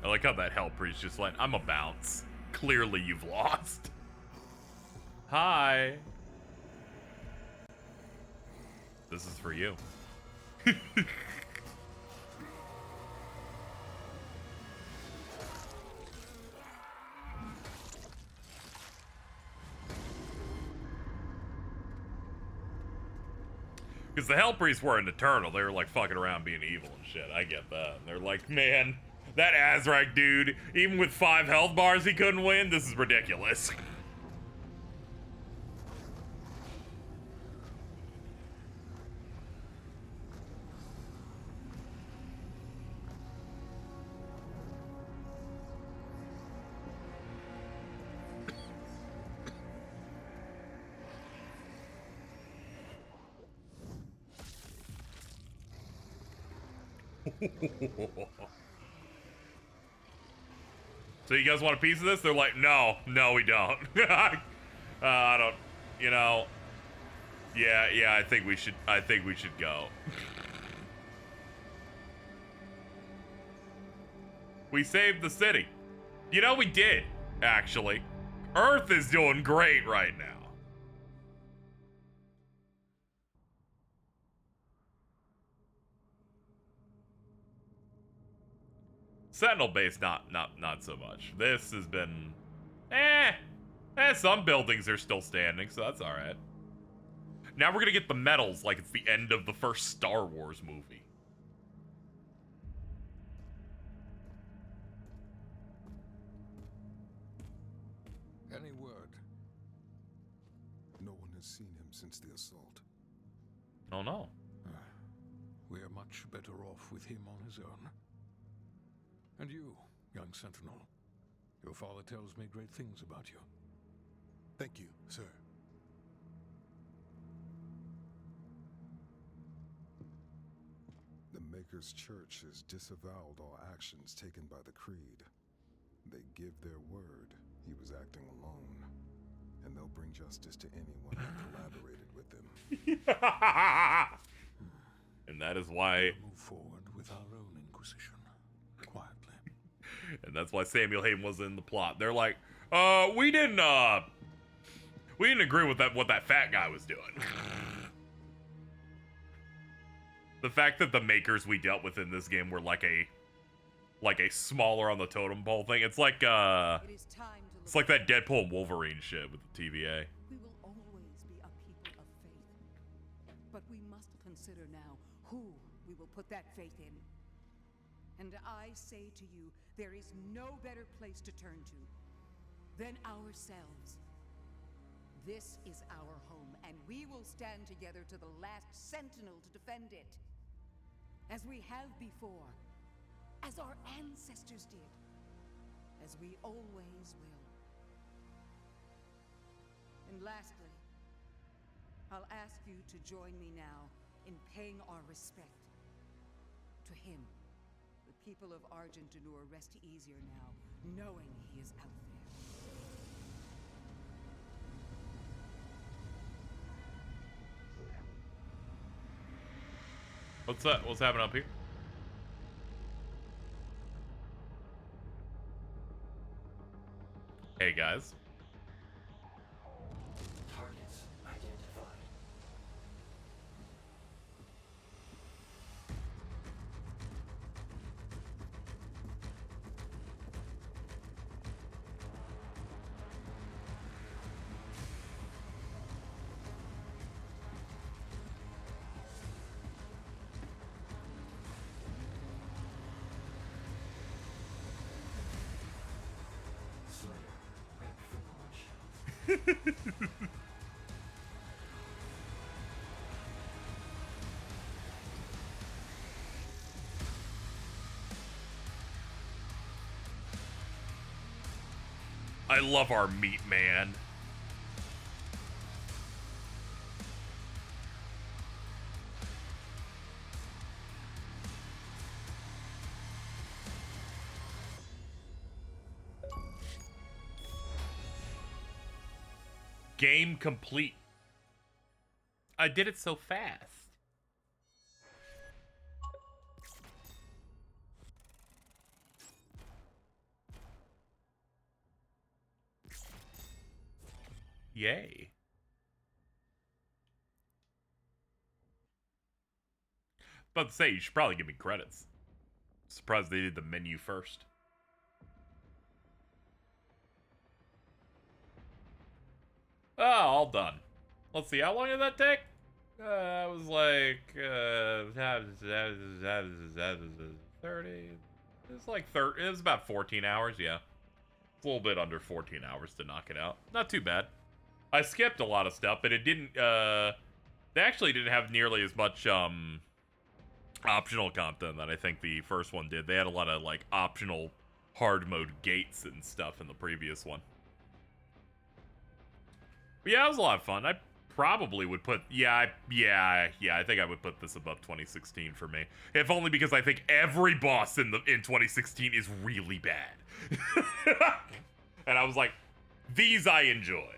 I like how that helper is just like, I'm a bounce. Clearly you've lost. Hi. This is for you. Because the Hell Priests weren't eternal. They were like fucking around being evil and shit. I get that. And they're like, man, that Azrak dude, even with 5 health bars he couldn't win? This is ridiculous. So you guys want a piece of this? They're like, no, we don't. I don't, you know. Yeah, I think we should go. We saved the city. You know, we did, actually. Earth is doing great right now. Sentinel base, not so much. This has been, some buildings are still standing, so that's all right. Now we're gonna get the medals like it's the end of the first Star Wars movie. Any word? No one has seen him since the assault. Oh no. We are much better off with him on his own. And you, young Sentinel, your father tells me great things about you. Thank you, sir. The Maker's Church has disavowed all actions taken by the Creed. They give their word he was acting alone, and they'll bring justice to anyone who collaborated with them. And that is why We'll move forward with our own Inquisition, quietly. And that's why Samuel Hayden was in the plot. They're like, we didn't agree with what that fat guy was doing. The fact that the Makers we dealt with in this game were like a smaller on the totem pole thing. It's like It's like that Deadpool and Wolverine shit with the TVA. We will always be a people of faith. But we must consider now who we will put that faith in. And I say to you, there is no better place to turn to than ourselves. This is our home, and we will stand together to the last sentinel to defend it. As we have before, as our ancestors did, as we always will. And lastly, I'll ask you to join me now in paying our respect to him. The people of Argentanur rest easier now, knowing he is out there. What's that? What's happening up here? Hey guys. Targets identified. Slayer, prep for launch. I love our meat man. Game complete. I did it so fast. Yay. About to say, you should probably give me credits. Surprised they did the menu first. Oh, all done. Let's see, how long did that take? It was like, 30. It's like it was about 14 hours, yeah. It's a little bit under 14 hours to knock it out. Not too bad. I skipped a lot of stuff, but it didn't, they actually didn't have nearly as much, optional content that I think the first one did. They had a lot of, like, optional hard mode gates and stuff in the previous one. But yeah, it was a lot of fun. I probably would put, I think I would put this above 2016 for me. If only because I think every boss in 2016 is really bad. And I was like, these I enjoyed.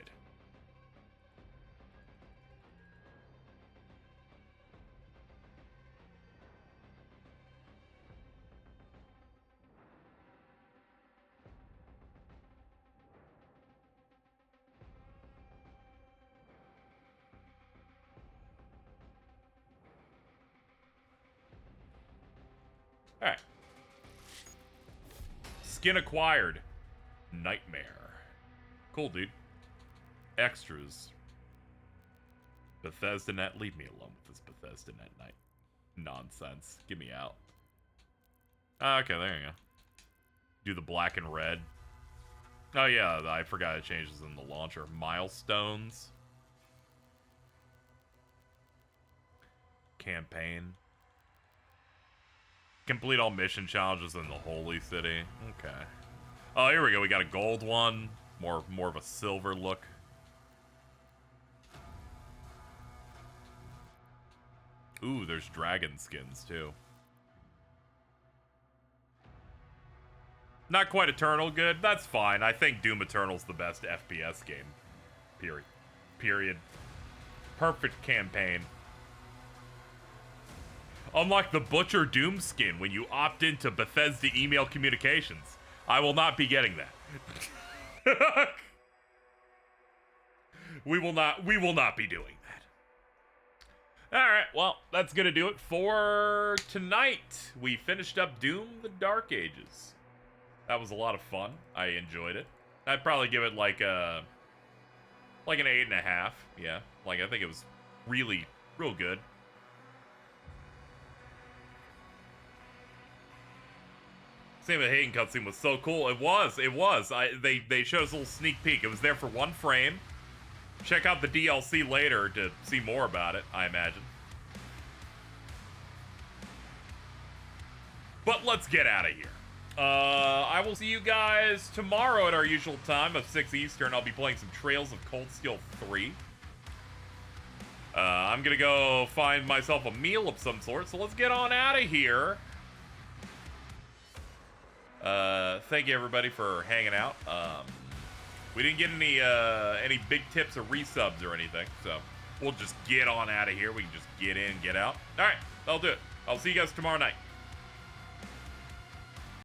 Alright. Skin acquired. Nightmare. Cool, dude. Extras. Bethesda Net. Leave me alone with this Bethesda Net night nonsense. Get me out. Okay, there you go. Do the black and red. Oh yeah, I forgot it changes in the launcher. Milestones. Campaign. Complete all mission challenges in the Holy City. Okay. Oh, here we go. We got a gold one. More of a silver look. Ooh, there's dragon skins too. Not quite Eternal good. That's fine. I think Doom Eternal's the best FPS game. Period. Perfect campaign. Unlock the Butcher Doom skin when you opt into Bethesda email communications. I will not be getting that. We will not be doing that. Alright, well, that's gonna do it for tonight. We finished up Doom the Dark Ages. That was a lot of fun. I enjoyed it. I'd probably give it like an 8.5. Yeah, like I think it was really real good. Same with Hayden cutscene was so cool. It was. They showed us a little sneak peek. It was there for one frame. Check out the DLC later to see more about it, I imagine. But let's get out of here. I will see you guys tomorrow at our usual time of 6 Eastern. I'll be playing some Trails of Cold Steel 3. I'm gonna go find myself a meal of some sort, so let's get on out of here. Thank you everybody for hanging out. We didn't get any big tips or resubs or anything, so we'll just get on out of here. We can just get in, get out. All right, that'll do it. I'll see you guys tomorrow night.